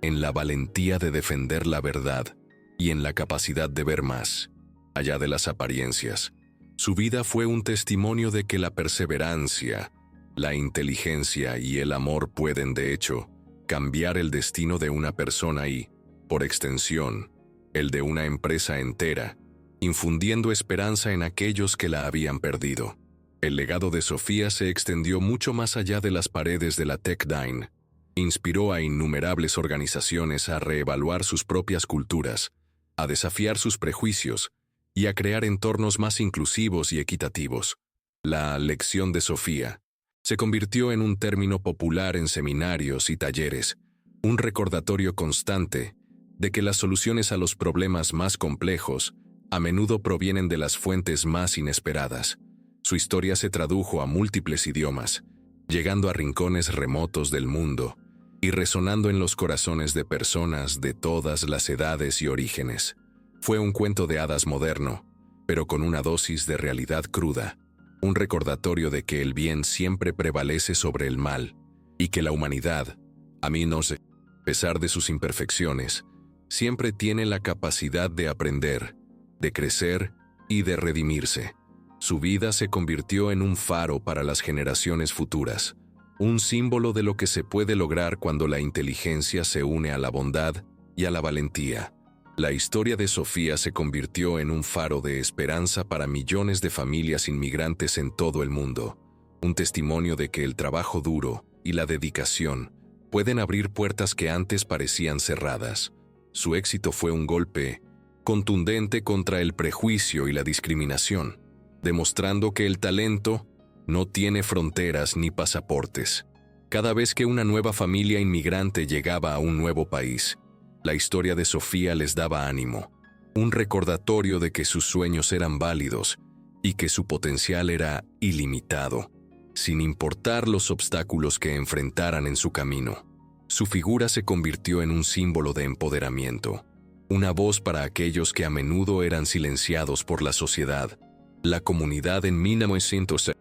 en la valentía de defender la verdad y en la capacidad de ver más allá de las apariencias. Su vida fue un testimonio de que la perseverancia, la inteligencia y el amor pueden, de hecho, cambiar el destino de una persona y, por extensión, el de una empresa entera, infundiendo esperanza en aquellos que la habían perdido. El legado de Sofía se extendió mucho más allá de las paredes de la Techdine. Inspiró a innumerables organizaciones a reevaluar sus propias culturas, a desafiar sus prejuicios y a crear entornos más inclusivos y equitativos. La lección de Sofía se convirtió en un término popular en seminarios y talleres, un recordatorio constante de que las soluciones a los problemas más complejos a menudo provienen de las fuentes más inesperadas. Su historia se tradujo a múltiples idiomas, llegando a rincones remotos del mundo y resonando en los corazones de personas de todas las edades y orígenes. Fue un cuento de hadas moderno, pero con una dosis de realidad cruda, un recordatorio de que el bien siempre prevalece sobre el mal y que la humanidad, a pesar de sus imperfecciones, siempre tiene la capacidad de aprender, de crecer y de redimirse. Su vida se convirtió en un faro para las generaciones futuras, un símbolo de lo que se puede lograr cuando la inteligencia se une a la bondad y a la valentía. La historia de Sofía se convirtió en un faro de esperanza para millones de familias inmigrantes en todo el mundo, un testimonio de que el trabajo duro y la dedicación pueden abrir puertas que antes parecían cerradas. Su éxito fue un golpe contundente contra el prejuicio y la discriminación, demostrando que el talento no tiene fronteras ni pasaportes. Cada vez que una nueva familia inmigrante llegaba a un nuevo país, la historia de Sofía les daba ánimo, un recordatorio de que sus sueños eran válidos y que su potencial era ilimitado, sin importar los obstáculos que enfrentaran en su camino. Su figura se convirtió en un símbolo de empoderamiento, una voz para aquellos que a menudo eran silenciados por la sociedad. La comunidad en 1900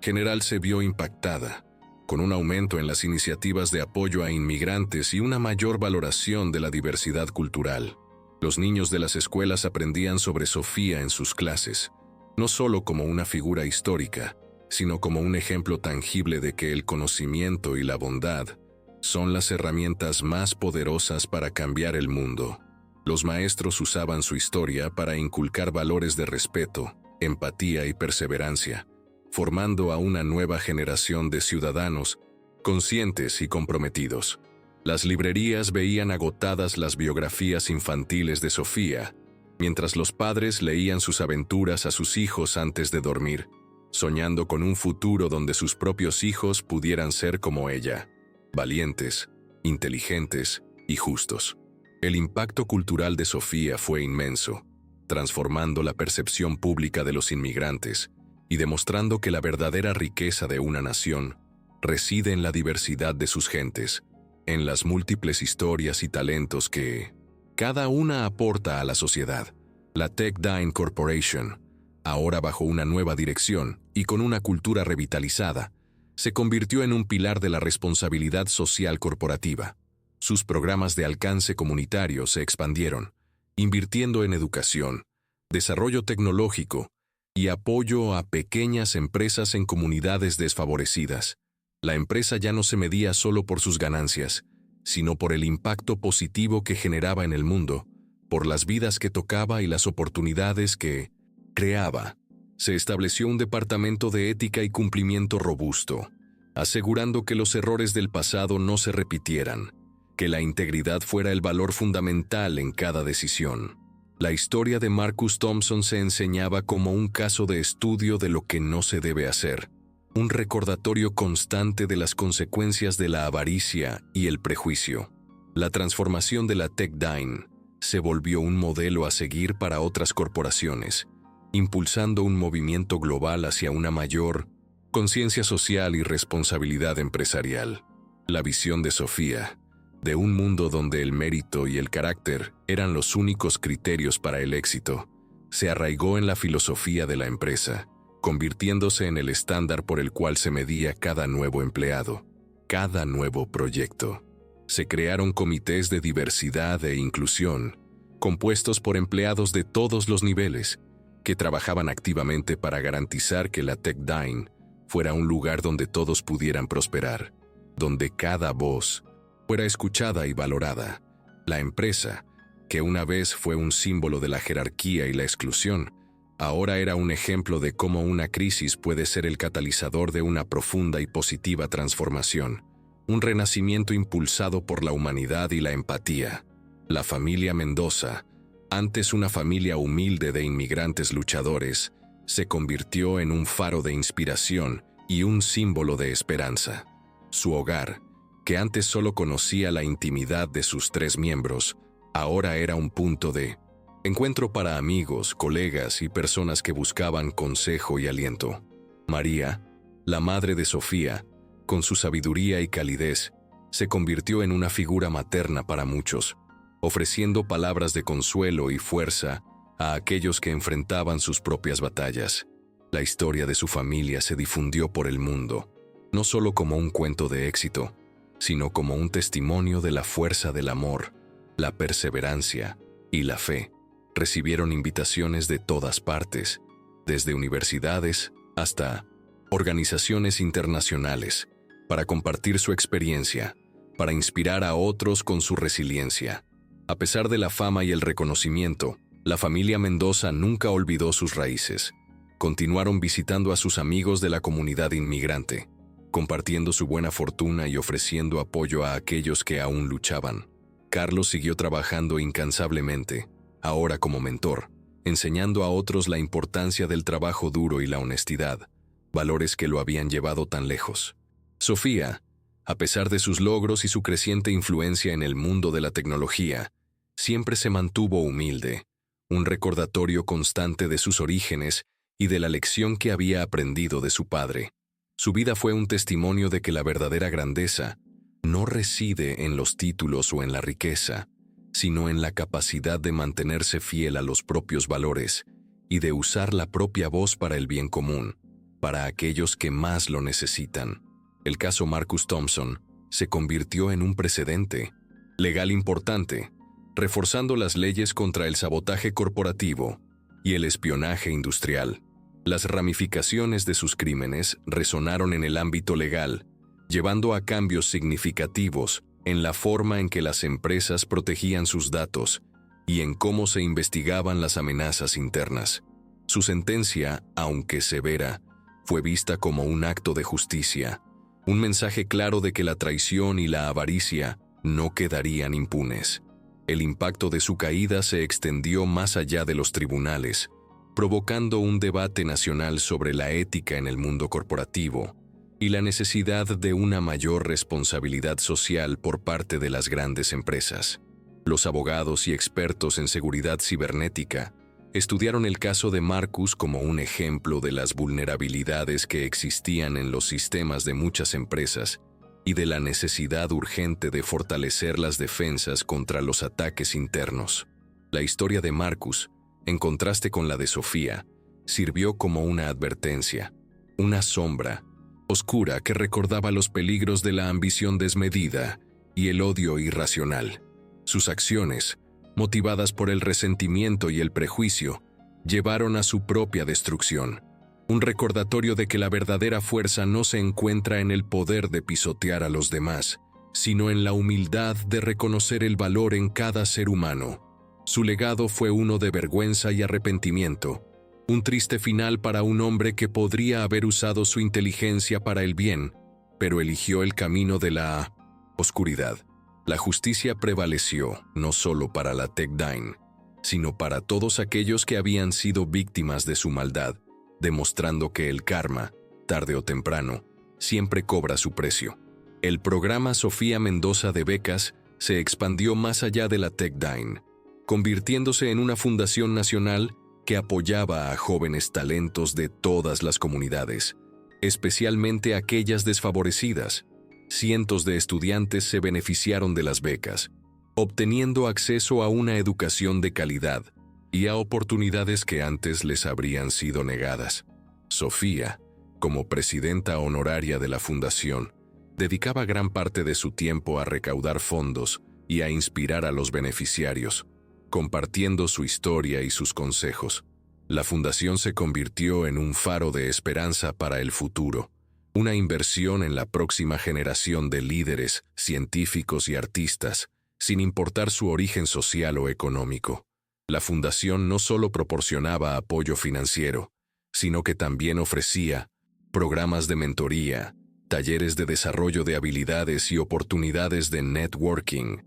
general se vio impactada, con un aumento en las iniciativas de apoyo a inmigrantes y una mayor valoración de la diversidad cultural. Los niños de las escuelas aprendían sobre Sofía en sus clases, no solo como una figura histórica, sino como un ejemplo tangible de que el conocimiento y la bondad son las herramientas más poderosas para cambiar el mundo. Los maestros usaban su historia para inculcar valores de respeto, empatía y perseverancia, formando a una nueva generación de ciudadanos conscientes y comprometidos. Las librerías veían agotadas las biografías infantiles de Sofía, mientras los padres leían sus aventuras a sus hijos antes de dormir, soñando con un futuro donde sus propios hijos pudieran ser como ella, valientes, inteligentes y justos. El impacto cultural de Sofía fue inmenso, transformando la percepción pública de los inmigrantes y demostrando que la verdadera riqueza de una nación reside en la diversidad de sus gentes, en las múltiples historias y talentos que cada una aporta a la sociedad. La Techdine Corporation, ahora bajo una nueva dirección y con una cultura revitalizada, se convirtió en un pilar de la responsabilidad social corporativa. Sus programas de alcance comunitario se expandieron, invirtiendo en educación, desarrollo tecnológico y apoyo a pequeñas empresas en comunidades desfavorecidas. La empresa ya no se medía solo por sus ganancias, sino por el impacto positivo que generaba en el mundo, por las vidas que tocaba y las oportunidades que creaba. Se estableció un departamento de ética y cumplimiento robusto, asegurando que los errores del pasado no se repitieran, que la integridad fuera el valor fundamental en cada decisión. La historia de Marcus Thompson se enseñaba como un caso de estudio de lo que no se debe hacer, un recordatorio constante de las consecuencias de la avaricia y el prejuicio. La transformación de la Techdine se volvió un modelo a seguir para otras corporaciones, impulsando un movimiento global hacia una mayor conciencia social y responsabilidad empresarial. La visión de Sofía, de un mundo donde el mérito y el carácter eran los únicos criterios para el éxito, se arraigó en la filosofía de la empresa, convirtiéndose en el estándar por el cual se medía cada nuevo empleado, cada nuevo proyecto. Se crearon comités de diversidad e inclusión, compuestos por empleados de todos los niveles, que trabajaban activamente para garantizar que la Techdine fuera un lugar donde todos pudieran prosperar, donde cada voz fuera escuchada y valorada. La empresa, que una vez fue un símbolo de la jerarquía y la exclusión, ahora era un ejemplo de cómo una crisis puede ser el catalizador de una profunda y positiva transformación, un renacimiento impulsado por la humanidad y la empatía. La familia Mendoza, antes una familia humilde de inmigrantes luchadores, se convirtió en un faro de inspiración y un símbolo de esperanza. Su hogar, que antes solo conocía la intimidad de sus 3 miembros, ahora era un punto de encuentro para amigos, colegas y personas que buscaban consejo y aliento. María, la madre de Sofía, con su sabiduría y calidez, se convirtió en una figura materna para muchos, ofreciendo palabras de consuelo y fuerza a aquellos que enfrentaban sus propias batallas. La historia de su familia se difundió por el mundo, no solo como un cuento de éxito, sino como un testimonio de la fuerza del amor, la perseverancia y la fe. Recibieron invitaciones de todas partes, desde universidades hasta organizaciones internacionales, para compartir su experiencia, para inspirar a otros con su resiliencia. A pesar de la fama y el reconocimiento, la familia Mendoza nunca olvidó sus raíces. Continuaron visitando a sus amigos de la comunidad inmigrante, compartiendo su buena fortuna y ofreciendo apoyo a aquellos que aún luchaban. Carlos siguió trabajando incansablemente, ahora como mentor, enseñando a otros la importancia del trabajo duro y la honestidad, valores que lo habían llevado tan lejos. Sofía, a pesar de sus logros y su creciente influencia en el mundo de la tecnología, siempre se mantuvo humilde, un recordatorio constante de sus orígenes y de la lección que había aprendido de su padre. Su vida fue un testimonio de que la verdadera grandeza no reside en los títulos o en la riqueza, sino en la capacidad de mantenerse fiel a los propios valores y de usar la propia voz para el bien común, para aquellos que más lo necesitan. El caso Marcus Thompson se convirtió en un precedente legal importante, reforzando las leyes contra el sabotaje corporativo y el espionaje industrial. Las ramificaciones de sus crímenes resonaron en el ámbito legal, llevando a cambios significativos en la forma en que las empresas protegían sus datos y en cómo se investigaban las amenazas internas. Su sentencia, aunque severa, fue vista como un acto de justicia, un mensaje claro de que la traición y la avaricia no quedarían impunes. El impacto de su caída se extendió más allá de los tribunales, provocando un debate nacional sobre la ética en el mundo corporativo y la necesidad de una mayor responsabilidad social por parte de las grandes empresas. Los abogados y expertos en seguridad cibernética estudiaron el caso de Marcus como un ejemplo de las vulnerabilidades que existían en los sistemas de muchas empresas y de la necesidad urgente de fortalecer las defensas contra los ataques internos. La historia de Marcus, en contraste con la de Sofía, sirvió como una advertencia, una sombra oscura que recordaba los peligros de la ambición desmedida y el odio irracional. Sus acciones, motivadas por el resentimiento y el prejuicio, llevaron a su propia destrucción. Un recordatorio de que la verdadera fuerza no se encuentra en el poder de pisotear a los demás, sino en la humildad de reconocer el valor en cada ser humano. Su legado fue uno de vergüenza y arrepentimiento, un triste final para un hombre que podría haber usado su inteligencia para el bien, pero eligió el camino de la oscuridad. La justicia prevaleció no solo para la Tech Nine, sino para todos aquellos que habían sido víctimas de su maldad, demostrando que el karma, tarde o temprano, siempre cobra su precio. El programa Sofía Mendoza de becas se expandió más allá de la Tech Nine, convirtiéndose en una fundación nacional que apoyaba a jóvenes talentos de todas las comunidades, especialmente aquellas desfavorecidas. Cientos de estudiantes se beneficiaron de las becas, obteniendo acceso a una educación de calidad y a oportunidades que antes les habrían sido negadas. Sofía, como presidenta honoraria de la fundación, dedicaba gran parte de su tiempo a recaudar fondos y a inspirar a los beneficiarios, compartiendo su historia y sus consejos. La fundación se convirtió en un faro de esperanza para el futuro, una inversión en la próxima generación de líderes, científicos y artistas, sin importar su origen social o económico. La fundación no solo proporcionaba apoyo financiero, sino que también ofrecía programas de mentoría, talleres de desarrollo de habilidades y oportunidades de networking,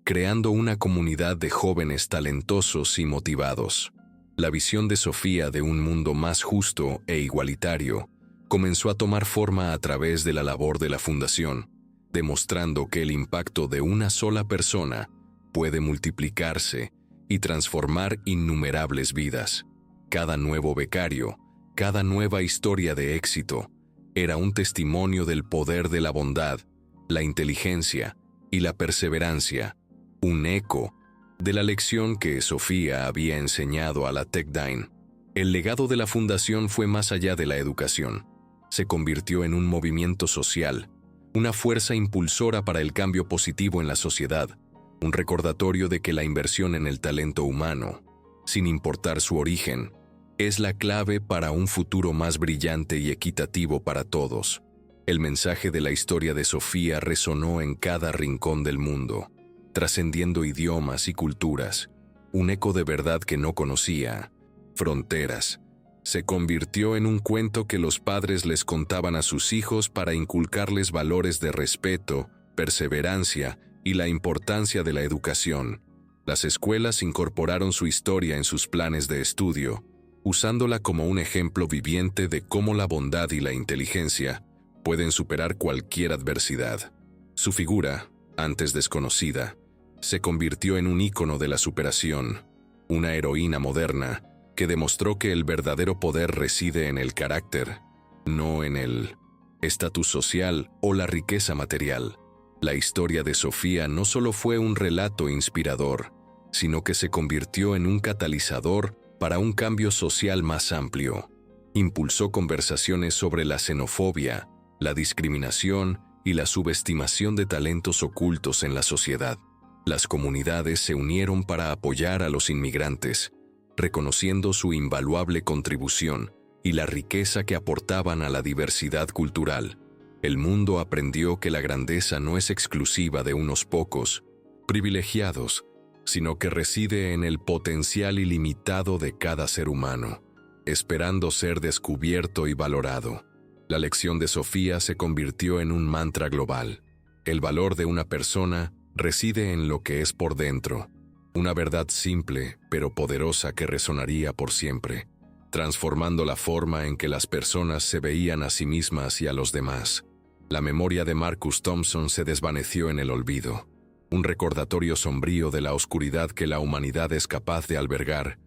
creando una comunidad de jóvenes talentosos y motivados. La visión de Sofía de un mundo más justo e igualitario comenzó a tomar forma a través de la labor de la fundación, demostrando que el impacto de una sola persona puede multiplicarse y transformar innumerables vidas. Cada nuevo becario, cada nueva historia de éxito, era un testimonio del poder de la bondad, la inteligencia y la perseverancia, un eco de la lección que Sofía había enseñado a la Tech Nine. El legado de la fundación fue más allá de la educación. Se convirtió en un movimiento social, una fuerza impulsora para el cambio positivo en la sociedad, un recordatorio de que la inversión en el talento humano, sin importar su origen, es la clave para un futuro más brillante y equitativo para todos. El mensaje de la historia de Sofía resonó en cada rincón del mundo, trascendiendo idiomas y culturas, un eco de verdad que no conocía fronteras. Se convirtió en un cuento que los padres les contaban a sus hijos para inculcarles valores de respeto, perseverancia y la importancia de la educación. Las escuelas incorporaron su historia en sus planes de estudio, usándola como un ejemplo viviente de cómo la bondad y la inteligencia pueden superar cualquier adversidad. Su figura, antes desconocida, se convirtió en un ícono de la superación, una heroína moderna que demostró que el verdadero poder reside en el carácter, no en el estatus social o la riqueza material. La historia de Sofía no solo fue un relato inspirador, sino que se convirtió en un catalizador para un cambio social más amplio. Impulsó conversaciones sobre la xenofobia, la discriminación y la subestimación de talentos ocultos en la sociedad. Las comunidades se unieron para apoyar a los inmigrantes, reconociendo su invaluable contribución y la riqueza que aportaban a la diversidad cultural. El mundo aprendió que la grandeza no es exclusiva de unos pocos privilegiados, sino que reside en el potencial ilimitado de cada ser humano, esperando ser descubierto y valorado. La lección de Sofía se convirtió en un mantra global. El valor de una persona reside en lo que es por dentro, una verdad simple pero poderosa que resonaría por siempre, transformando la forma en que las personas se veían a sí mismas y a los demás. La memoria de Marcus Thompson se desvaneció en el olvido, un recordatorio sombrío de la oscuridad que la humanidad es capaz de albergar